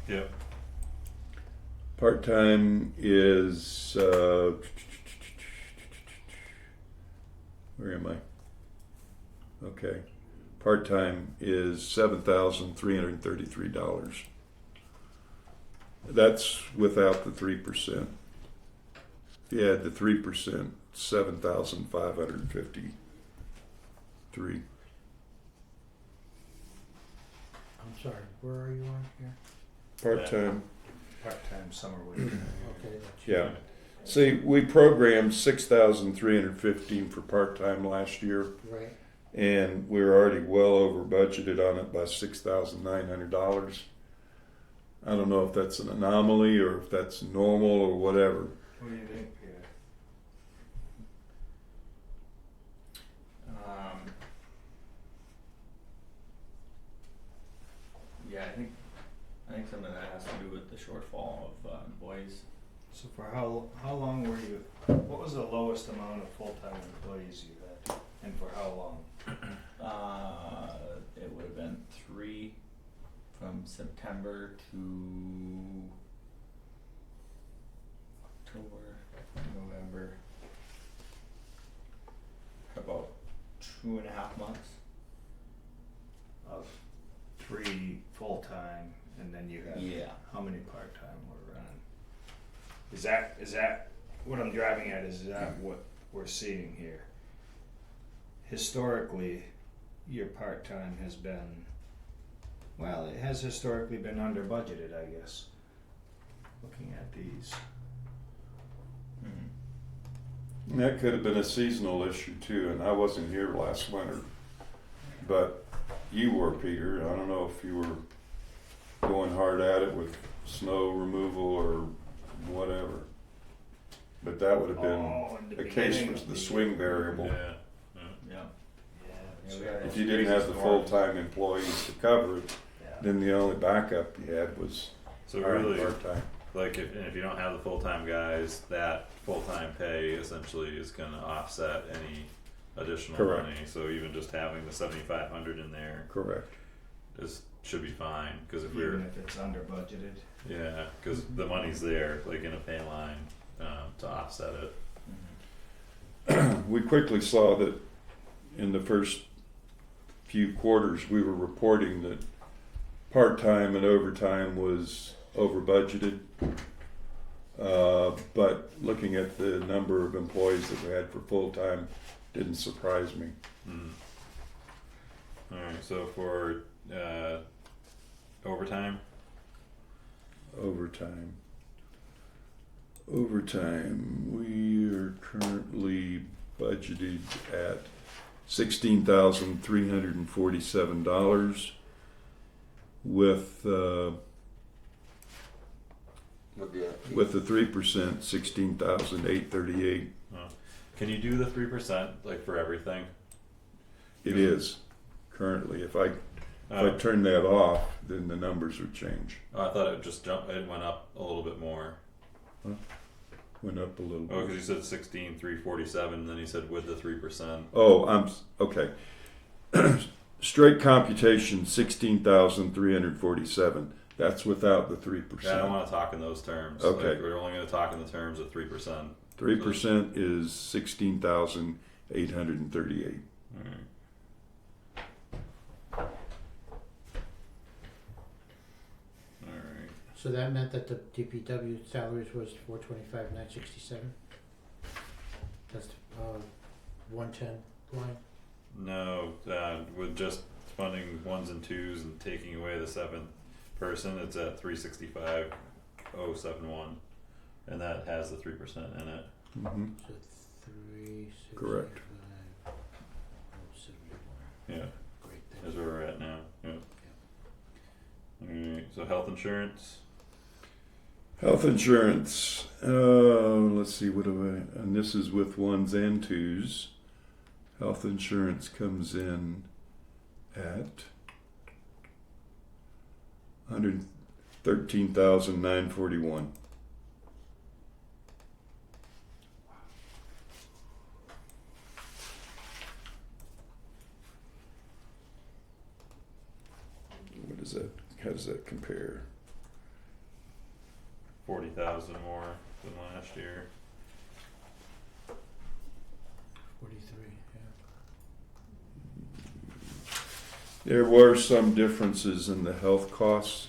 Yep. part-time is, where am I? Okay. Part-time is $7,333. That's without the 3%. If you add the 3%, 7,553. I'm sorry, where are you on here? Part-time. Part-time summer winter. Okay, that's. Yeah. See, we programmed 6,315 for part-time last year, Right, and we were already well over budgeted on it by $6,900. I don't know if that's an anomaly or if that's normal or whatever. What do you think, Peter? Yeah, I think some of that has to do with the shortfall of employees. So for how long were you, what was the lowest amount of full-time employees you had, and for how long? It would have been 3 from September to October, November. About 2.5 months. Of 3 full-time, and then you had, Yeah. how many part-time were running? Is that, what I'm driving at, is that what we're seeing here? Historically, your part-time has been, well, it has historically been under budgeted, I guess. Looking at these. Mhm. And that could have been a seasonal issue too, and I wasn't here last winter. But you were, Peter. I don't know if you were going hard at it with snow removal or whatever. But that would have been in the a case beginning for of the the swing year. variable. Yeah. Yeah. Yeah, we got If you didn't have the full-time employees to cover it, Yeah. then the only backup you had was So hiring really, part-time. like if you don't have the full-time guys, that full-time pay essentially is gonna offset any additional Correct. money. So even just having the 7,500 in there Correct. should be fine, cause if Even we're, if it's under budgeted. yeah, cause the money's there, like in a pay line, to offset it. We quickly saw that in the first few quarters, we were reporting that part-time and overtime was over budgeted. But looking at the number of employees that we had for full-time didn't surprise me. Alright, so for, overtime, Overtime, we are currently budgeted at $16,347 with with the 3%, 16,838. can you do the 3% like for everything? It is currently. If I Oh, turn that off, then the numbers would change. I thought it just it went up a little bit more. Went up a little Oh, bit. cause you said 16,347, then you said with the 3%. Oh, okay. Straight computation, 16,347. That's without the 3%. Yeah, I don't wanna talk in those terms. Okay. Like, we're only gonna talk in the terms of 3%. 3% is 16,838. Alright. Alright, So that meant that the DPW salaries was 425,967. That's 110 line. no, with just funding ones and twos and taking away the seventh person, it's at 365,071, and that has the 3% in it. Mm-hmm. So 365. Correct. 071. Yeah, Great. Thank that's you. where we're at now. Yeah. Alright, so health insurance. Health insurance. Let's see, what do I? And this is with ones and twos. Health insurance comes in at $113,941. What is that? How does that compare? 40,000 more than last year. 43. Yeah. There were some differences in the health costs.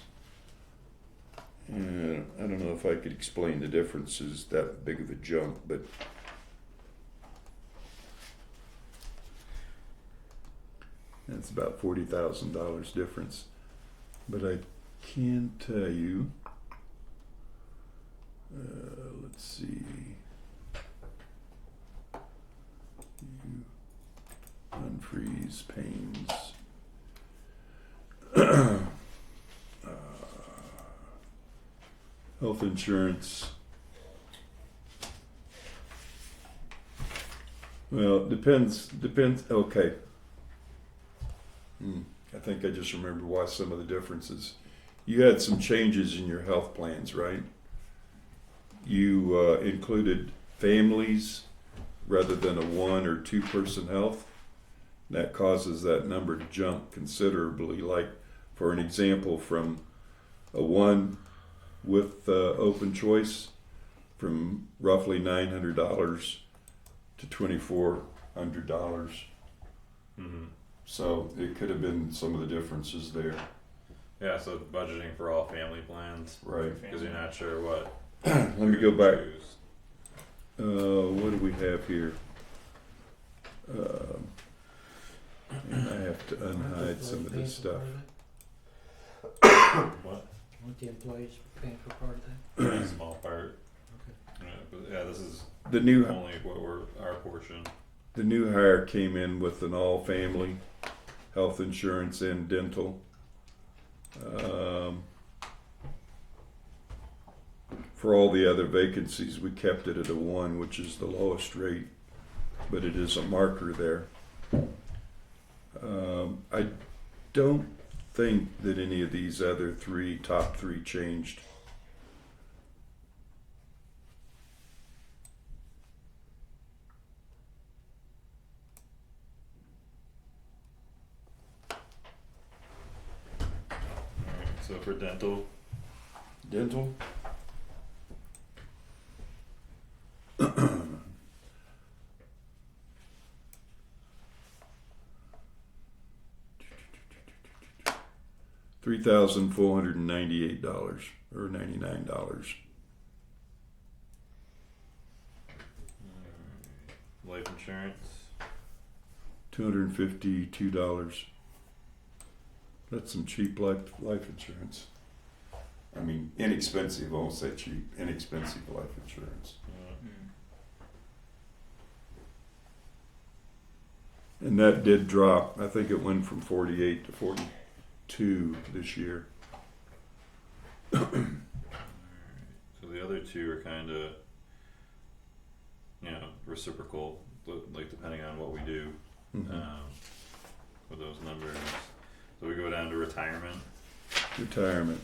And I don't know if I could explain the differences, that big of a jump, but that's about $40,000 difference. But I can tell you, let's see. Unfreeze pains. Health insurance. Well, depends, okay. I think I just remembered why some of the differences. You had some changes in your health plans, right? You included families rather than a 1 or 2 person health. That causes that number to jump considerably. Like, for an example, from a 1 with open choice, from roughly $900 to $2,400. Mm-hmm. So it could have been some of the differences there. Yeah, so budgeting for all family plans, Right. because you're not sure what. Let me you're go gonna back. choose. What do we have here? And I have to unhide some of this stuff. What? Weren't the employees paying for part of that? A small part. Yeah, but yeah, this is The new only what we're our portion. The new hire came in with an all-family health insurance and dental. For all the other vacancies, we kept it at a 1, which is the lowest rate, but it is a marker there. I don't think that any of these other top three changed. Alright, so for dental, Dental? $3,498 or $99. life insurance, $252. That's some cheap life insurance. I mean, inexpensive. I won't say cheap. Inexpensive life insurance. And that did drop. I think it went from 48 to 42 this year. so the other two are kind of, reciprocal, like depending on what we do Mhm. with those numbers. So we go down to retirement. Retirement.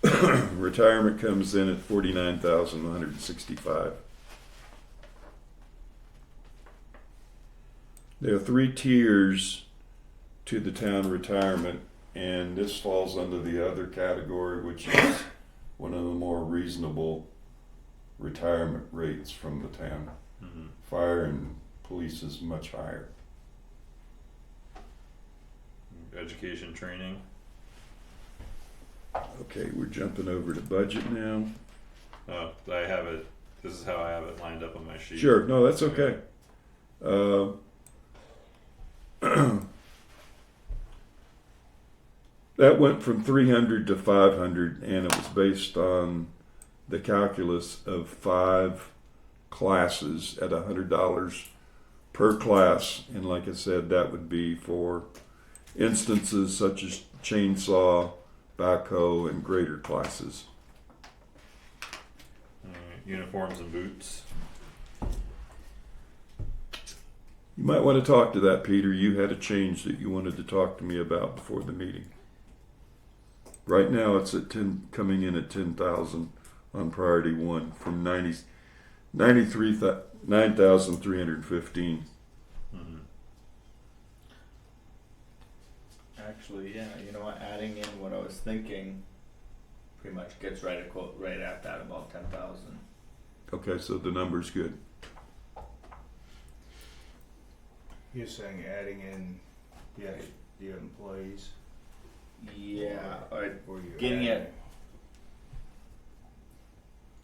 Retirement comes in at $49,165. There are 3 tiers to the town retirement, and this falls under the other category, which is one of the more reasonable retirement rates from the town. Mm-hmm. Fire and police is much higher. Education, training. Okay, we're jumping over to budget now. Oh, I have it. This is how I have it lined up on my sheet. Sure, no, that's okay. That went from 300 to 500, and it was based on the calculus of 5 classes at $100 per class. And like I said, that would be for instances such as chainsaw, backhoe, and grader classes. Uniforms and boots. You might want to talk to that, Peter. You had a change that you wanted to talk to me about before the meeting. Right now, it's at 10, coming in at 10,000 on priority 1 from 9,315. Mm-hmm. Actually, yeah, you know what, adding in what I was thinking pretty much gets right at that, about 10,000. Okay, so the number's good. You're saying adding in, yeah, the employees? Yeah, or Or you're getting adding- it,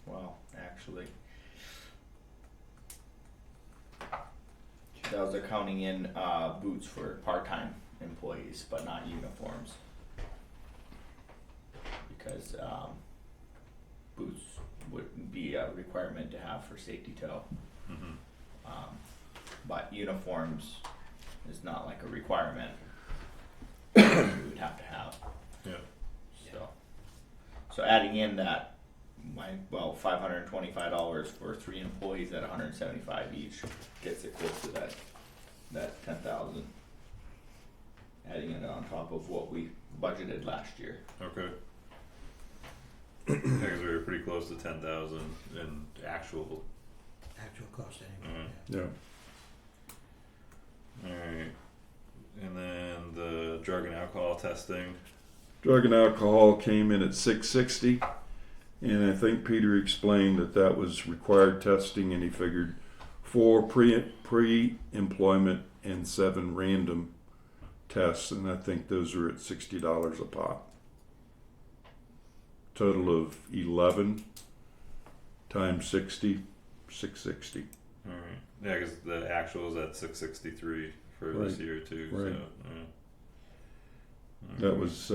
well, actually. That was accounting in boots for part-time employees, but not uniforms. Because boots would be a requirement to have for safety tow. Mm-hmm. But uniforms is not like a requirement we would have to have. Yeah. So adding in that, $525 for 3 employees at $175 each gets it close to that 10,000. Adding it on top of what we budgeted last year. Okay. Because we were pretty close to 10,000 in actual. Actual cost anyway. Yeah. Alright. And then the drug and alcohol testing. Drug and alcohol came in at 660, and I think Peter explained that was required testing, and he figured 4 pre-employment and 7 random tests, and I think those are at $60 a pop. Total of 11 times 60, 660. Alright. Yeah, because the actual is at 663 for this Right. year too. Right. So, That was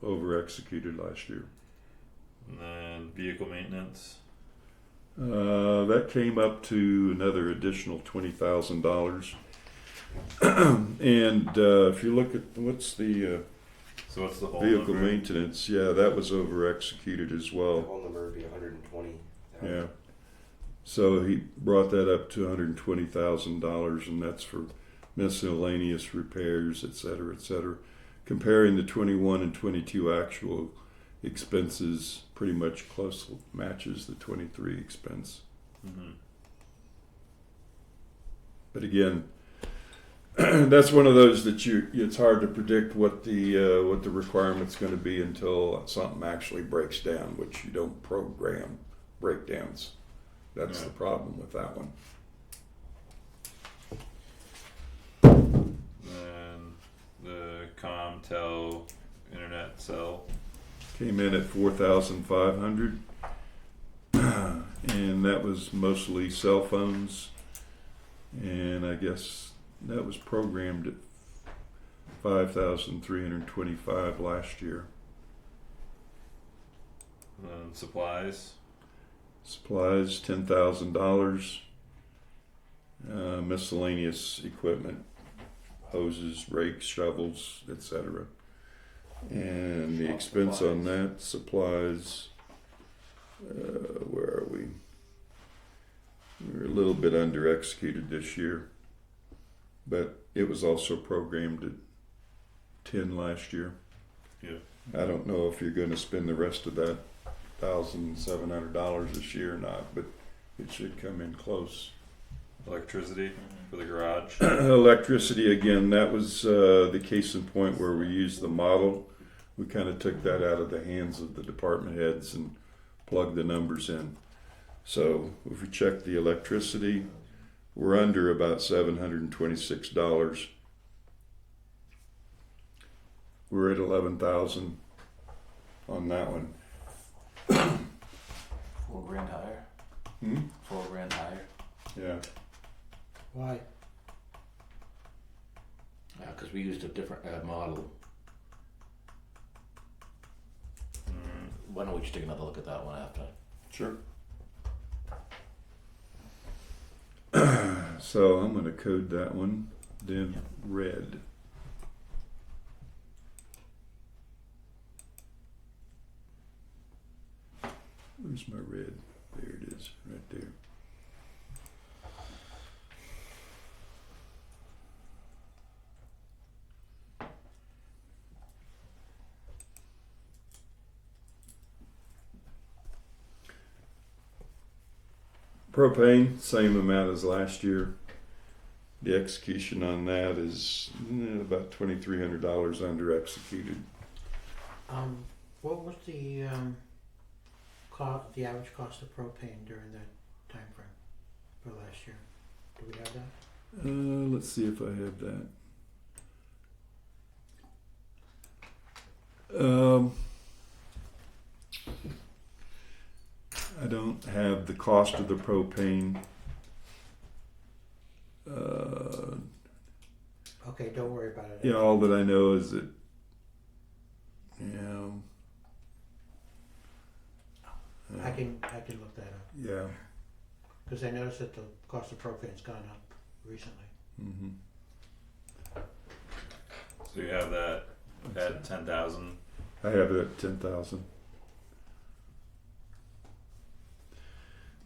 over executed last year. And then vehicle maintenance. That came up to another additional $20,000. And if you look at what's the So what's the whole vehicle number? maintenance, yeah, that was over executed as The well. whole number would be 120. Yeah. So he brought that up to $120,000, and that's for miscellaneous repairs, et cetera, et cetera. Comparing the 21 and 22 actual expenses, pretty much closely matches the 23 expense. Mm-hmm. But again, that's one of those that it's hard to predict what the requirement's going to be until something actually breaks down, which you don't program breakdowns. That's Yeah. the problem with that one. Then the Comtel internet cell. Came in at 4,500, and that was mostly cell phones, and I guess that was programmed at 5,325 last year. And then supplies. Supplies $10,000. Miscellaneous equipment, hoses, rakes, shovels, etc. And the Shop expense on supplies. that, supplies, where are we? We're a little bit under executed this year, but it was also programmed at 10 last year. Yeah. I don't know if you're going to spend the rest of that $1,700 this year or not, but it should come in close. Electricity for the garage. Electricity, again, that was the case in point where we used the model. We kind of took that out of the hands of the department heads and plugged the numbers in. So if we check the electricity, we're under about $726. We're at 11,000 on that one. $4,000 higher. Hmm? $4,000 higher. Yeah. Why? Because we used a different model. Why don't we just take another look at that one after? Sure. So I'm going to code that one, then red. Where's my red? There it is, right there. Propane, same amount as last year. The execution on that is about $2,300 under executed. What was the the average cost of propane during that time frame for last year? Do we have that? Let's see if I have that. I don't have the cost of the propane. Okay, don't worry about it. Yeah, all that I know is that, I can look that up yeah. because I noticed that the cost of propane's gone up recently. Mm-hmm. So you have that at 10,000. I have it at 10,000.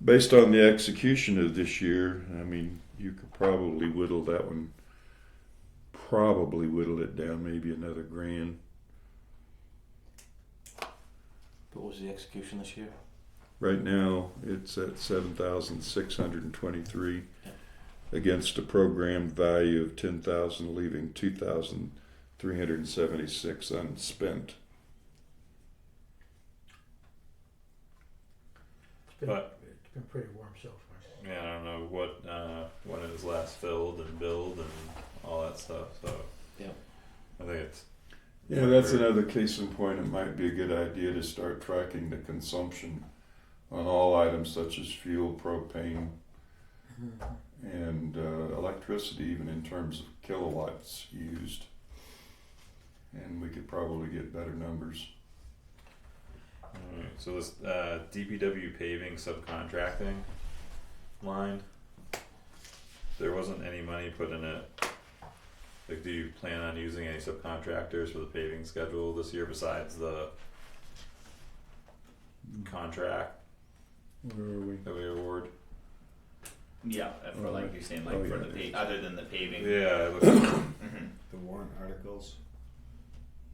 Based on the execution of this year, I mean, you could probably whittle that one. Probably whittle it down maybe another $1,000. What was the execution this year? Right now, it's at 7,623 Yeah. against a programmed value of 10,000, leaving 2,376 unspent. It's been pretty warm so far. Yeah, I don't know what when it was last filled and billed and all that stuff. So Yeah. I think it's Yeah, that's another case in point. It might be a good idea to start tracking the consumption on all items such as fuel, propane, and electricity, even in terms of kilowatts used. And we could probably get better numbers. alright. So this DPW paving subcontracting line, there wasn't any money put in it Like, do you plan on using any subcontractors for the paving schedule this year besides the contract Where are we? that we award? Yeah, for like you're saying, like Oh, for yeah. the other than the paving. Yeah, it looks Mhm. The warrant articles.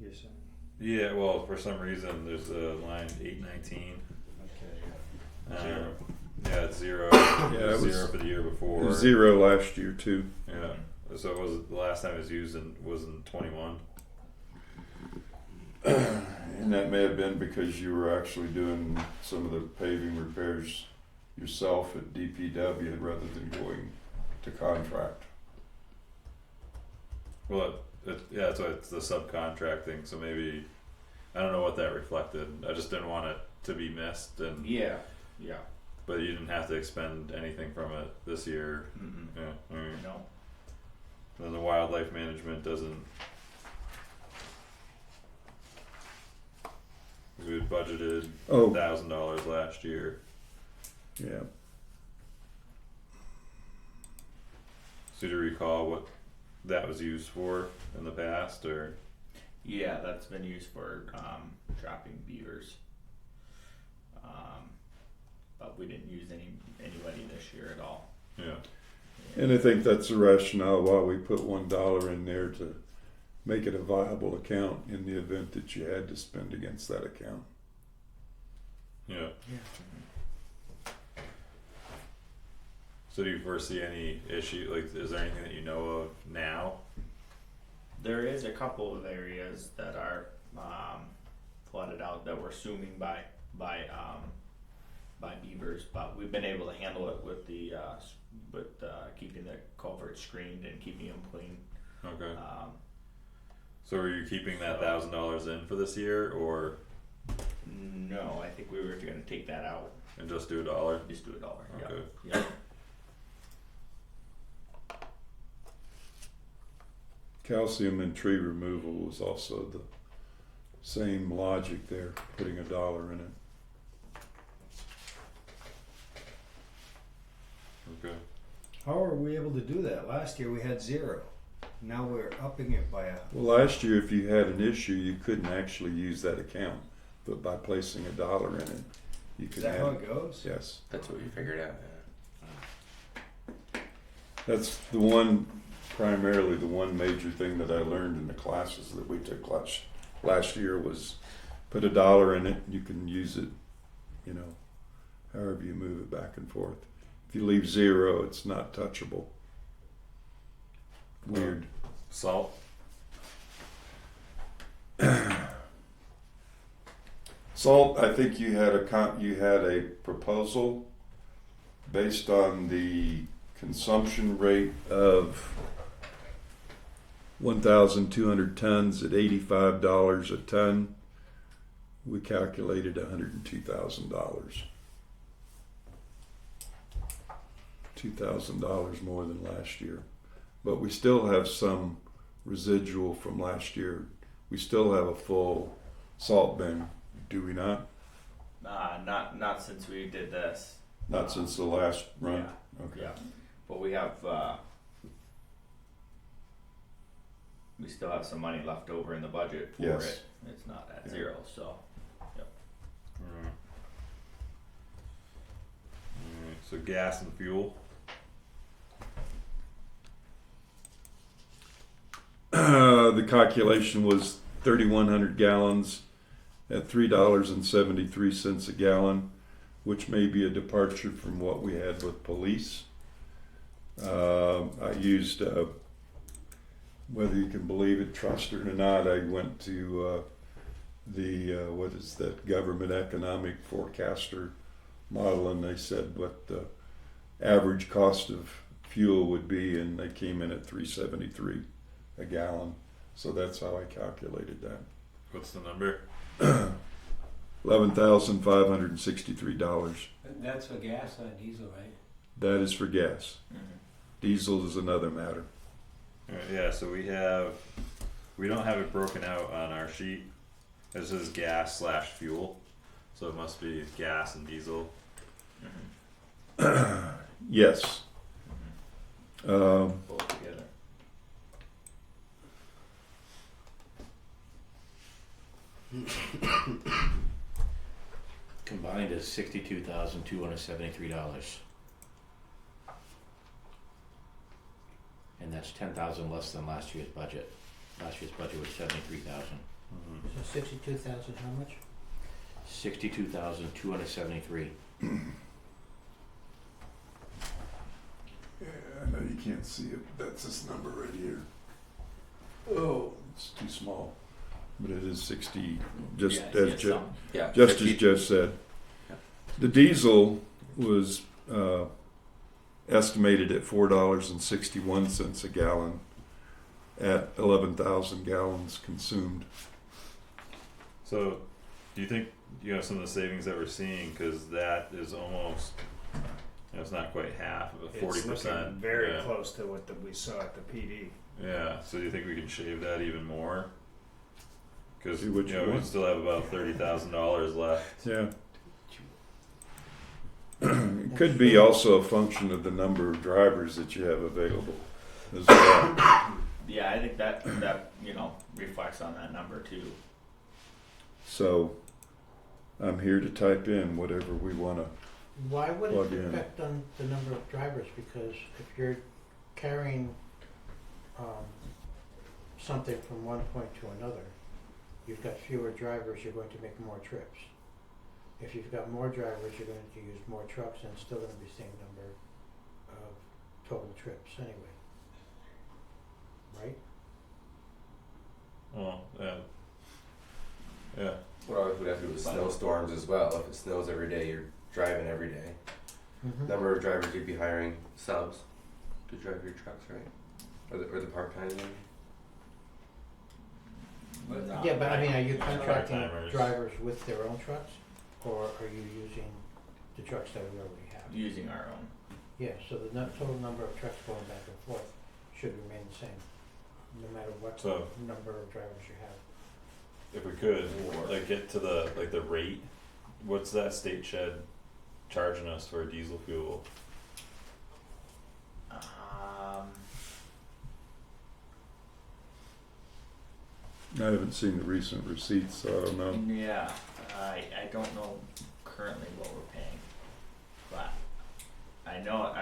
You're saying. yeah, well, for some reason, there's a line 819. Okay. Zero. Yeah, it's zero. Yeah, It it was was- zero for the year It before. was 0 last year too. Yeah. So it was the last time it was used was in 21. And that may have been because you were actually doing some of the paving repairs yourself at DPW rather than going to contract. Well, yeah, so it's the subcontracting. So maybe I don't know what that reflected. I just didn't want it to be missed, and Yeah. Yeah. but you didn't have to expend anything from it this year. Mm-mm. Yeah. All right. No. Then the wildlife management doesn't. Cause we had budgeted Oh, $1,000 last year. yeah. So do you recall what that was used for in the past, or? Yeah, that's been used for trapping beavers. But we didn't use anybody this year at all. Yeah. And I think that's the rationale why we put $1 in there to make it a viable account in the event that you had to spend against that account. Yeah. Yeah. So do you foresee any issue? Like, is there anything that you know of now? There is a couple of areas that are flooded out that we're assuming by beavers, but we've been able to handle it with the keeping the culverts screened and keeping them clean. Okay. So are you keeping that $1,000 in for this year, or No, I think we were going to take that out. and just do $1? Just do $1. Okay. Yeah. Yeah. Calcium and tree removal was also the same logic there, putting $1 in it. Okay. How are we able to do that? Last year we had 0. Now we're upping it by a. Well, last year, if you had an issue, you couldn't actually use that account, but by placing $1 in it, you Is could that add. how it goes? Yes, That's what we figured out. that's primarily the one major thing that I learned in the classes that we took last year was put $1 in it. You can use it, however you move it back and forth. If you leave 0, it's not touchable. Weird. Salt. Salt, I think you had a proposal based on the consumption rate of 1,200 tons at $85 a ton. We calculated $102,000. $2,000 more than last year. But we still have some residual from last year. We still have a full salt bin, do we not? Not since we did this. Not since the last run? Yeah. Okay. Yeah. But we have we still have some money left over in the budget for Yes. it. It's not at Yeah. 0, so Alright, so gas and fuel. The calculation was 3,100 gallons at $3.73 a gallon, which may be a departure from what we had with police. I used, whether you can believe it, trust it or not, I went to what is that, government economic forecaster model, and they said what the average cost of fuel would be, and they came in at $3.73 a gallon. So that's how I calculated that. What's the number? $11,563. That's for gas, not diesel, right? That is for gas. Diesel is another matter. Alright, yeah, so we don't have it broken out on our sheet. It says gas/fuel, so it must be gas and diesel. Yes. both together. Combined is $62,273. And that's 10,000 less than last year's budget. Last year's budget was 73,000. So 62,000, how much? 62,273. Yeah, I know you can't see it, but that's this number right here. Oh, it's too small, but it is 60, just Yeah, as it's Jeff, some. Yeah. just 50 as Jeff said. Yeah. The diesel was estimated at $4.61 a gallon at 11,000 gallons consumed. So, do you think, you know, some of the savings that we're seeing, cause that is almost, you know, it's not quite half of a 40%. It's looking very yeah. close to what we saw at the PD. Yeah, so do you think we can shave that even more? Cause, See you what you know, we want. still have about $30,000 left. Yeah. It could be also a function of the number of drivers that you have available as well. Yeah, I think that you know reflects on that number too. So I'm here to type in whatever we want to. Why would Plug it in. affect on the number of drivers? Because if you're carrying something from one point to another, you've got fewer drivers, you're going to make more trips. If you've got more drivers, you're going to use more trucks, and it's still going to be the same number of total trips anyway. Right? Well, yeah. Yeah. Well, it would have to do with snowstorms as well. If it snows every day, you're driving every day. Mm-hmm. Number of drivers you'd be hiring subs to drive your trucks, right? Or the part-time maybe? Yeah, but I mean, are you Yeah, contracting part-timers. drivers with their own trucks, or are you using the trucks that we already have? Using our own. Yeah, so the total number of trucks going back and forth should remain the same, no matter what So- number of drivers you have. If we could, like, get to the rate, what's that state shed charging us for diesel fuel? I haven't seen the recent receipts, so I don't know. Yeah, I don't know currently what we're paying, but I know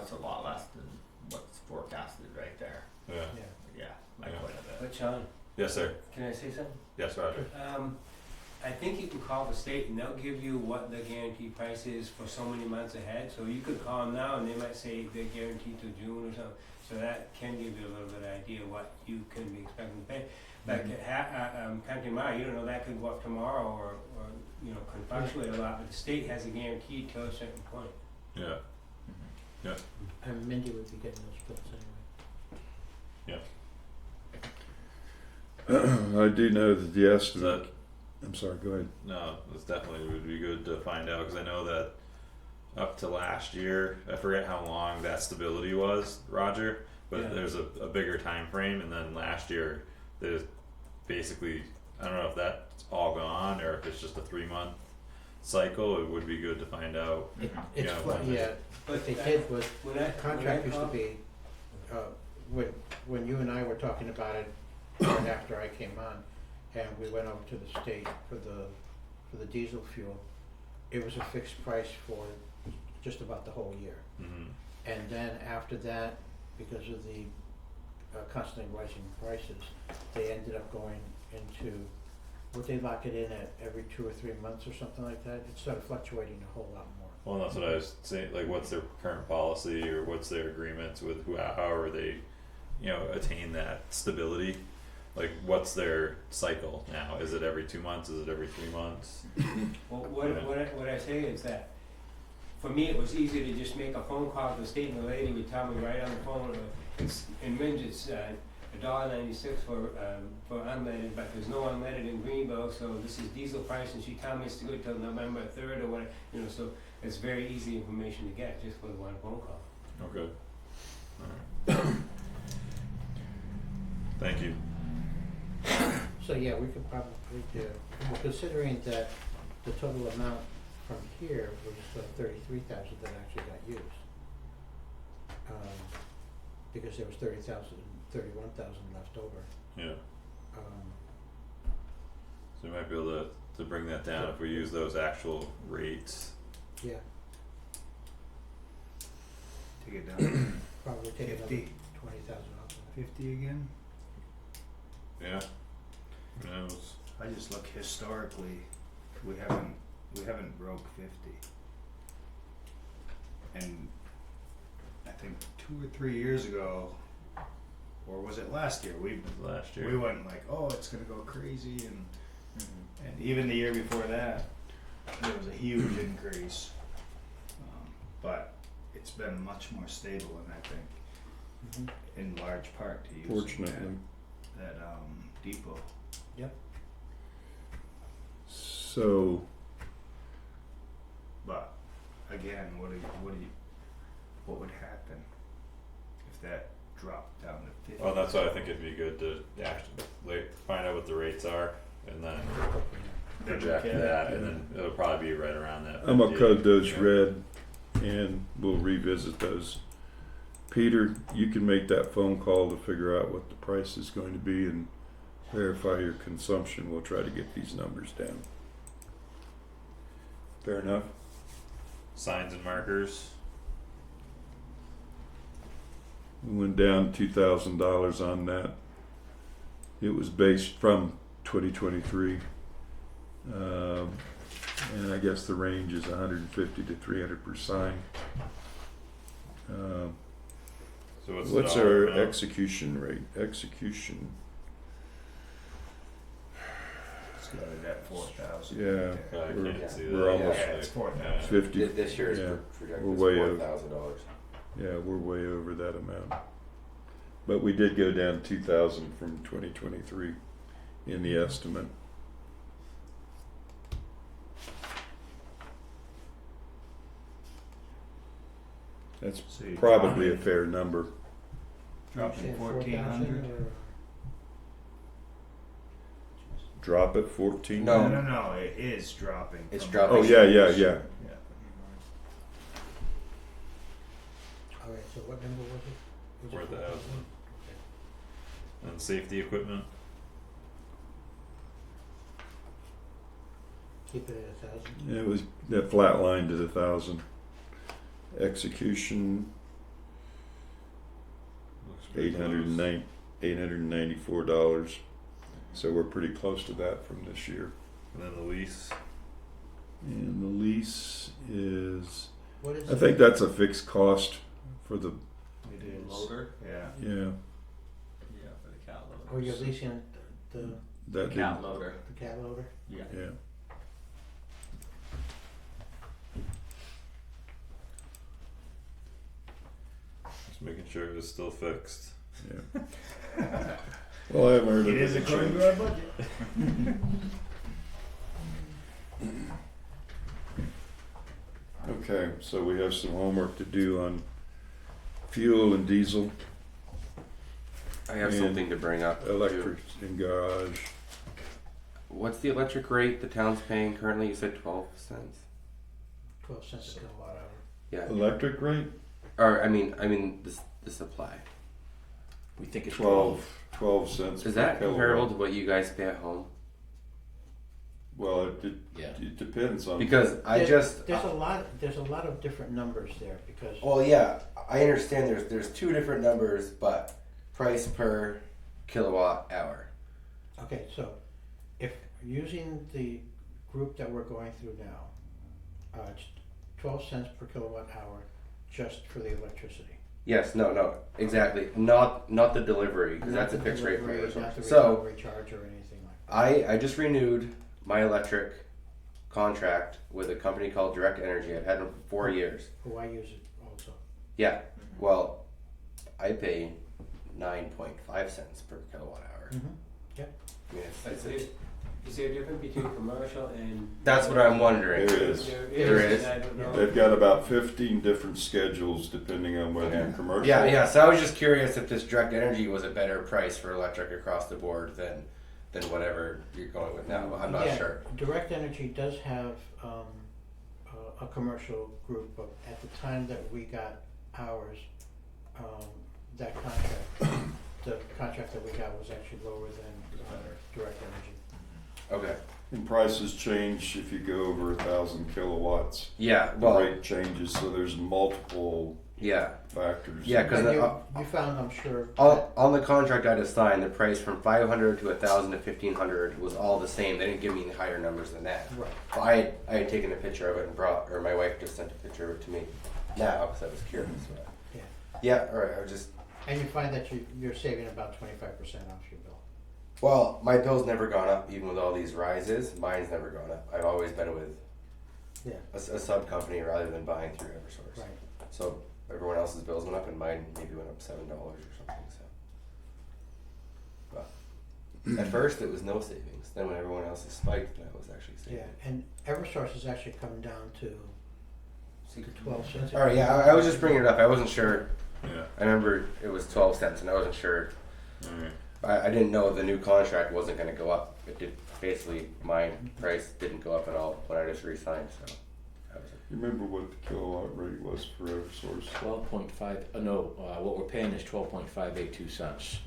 it's a lot less than what's forecasted right there. Yeah. Yeah. Yeah, by Yeah. quite a bit. But Sean, Yes, sir. can I say something? Yes, Roger. I think you can call the state and they'll give you what the guaranteed price is for so many months ahead. So you could call them now and they might say they're guaranteed till June or something. So that can give you a little bit of idea what you can be expecting to pay. Like Country Mile, you don't know, that could go up tomorrow or you know, can fluctuate a lot, but the state has a guarantee till a certain point. Yeah. And Mindy would be getting those bills anyway. I do know that the Is estimate. that, I'm sorry. Go ahead. no, this definitely would be good to find out, because I know that up to last year, I forget how long that stability was, Roger, but Yeah. there's a bigger time frame, and then last year there's basically, I don't know if that's all gone or if it's just a 3-month cycle. It would be good to find out. It's Yeah, what, when- yeah, what they did was, When I, the contract used to be, when you and I were talking about it right after I came on, and we went over to the state for the diesel fuel, it was a fixed price for just about the whole year. Mhm. And then after that, because of the constantly rising prices, they ended up going into, would they lock it in at every 2 or 3 months or something like that? It started fluctuating a whole lot more. Well, that's what I was saying, like, what's their current policy, or what's their agreements with however they, you know, attain that stability? Like, what's their cycle now? Is it every 2 months? Is it every 3 months? well, what I say is that for me, it was easy to just make a phone call to the state, and the lady would tell me right on the phone, it's, in Ringe, it's $1.96 for unleaded, but there's no unleaded in Greenville, so this is diesel price, and she told me it's to go till November 3rd or whatever, you know, so it's very easy information to get just with one phone call. Okay. Alright. Thank you. So yeah, we could probably do, well, considering that the total amount from here was 33,000 that actually got used. Because there was 31,000 left over. Yeah. So we might be able to bring that down if we use those actual rates. Yeah, Take it down probably take another 50. 20,000 off of it. 50 again. Yeah. Who knows? I just look historically, we haven't broke 50. And I think 2 or 3 years ago, or was it last year? Last We year. went like, oh, it's gonna go crazy, and even the year before that, there was a huge increase. But it's been much more stable, and I think in large part to use Fortunately. that depot. So, But again, what would happen if that dropped down to 50? Well, that's why I think it'd be good to actually find out what the rates are and then project Okay. that, and then it'll probably be right around that. I'm gonna 50. code those Yeah. red and we'll revisit those. Peter, you can make that phone call to figure out what the price is going to be and verify your consumption. We'll try to get these numbers down. Fair enough? Signs and markers. We went down $2,000 on that. It was based from 2023. And I guess the range is 150 to 300 per sign. So what's What's the dollar our amount? execution rate? Execution, It's got it at 4,000. yeah, I we're- can't see that. we're almost Yeah, it's 4,000. 50. This year's Yeah. projected We're is way over. $4,000. Yeah, we're way over that amount. But we did go down 2,000 from 2023 in the estimate. That's So you're probably a dropping- fair number. Dropping Say 1,400. 4,000 or- Drop at 14? No. No, it is dropping. It's from- dropping. Oh, yeah. Yeah. All right, so what number was it? Was it 4,000. Okay. And safety equipment. Keep it at 1,000. It was, that flat lined at 1,000. Execution, Looks pretty close. $894. So we're pretty close to that from this year. And then the lease. And the lease is, What is I think that's a fixed cost for the, It is. Loader? Yeah. yeah, Yeah, for the cat loader. Oh, you're leasing the that Cat did, loader, cat loader? yeah. yeah. Just making sure it was still fixed. Yeah. Well, I haven't heard of It is any according change. to our budget. Okay, so we have some homework to do on fuel and diesel, I have And something to bring up. too. electric and garage. What's the electric rate the town's paying currently? You said 12 cents. 12 cents a kilowatt hour. Yeah. Electric rate, Or I mean the supply. We think it's 12 cents Is per that comparable to kilowatt. what you guys pay at home? Well, Yeah. it depends on. Because There's a lot of different numbers there because Well, yeah, I understand. There's two different numbers, but price per kilowatt hour. okay, so if using the group that we're going through now, it's 12 cents per kilowatt hour just for the electricity. Yes, no, exactly. Not the delivery, because Not that's a the fixed rate delivery, per not the So recovery charge or anything like that. I just renewed my electric contract with a company called Direct Energy. I've had them for 4 years. Who I use it also. Yeah. Well, I pay 9.5 cents per kilowatt hour. Mm-hmm. I mean, But it's is there a difference between commercial and? that's what I'm wondering. There is. There is. I don't know. They've got about 15 different schedules depending on whether you're commercial. Yeah. So I was just curious if this Direct Energy was a better price for electric across the board than whatever you're going with now. I'm not Yeah, sure. Direct Energy does have a commercial group, but at the time that we got ours, that contract, the contract that we got was actually lower than Direct Energy. Okay. And prices change if you go over 1,000 kilowatts. Yeah. The Well. rate changes, so there's multiple Yeah. factors. Yeah, 'cause But the- you found, I'm sure, On the contract I just signed, the price from 500 to 1,000 to 1,500 was all the same. They didn't give me higher numbers than that. right, But I had taken a picture of it and brought, or my wife just sent a picture of it to me now because I was curious. But yeah. yeah, all right. I was just And you find that you're saving about 25% off your bill. well, my bill's never gone up even with all these rises. Mine's never gone up. I've always been with Yeah, a sub company rather than buying through EverSource. right. So everyone else's bills went up and mine maybe went up $7 or something. So, but at first it was no savings. Then when everyone else's spiked, I was actually saving. Yeah, and EverSource is actually coming down to 12 cents. All right, yeah, I was just bringing it up. I wasn't sure. Yeah. I remember it was 12 cents, and I wasn't sure. Alright. I didn't know the new contract wasn't going to go up. It did. Basically, my price didn't go up at all when I just re-signed. So, that was it. You remember what the kilowatt rate was for EverSource? 12.5, no, what we're paying is 12.582 cents.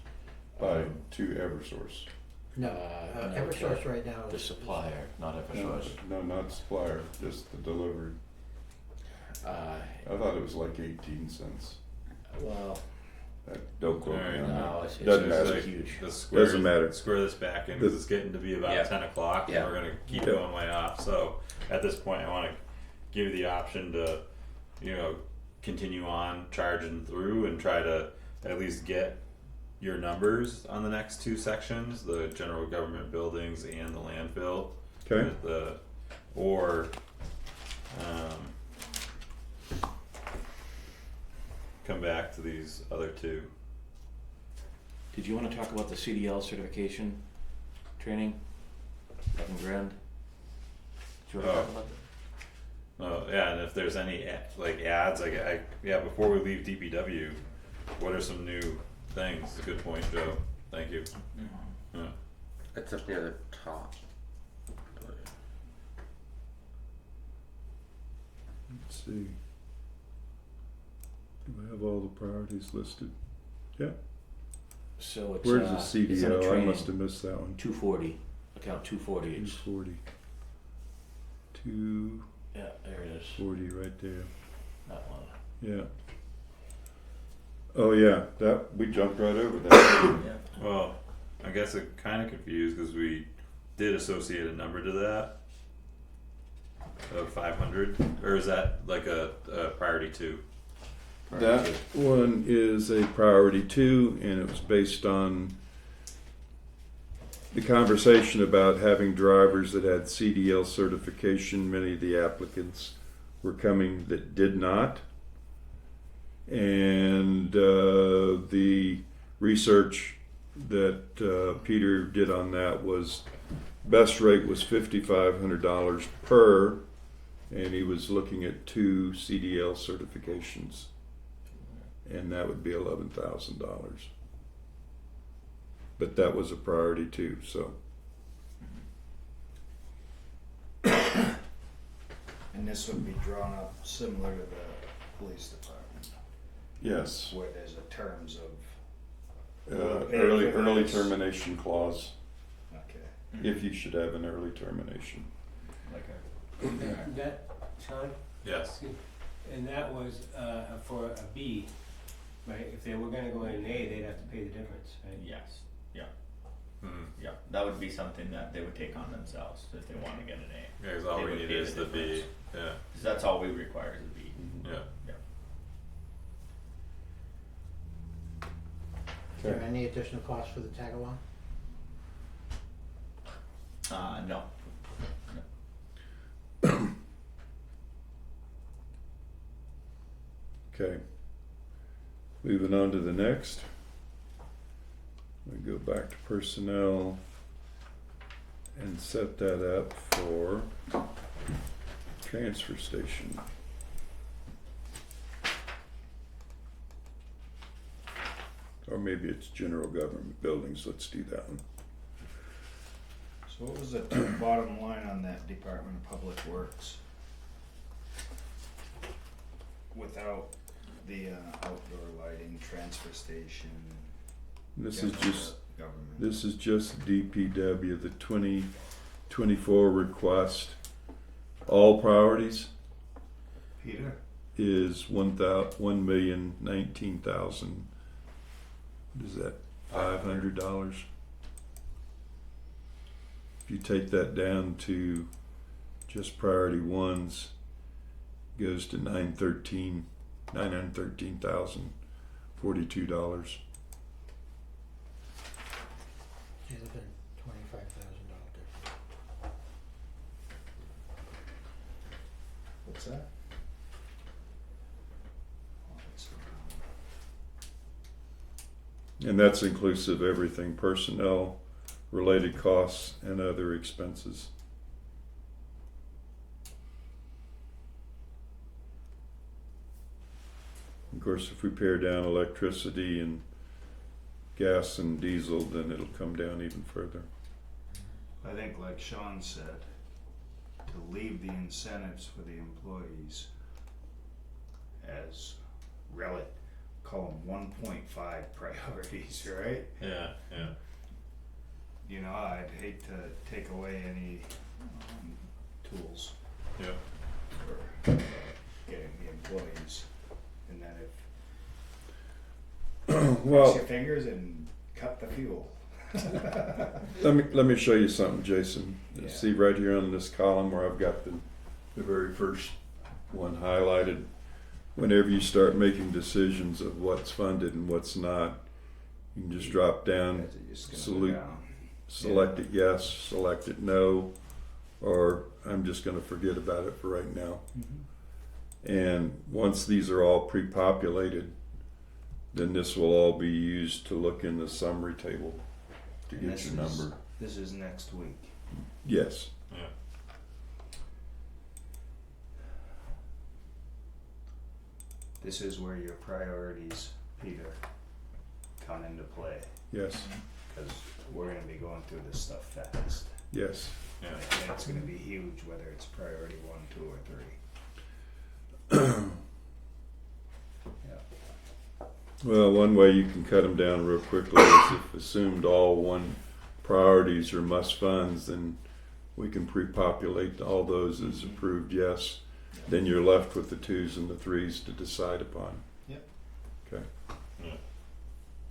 To EverSource. No, no, EverSource right now The is. supplier, not No, EverSource. no, not supplier, just the delivery. I thought it was like 18 cents. Well, Don't quote me Alright, on that. no, it's Doesn't it's matter. huge. Let's square Doesn't matter. Square this back in because it's getting to be about Yeah. 10 o'clock Yeah. and we're gonna keep Yeah. going way off. So at this point, I want to give you the option to, continue on charging through and try to at least get your numbers on the next two sections, the general government buildings and the landfill. Okay. With the, or, come back to these other two. Did you want to talk about the CDL certification training? 11 grand? Do you want to talk about that? Yeah, and if there's any ads, before we leave DPW, what are some new things? It's a good point, Joe. Thank you. Yeah. It's up near the top. Let's see. Do I have all the priorities listed? So it's, Where's the it's in CDO? I training. must have missed that one. 240, account 240, it's, 240. 240 yeah, there it is, right there. that one. Yeah. Oh yeah, that we jumped right over that. Yeah. Well, I guess I'm kind of confused because we did associate a number to that of 500, or is that like a priority two? That one is a priority two, and it was based on the conversation about having drivers that had CDL certification. Many of the applicants were coming that did not. And the research that Peter did on that was best rate was $5,500 per, and he was looking at 2 CDL certifications, and that would be $11,000. But that was a priority too, so. And this would be drawn up similar to the police department, Yes, where there's a terms of, early termination clause, okay. if you should have an early termination. Like That, Sean, Yes. and that was for a B, right? If they were gonna go in an A, they'd have to pay the difference, right? yes, Hmm. yeah, that would be something that they would take on themselves if they want to get an A. Yeah, because all They we would need pay is the the B. difference. Yeah. 'Cause that's all we require is a B. Yeah. Is there any additional cost for the tag along? No. Okay. Moving on to the next. We go back to personnel and set that up for transfer station. Or maybe it's general government buildings, let's do that one. So what was the bottom line on that Department of Public Works? Without the outdoor lighting, transfer station. This is just Government. This is just DPW, the 24 request, all priorities Peter? is 1,019,000. What is that? $500. If you take that down to just priority ones, goes to $913,042. See, look at $25,000 difference. What's that? Oh, it's around. And that's inclusive of everything, personnel, related costs, and other expenses. Of course, if we pare down electricity and gas and diesel, then it'll come down even further. I think like Sean said, to leave the incentives for the employees as call them 1.5 priorities, right? Yeah, yeah. You know, I'd hate to take away any tools Yep. for getting the employees, and then if Well, cross your fingers and cut the fuel. let me show you something, Jason. Yeah. See right here on this column where I've got the very first one highlighted. Whenever you start making decisions of what's funded and what's not, you can just drop down, That's just gonna go salute. down. select it yes, select it no, or I'm just going to forget about it for right now. And once these are all pre-populated, then this will all be used to look in the summary table to And get this your is- number. This is next week. Yes. Yeah. This is where your priorities, Peter, come into play, Yes. because we're gonna be going through this stuff fast. Yes. Yeah. And it's gonna be huge, whether it's priority 1, 2, or 3. Yeah. Well, one way you can cut them down real quickly is if assumed all one priorities are must funds, then we can pre-populate all those as approved yes. Then you're left with the 2s and the 3s to decide upon. Yep. Okay. Yeah.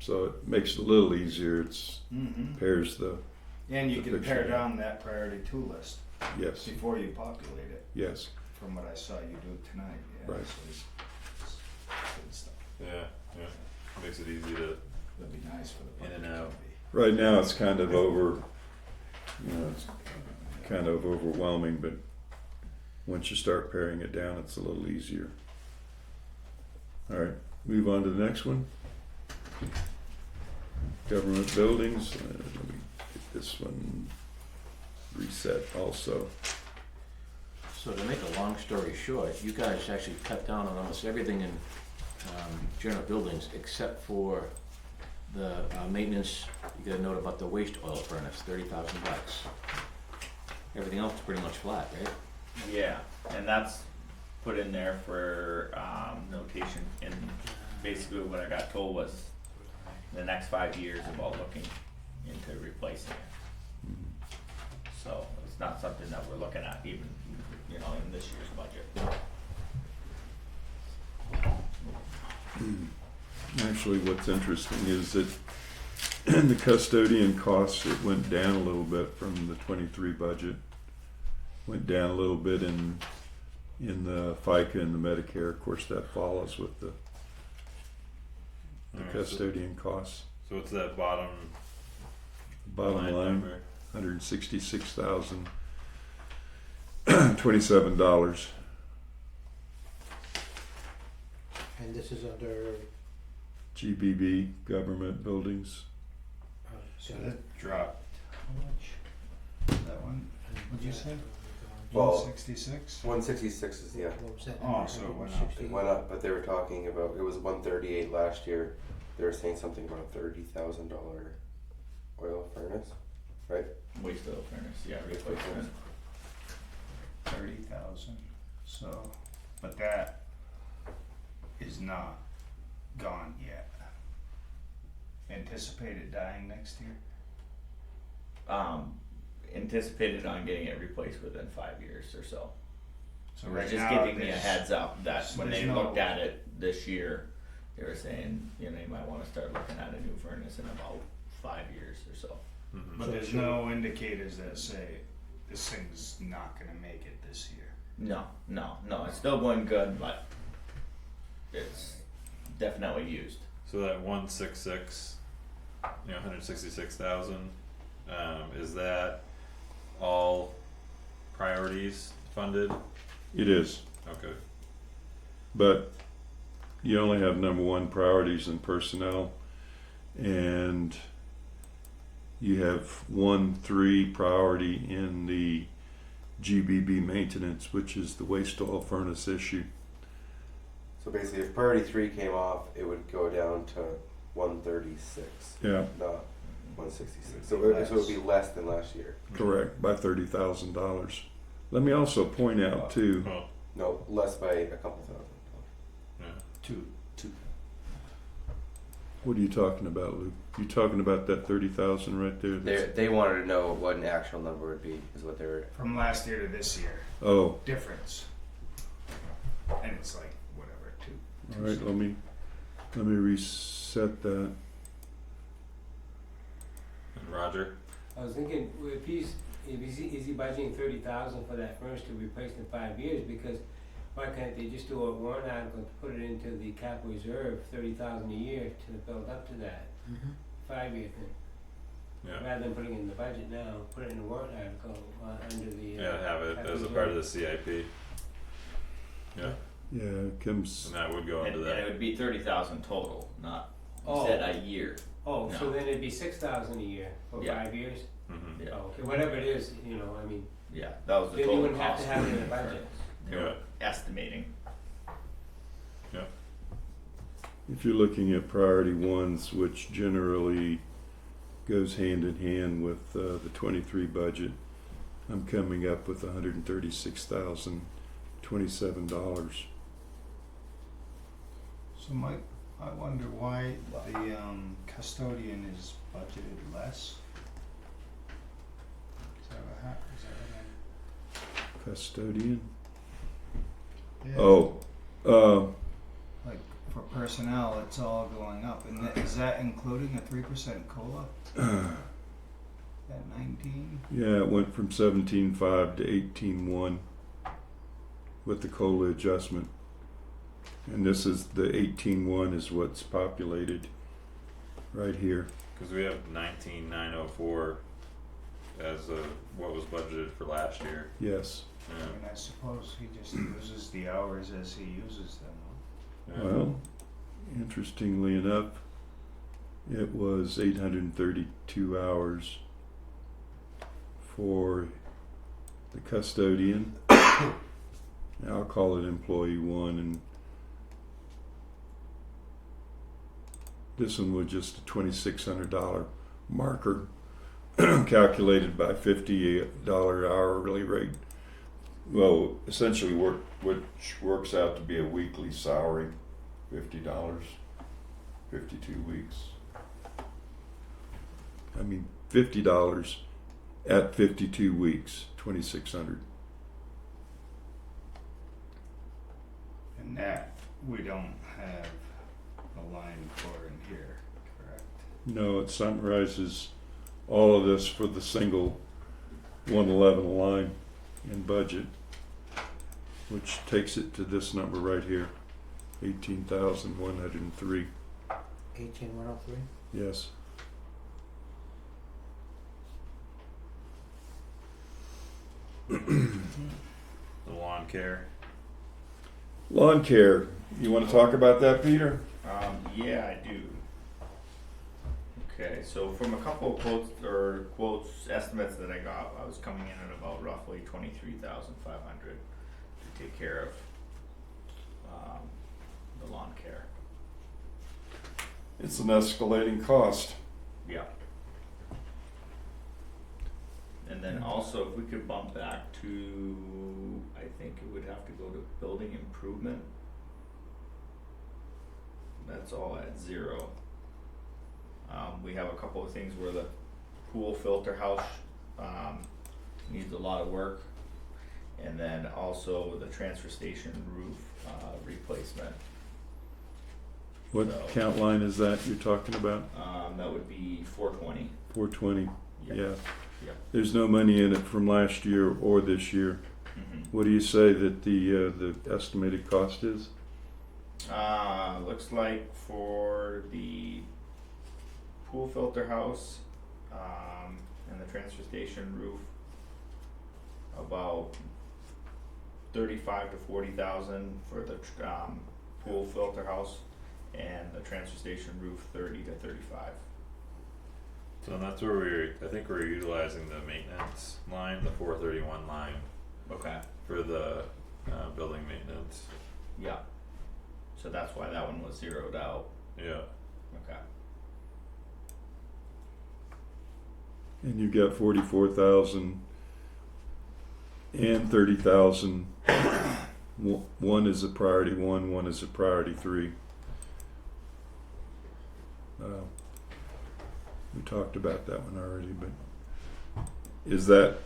So it makes it a little easier. It's Mm-hmm. pairs the And you The can pare picture. down that priority 2 list yes, before you populate it, yes, from what I saw you do tonight. Yeah, Right. so it's good stuff. Yeah, yeah. Makes it easy to. That'd be nice for the In public and out. to be. right now it's kind of it's kind of overwhelming, but once you start paring it down, it's a little easier. All right, move on to the next one. Government buildings. Let me get this one reset also. So to make a long story short, you guys actually cut down on almost everything in general buildings except for the maintenance. You got a note about the waste oil furnace, $30,000. Everything else is pretty much flat, right? Yeah, and that's put in there for notation, and basically what I got told was the next 5 years about looking into replacing it. So it's not something that we're looking at even, in this year's budget. Actually, what's interesting is that the custodian costs, it went down a little bit from the 23 budget. Went down a little bit in the FICA and the Medicare. Of course, that follows with the Alright, custodian costs. So what's that bottom Bottom line, number? $166,027. And this is under, GBB, government buildings. So that dropped, how much? That one, what'd you say? Well, 166? 166 is yeah. What was that? Oh, so it went up. It went up, but they were talking about it was 138 last year. They were saying something about a $30,000 oil furnace, right? Waste oil furnace, yeah, replacement. 30,000, so, but that is not gone yet. Anticipated dying next year? anticipated on getting it replaced within 5 years or so. So They're right just now, giving me a there's- heads up that so when there's they no- looked at it this year, they were saying, you know, you might wanna start looking at a new furnace in about 5 years or so. Mhm. But there's no indicators that say this thing's not gonna make it this year. No, it's still going good, but it's definitely used. So that 166, 166,000, is that all priorities funded? It is, Okay. but you only have number one priorities in personnel, and you have 1-3 priority in the GBB maintenance, which is the waste oil furnace issue. So basically, if priority 3 came off, it would go down to 136, Yeah, not 166. So It'd be it would be less than last year. correct, by $30,000. Let me also point out too, Well, No, less by a couple thousand. yeah. Two. what are you talking about, Luke? You talking about that 30,000 right there? They wanted to know what an actual number would be, is what they were. From last year to this year, Oh, difference. And it's like, whatever, two. all right, let me reset that. And Roger? I was thinking, if is he budgeting 30,000 for that furnace to replace in 5 years? Because why can't they just do a warrant article to put it into the capital reserve, 30,000 a year to build up to that 5-year thing, Yeah. rather than putting it in the budget now? Put it in the warrant article under the. Yeah, have it capital as a reserve. part of the CIP. Yeah, Yeah, it comes, and that would go And, into and it that. would be 30,000 total, not Oh. said a year. Oh, so No. then it'd be 6,000 a year for Yeah. 5 years? Mhm. Yeah, Oh, okay, whatever it is, I mean, yeah, that was the then total you wouldn't have cost. to have it in the budget. They were estimating. if you're looking at priority ones, which generally goes hand in hand with the 23 budget, I'm coming up with $136,027. So Mike, I wonder why the custodian is budgeted less? Is that what happened? Custodian? Yeah. Oh, Like for personnel, it's all going up, and is that including a 3% COLA at 19? yeah, it went from 17.5 to 18.1 with the COLA adjustment. And this is the 18.1 is what's populated right here. Because we have 19,904 as what was budgeted for last year. Yes. I mean, I suppose he just uses the hours as he uses them. Yeah. Well, interestingly enough, it was 832 hours for the custodian. I'll call it employee one, and this one was just a $2,600 marker calculated by $50 hourly rate. Well, essentially which works out to be a weekly salary, $50, 52 weeks. I mean, $50 at 52 weeks, 2,600. And that we don't have a line for in here, correct? No, it summarizes all of this for the single 111 line in budget, which takes it to this number right here, 18,103. 18103? Yes. The lawn care. Lawn care. You want to talk about that, Peter? Yeah, I do. Okay, so from a couple of quotes estimates that I got, I was coming in at about roughly 23,500 to take care of the lawn care. It's an escalating cost. Yeah. And then also, if we could bump back to, I think it would have to go to building improvement. That's all at 0. We have a couple of things where the pool filter house needs a lot of work. And then also the transfer station roof, replacement. What So- count line is that you're talking about? That would be 420. 420, Yep. yeah. Yep. There's no money in it from last year or this year. Mhm. What do you say that the estimated cost is? Looks like for the pool filter house, and the transfer station roof, about 35 to 40,000 for the pool filter house, and the transfer station roof 30 to 35. So that's where I think we're utilizing the maintenance line, the 431 line Okay. for the building maintenance. Yeah. So that's why that one was zeroed out. Yeah. Okay. And you've got 44,000 and 30,000. One is a priority one is a priority 3. We talked about that one already, but is that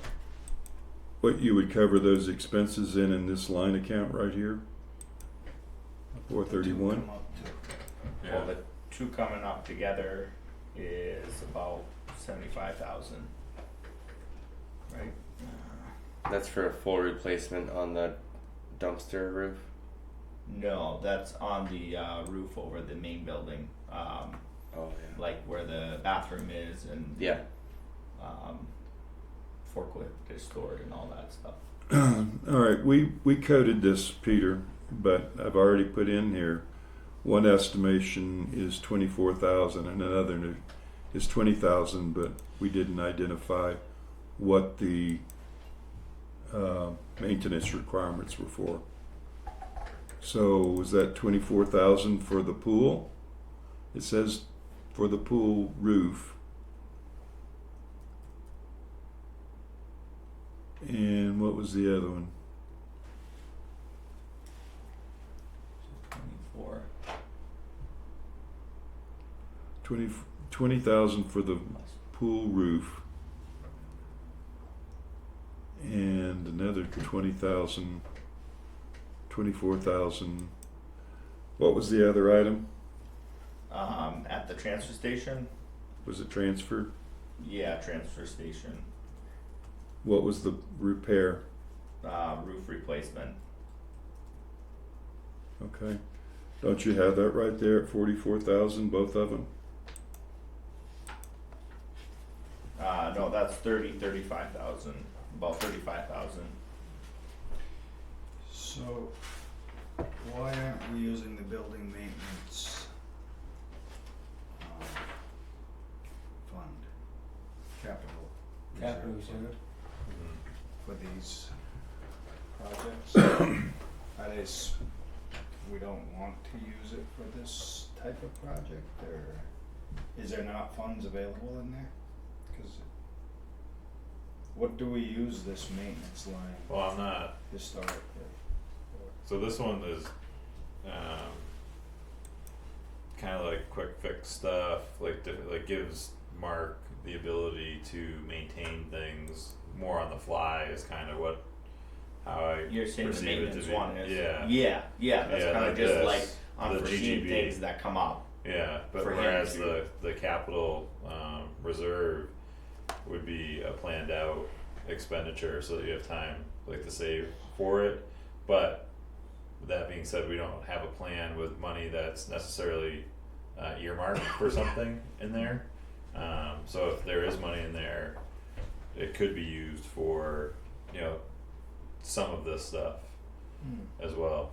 what you would cover those expenses in this line account right here? 431? Come up to- Yeah. Well, the two coming up together is about 75,000. Right? That's for a full replacement on the dumpster roof. No, that's on the roof over the main building, Oh yeah. like where the bathroom is and Yeah. forklift is stored and all that stuff. All right, we coded this, Peter, but I've already put in here, one estimation is 24,000 and another is 20,000, but we didn't identify what the maintenance requirements were for. So was that 24,000 for the pool? It says for the pool roof. And what was the other one? 24. 20,000 for the pool roof. And another 20,000, 24,000. What was the other item? At the transfer station, Was it transfer? yeah, transfer station, What was the repair? roof replacement. Okay. Don't you have that right there at 44,000, both of them? No, that's 35,000, about 35,000. So, why aren't we using the building maintenance fund, capital Capital reserve fund reserve. for these projects? Are they we don't want to use it for this type of project, or is there not funds available in there? 'Cause what do we use this maintenance line Well, I'm not. historically? So this one is kind of like quick fix stuff, like gives Mark the ability to maintain things more on the fly is kind of how I You're saying the perceive it to maintenance be. one is? Yeah. Yeah, that's Yeah, kind of like just this, like the unforeseen GGB. things that come up. Yeah, but For him whereas to- the capital reserve would be a planned out expenditure so that you have time like to save for it. But with that being said, we don't have a plan with money that's necessarily earmarked for something in there. So if there is money in there, it could be used for, some of this stuff as well.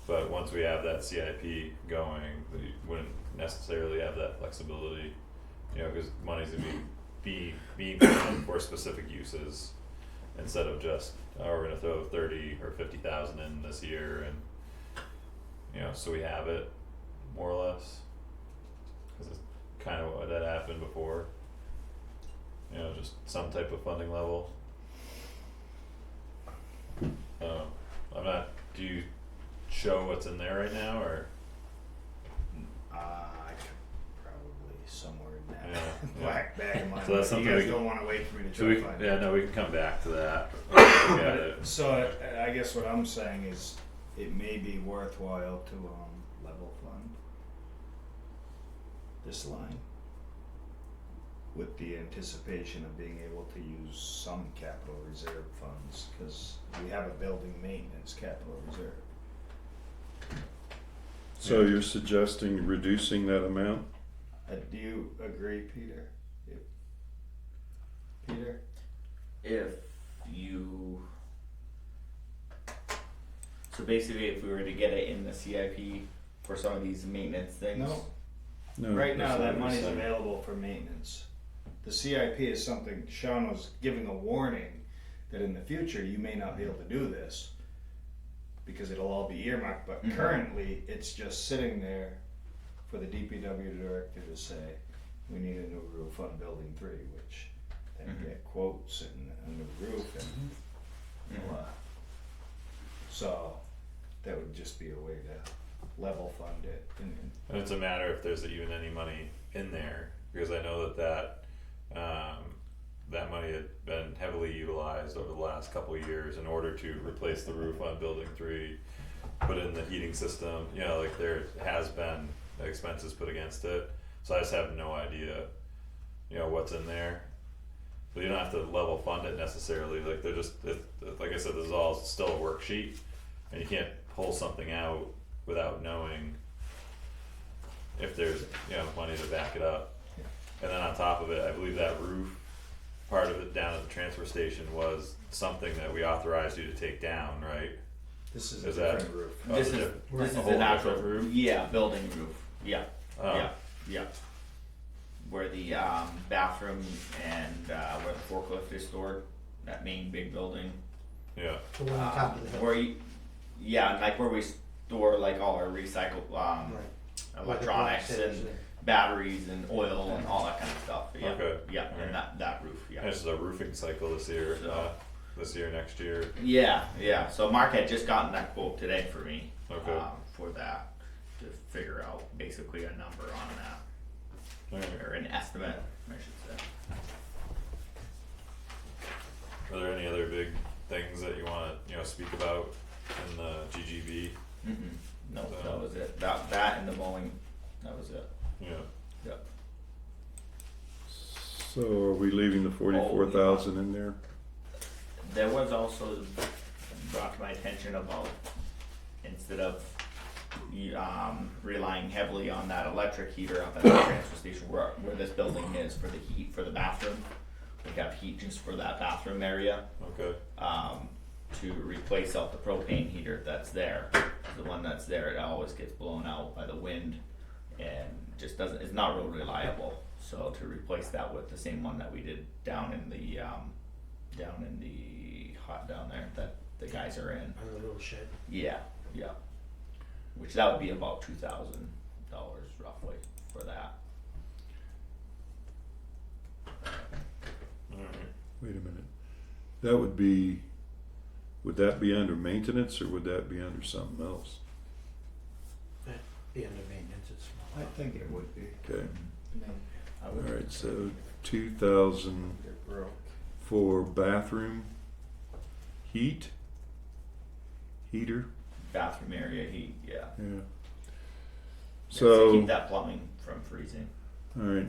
But once we have that CIP going, we wouldn't necessarily have that flexibility, because money's gonna be being planned for specific uses instead of just, we're gonna throw 30 or 50,000 in this year and, so we have it more or less. Cause it's kind of what had happened before, just some type of funding level. I'm not, do you show what's in there right now or? I could probably somewhere in that Yeah, yeah. black bag of mine So that's something you guys we can- don't wanna wait for me to So try we, to find yeah, it. no, we can come back to that. Look at it. So I guess what I'm saying is it may be worthwhile to level fund this line with the anticipation of being able to use some capital reserve funds, cause we have a building maintenance capital reserve. So you're suggesting reducing that amount? Do you agree, Peter? Peter? If you, so basically if we were to get it in the CIP for some of these maintenance things. No, No. right now that's not that what I'm money's saying. available for maintenance. The CIP is something, Sean was giving a warning that in the future you may not be able to do this because it'll all be earmarked, but Mhm. currently it's just sitting there for the DPW director to say, we need a new roof on building 3, which then Mhm. get quotes and a new roof and Mhm. blah. So that would just be a way to level fund it And it's a matter if there's even any money in there, because I know that money had been heavily utilized over the last couple of years in order to replace the roof on building 3, put in the heating system, you know, like there has been expenses put against it, so I just have no idea, you know, what's in there. So you don't have to level fund it necessarily, like they're just, like I said, this is all still a worksheet, and you can't pull something out without knowing if there's, you know, money to back it up. Yeah. And then on top of it, I believe that roof, part of it down at the transfer station was something that we authorized you to take down, right? This is Is a that- different roof. Oh, This it's a is, diff- this is a whole an actual different roof? Yeah, building roof, yeah, Oh, yeah. Where the bathroom and where the forklift is stored, that main big building. yeah, The one on top of the hill. Where you, yeah, like where we store like all our recycled Right. electronics Where the glass is and there. batteries and oil and all that kind of stuff, yeah. Okay. Yeah, Alright. and that roof, yeah. this is a roofing cycle this year, So- next year, Yeah, so Mark had just gotten that quote today for me, okay, for that, to figure out basically a number on that, alright. or an estimate, I should say. Are there any other big things that you wanna, you know, speak about in the GGB? No, that was it, that and the mowing, that was it, Yeah, yep. So are we leaving the 44,000 in there? There was also brought to my attention about instead of relying heavily on that electric heater up at the transfer station where this building is for the heat for the bathroom. We have heat just for that bathroom area, okay, to replace out the propane heater that's there. The one that's there, it always gets blown out by the wind and just doesn't, it's not real reliable. So to replace that with the same one that we did down in the hot down there that the guys are in. On the little shed. Yeah. Which that would be about $2,000 roughly for that. alright. Wait a minute. Would that be under maintenance or would that be under something else? Be under maintenance, it's I small. think it would be. Okay, I would- alright, so 2,000 It broke. for bathroom heater, Bathroom area heat, yeah. yeah. Yeah, to So, keep that plumbing from freezing. alright,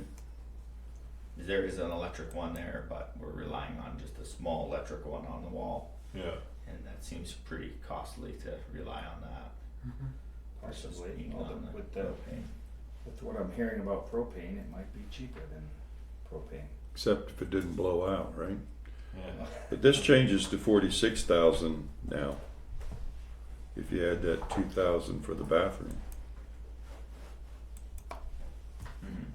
There is an electric one there, but we're relying on just a small electric one on the wall, Yeah, and that seems pretty costly to rely on that. Possibly, Versus although on the with propane. with what I'm hearing about propane, it might be cheaper than propane. except if it didn't blow out, right? yeah, But this changes to 46,000 now. If you add that 2,000 for the bathroom. Mhm.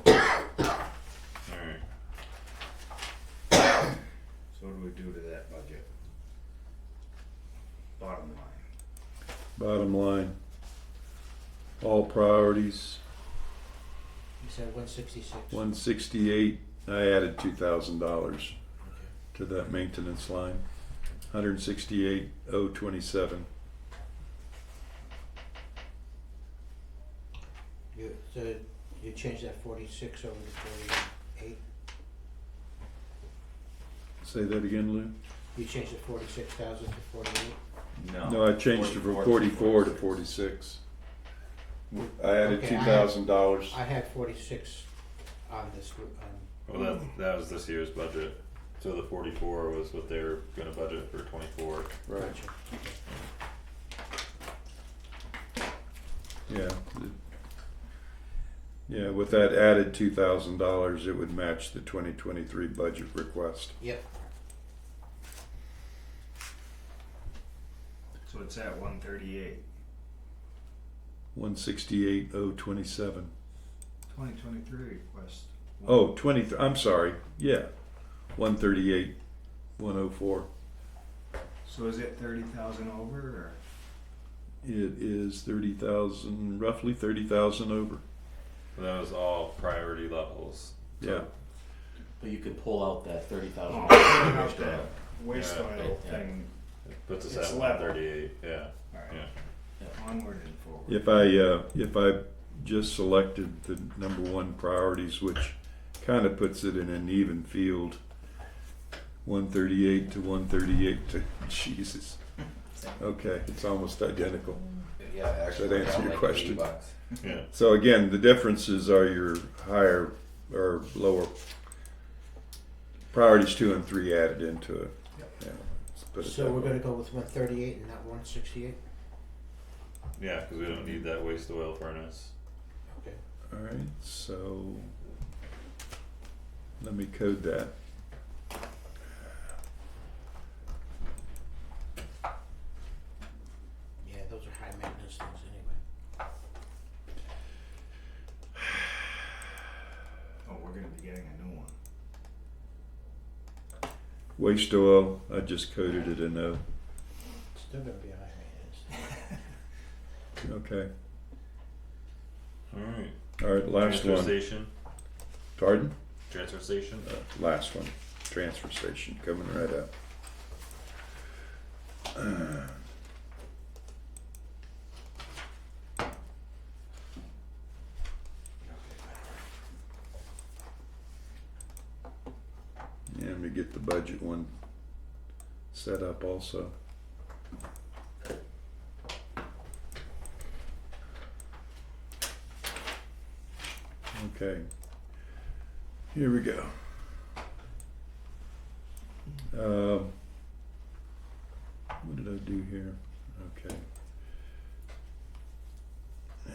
alright. So what do we do to that budget? Bottom line. Bottom line, all priorities, You said 166. 168, I added $2,000 to that maintenance line, 168,027. You changed that 46 over to 48. Say that again, Lou? You changed the 46,000 to 48. No, I changed it from 44 to 46. I added Okay, $2,000. I had 46 on this. Well, that was this year's budget. So the 44 was what they were gonna budget for 24. Right. Gotcha. Okay. Yeah. Yeah, with that added $2,000, it would match the 2023 budget request. Yep. So it's at 138. 168,027. 2023 request. Oh, 20. I'm sorry. Yeah, 138,104. So is it 30,000 over or? It is 30,000, roughly 30,000 over. That was all priority levels. So Yeah. But you can pull out that 30,000. Oh, pulling out that waste Yeah. oil Yeah. thing. it puts us It's at level. 138. Yeah. Alright. Yeah. Onward and forward. If I just selected the number one priorities, which kind of puts it in an even field, 138 to 138 to Jesus. Okay, it's almost identical. Yeah, actually, That answer down your like question? $80. Yeah. So again, the differences are your higher or lower priorities 2 and 3 added into it. Yep. Yeah, let's put it So that we're way. gonna go with 138 and not 168. Yeah, because we don't need that waste oil furnace. Okay. All right, so let me code that. Yeah, those are high maintenance things anyway. Oh, we're gonna be getting a new one. Waste oil, I just coded it a no. Still gonna be a high maintenance. Okay. All right. All right, last Transfer one. station. Pardon? Transfer station. Last one. Transfer station coming right up. Yeah, let me get the budget one set up also. Okay, here we go. What did I do here? Okay.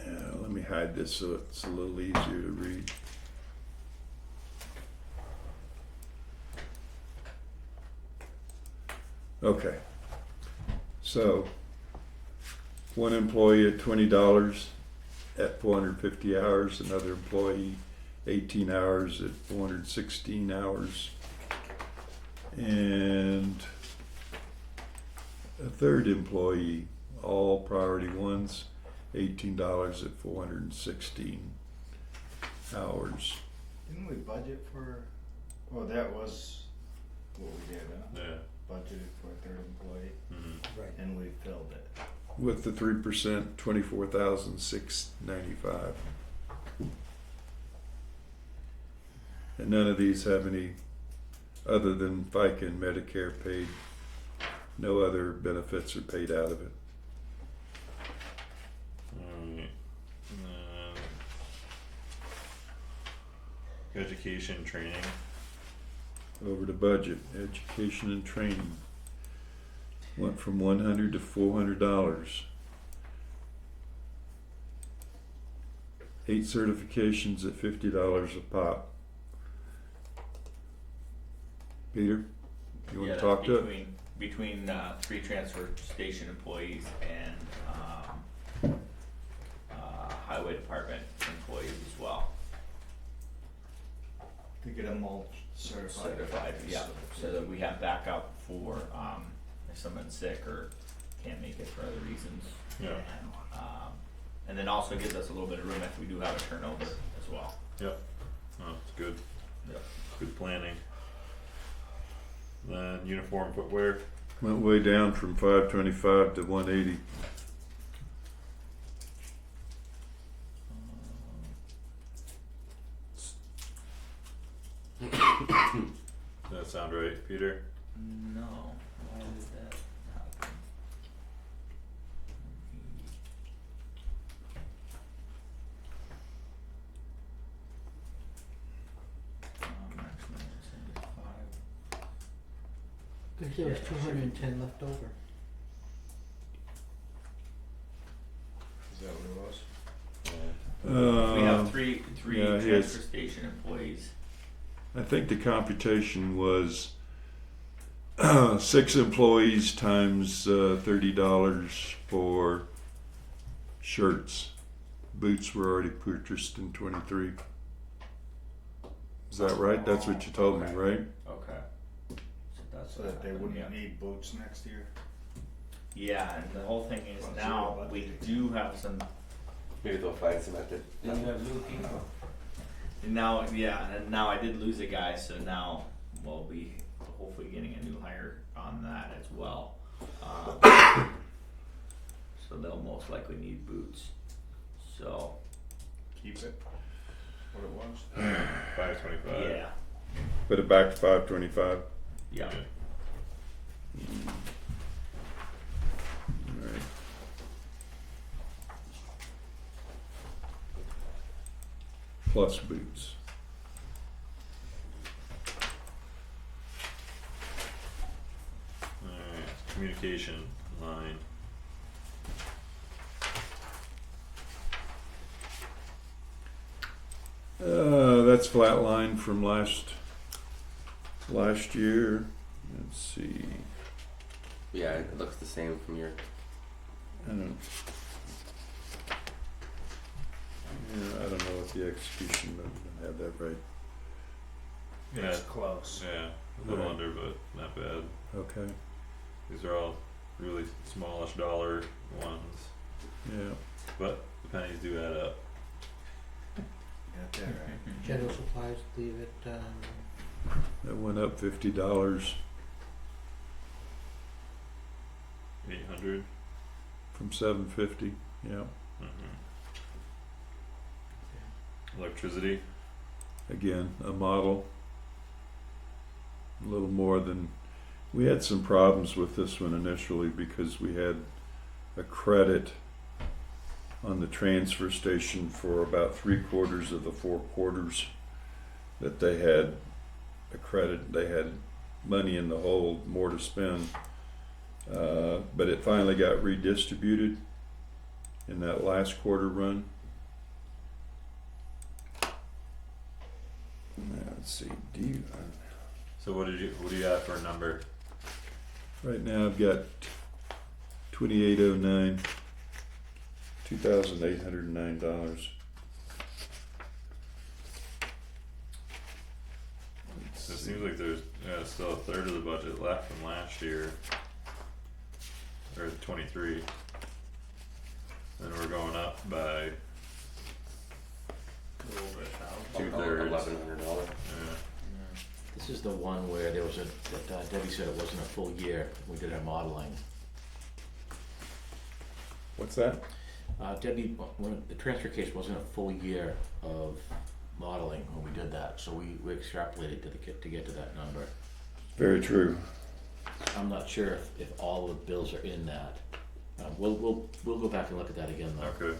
Yeah, let me hide this so it's a little easier to read. Okay. So, one employee at $20 at 450 hours, another employee 18 hours at 416 hours, and a third employee, all priority ones, $18 at 416 hours. Didn't we budget for? Well, that was what we did. Huh? Yeah. Budgeted for a third employee, Mm-hmm. Right. and we filled it. With the 3%, $24,695. And none of these have any, other than FICA and Medicare paid, no other benefits are paid out of it. Alright. Education training. Over to budget, education and training. Went from $100 to $400. 8 certifications at $50 a pop. Peter, you want Yeah, to talk to it? between 3 transfer station employees and highway department employees as well. To get them all certified. Yeah, so that we have backup for if someone's sick or can't make it for other reasons. Yeah. And then also gives us a little bit of room if we do have a turnover as well. Yep. Oh, it's good. Yep. Good planning. Then uniform footwear. Went way down from 525 to 180. Does that sound right, Peter? No, why did that happen? Maximum is 5. Cause there was Yeah, 210 left over. Is that what it was? Yeah. We have three yeah, transfer here's- station employees. I think the computation was 6 employees times $30 for shirts. Boots were already purchased in 23. Is that right? That's what you told me, right? Okay. So that's So what that they happened, wouldn't yeah. need boots next year? Yeah, and the whole thing is Well, now zero we budget. do have some Maybe they'll find some at the. Then you have new people. now. Yeah, and now I did lose a guy, so now we'll be hopefully getting a new hire on that as well. So they'll most likely need boots. So Keep it what it was? 525. yeah, Put it back to 525. yeah. All right. Plus boots. Alright, communication line. That's flat line from last year. Let's see. Yeah, it looks the same from your. I don't. Yeah, I don't know what the execution, but I have that right. Yeah, It's close. yeah, a little Alright. under, but not bad. Okay. These are all really smallish dollar ones, Yeah. but the pennies do add up. Got that right. General supplies, leave it, That went up $50 $800. from $750. Yeah. Mm-hmm. Electricity. Again, a model. A little more than. We had some problems with this one initially because we had a credit on the transfer station for about 3/4 of the 4 quarters that they had a credit. They had money in the hole, more to spend. But it finally got redistributed in that last quarter run. Let's see. So what do you got for a number? Right now I've got 2809, $2,809. It seems like there's still a third of the budget left from last year, or 23. And we're going up by Over 1,000. Two-thirds. $1,100. yeah. This is the one where there was that Debbie said it wasn't a full year, we did our modeling. What's that? Debbie, when the transfer case wasn't a full year of modeling when we did that, so we extrapolated to get to that number. Very true. I'm not sure if all the bills are in that. We'll go back and look at that again though. Okay.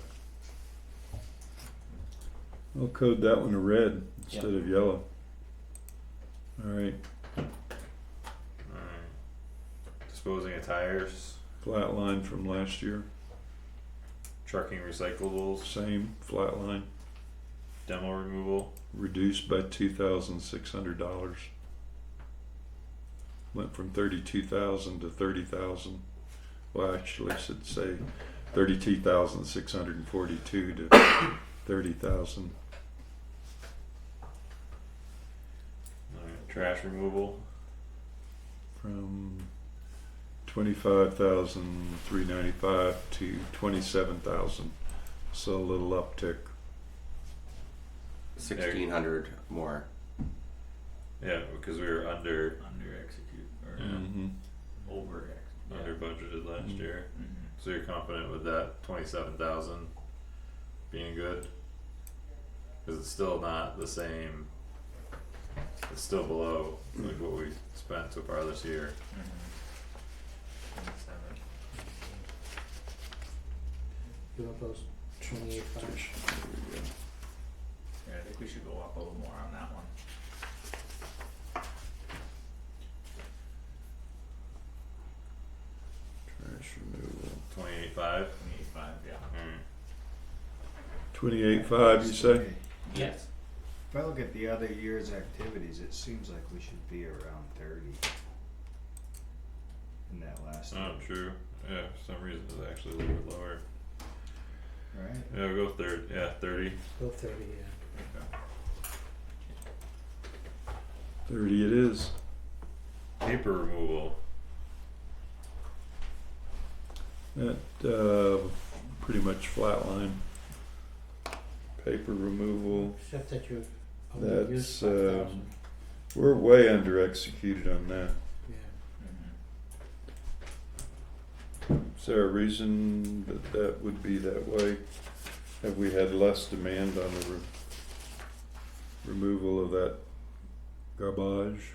I'll code that one a red instead Yep. of yellow. Alright, Alright. Disposing of tires, flat line from last year. trucking recyclables, Same, flat line. demo removal, Reduced by $2,600. Went from 32,000 to 30,000. Well, actually, I should say 32,642 to 30,000. alright, trash removal, From 25,395 to 27,000. So a little uptick. 1,600 more. yeah, because we were under Execute or Mm-hmm. over under budgeted last Mhm. year. Mm-hmm. So you're confident with that 27,000 being good? Cause it's still not the same it's still below like what we spent so far this year. You want those 28.5? Yeah, I think we should go up a little more on that one. Trash removal. 28.5. 28.5, yeah. 28.5, you say? Yes. If I look at the other year's activities, it seems like we should be around 30 in that last Oh, year, true. Yeah, for some reason it's actually a little bit lower. right? Yeah, we'll go 30. Yeah, 30. Go 30, yeah. 30 it is. Paper removal. That, pretty much flatline. Paper removal, Except that you've only used that's, 5,000. we're way under executed on that. Yeah. Is there a reason that that would be that way? Have we had less demand on the removal of that garbage?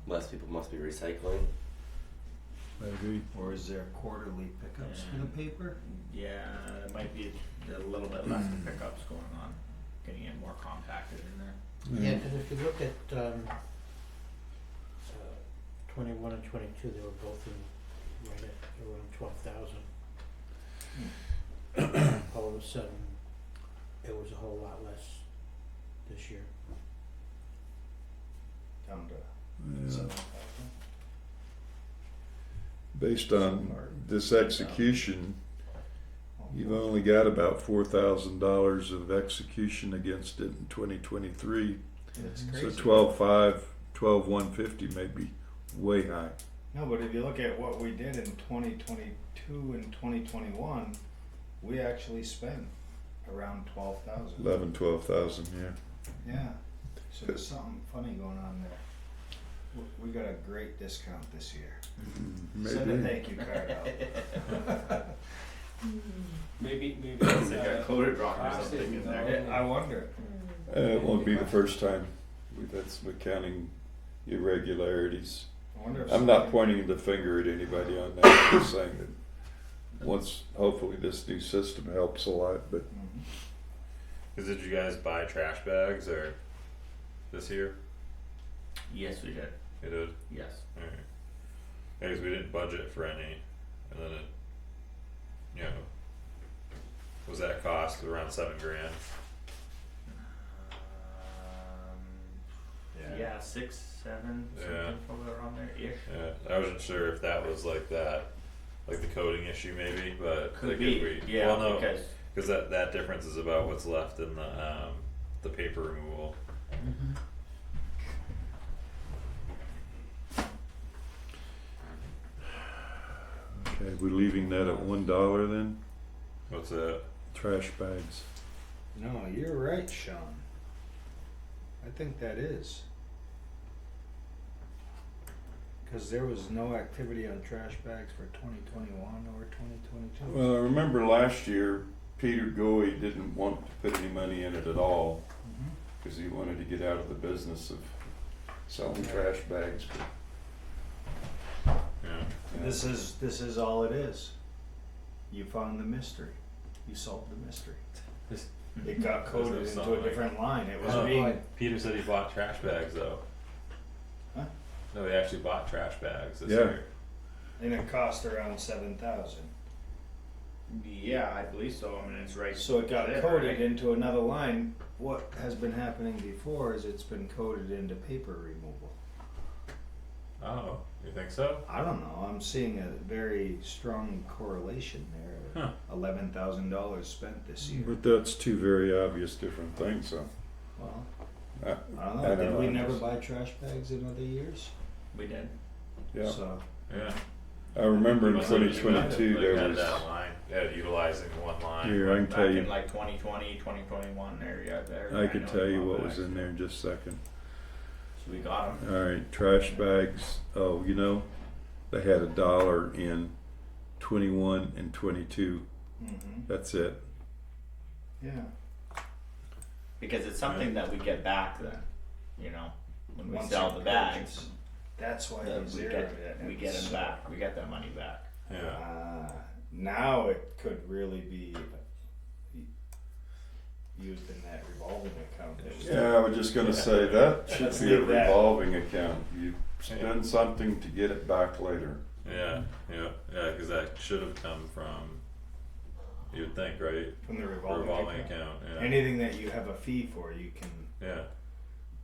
Less people must be recycling. Maybe. Or is there quarterly pickups for the paper? Yeah, it might be a little bit less pickups going on, getting it more compacted in there. Yeah, because if you look at 21 and 22, they were both in right at around 12,000. All of a sudden, it was a whole lot less this year. Down to Yeah. 7,000. Based on this execution, you've only got about $4,000 of execution against it in 2023. It's So crazy. 12.5, 12,150 may be way high. No, but if you look at what we did in 2022 and 2021, we actually spent around 12,000. 11, 12,000, yeah. Yeah. So there's something funny going on there. We got a great discount this year. Send a Maybe. thank you card out. Maybe They got coded wrong or something in there. I wonder. It won't be the first time we've had some accounting irregularities. I wonder if I'm not somebody- pointing the finger at anybody on that, I'm just saying that once, hopefully this new system helps a lot, but Mhm. Cause did you guys buy trash bags or this year? Yes, we did. You did? Yes. Alright. Yeah, 'cause we didn't budget for any, and then it, you know, was that cost around $7,000? Yeah, 6, 7, Yeah. something probably around there ish. Yeah, I wasn't sure if that was like that, like the coding issue maybe, but Could like be, if we, yeah, well no, because cause that difference is about what's left in the paper removal. okay, we're leaving that at $1 then? What's that? Trash bags. No, you're right, Sean. I think that is. Because there was no activity on trash bags for 2021 or 2022. Well, I remember last year, Peter Goey didn't want to put any money in it at all, Mhm. cause he wanted to get out of the business of selling trash bags, but, Yeah. yeah. This is all it is. You found the mystery. You solved the mystery. It got coded into something a like- different line. It was Oh. being Peter said he bought trash bags though. Huh? No, he actually bought trash bags this Yeah. year. and it cost around 7,000. yeah, I believe so. I mean, it's right. So it got there, coded right? into another line. What has been happening before is it's been coded into paper removal. Oh, you think so? I don't know. I'm seeing a very strong correlation there. Huh. $11,000 spent this year. But that's two very obvious different things, so. Well, I I don't I know. don't Did know, we I'm never just- buy trash bags in other years? We did. Yeah, So Yeah. I remember in Must have- 2022 like, there had was, that line, yeah, utilizing one line. here, I can Back tell in you, like 2020, 2021 area there. I could know tell you we what bought was bags. in there in just a second. So we got them. Alright, trash bags, oh, you know, they had $1 in 21 and 22, mhm. that's it. Yeah. because it's something that we get back then, you know, when we Once sell you the bags, purchase. That's why that we we zeroed get, it. we get them back, we get that money back. Yeah, Now it could really be used in that revolving account. that was- Yeah, I was just gonna say, that should Let's be a leave that. revolving account. You spend something to get it back later. yeah, cause that should have come from, you would think, right? From the revolving, Revolving account. account, yeah, Anything that you have a fee for, you can yeah,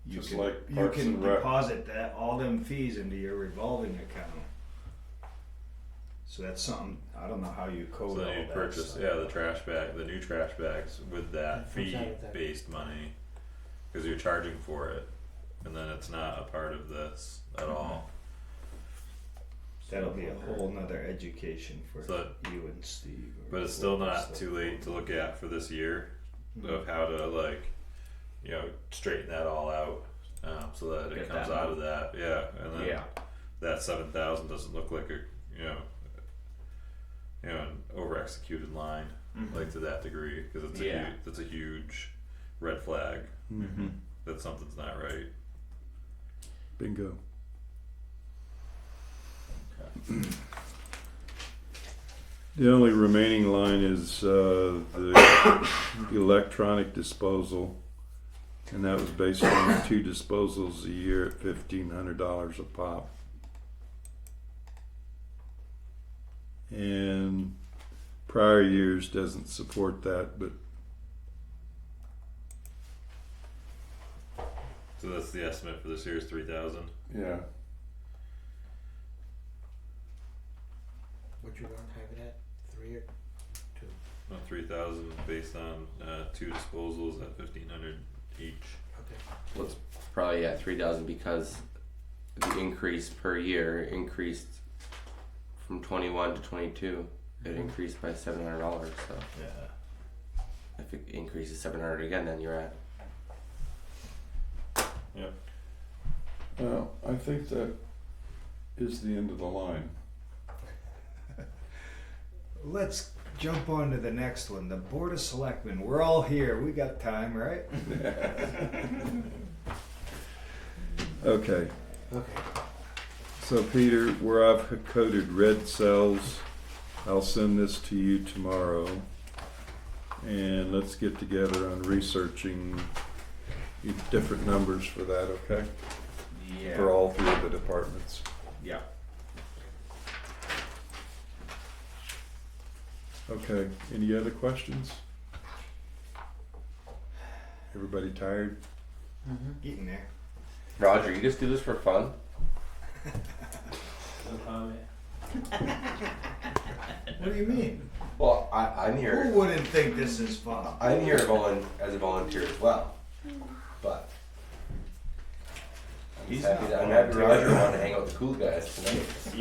you Just can, like you Parks can and Rec. deposit that all them fees into your revolving account. So that's something I don't know how you code so all then you that purchase, stuff. yeah, the trash bag, the new trash bags with that That comes out of fee that. based money, cause you're charging for it, and then it's not a part of this at all. That'll be a whole nother education for So you and Steve. or But it's still whoever not stuff too late goes. to look at for this year Mhm. of how to like, you know, straighten that all out, so that it Get comes that out of that, yeah, and then Yeah, that 7,000 doesn't look like a, an over executed line, Mhm. like to that degree, cause it's Yeah. that's a huge red flag Mm-hmm. that something's not right. Bingo. The only remaining line is the electronic disposal, and that was based on 2 disposals a year at $1,500 a pop. And prior years doesn't support that, but So that's the estimate for this year's 3,000. yeah, What you want to have it at, 3 or 2? 3,000 based on 2 disposals at 1,500 each. Okay. Well, it's probably at 3,000 because the increase per year increased from 21 to 22. It increased by $700. So Yeah. if it increases 700 again, then you're at. well, I think that is the end of the line. Let's jump on to the next one. The Board of Selectmen. We're all here. We got time, right? Okay. Okay. So Peter, where I've coded red cells, I'll send this to you tomorrow. And let's get together on researching different numbers for that, okay? yeah, For all 3 of the departments. yeah. Okay, any other questions? Everybody tired? Getting there. Roger, you just do this for fun? No comment. What do you mean? Well, I'm here. Who wouldn't think this is fun? I'm here as a volunteer as well, but I'm He's happy not that Roger volunteering. wanted to hang out with the cool guys tonight.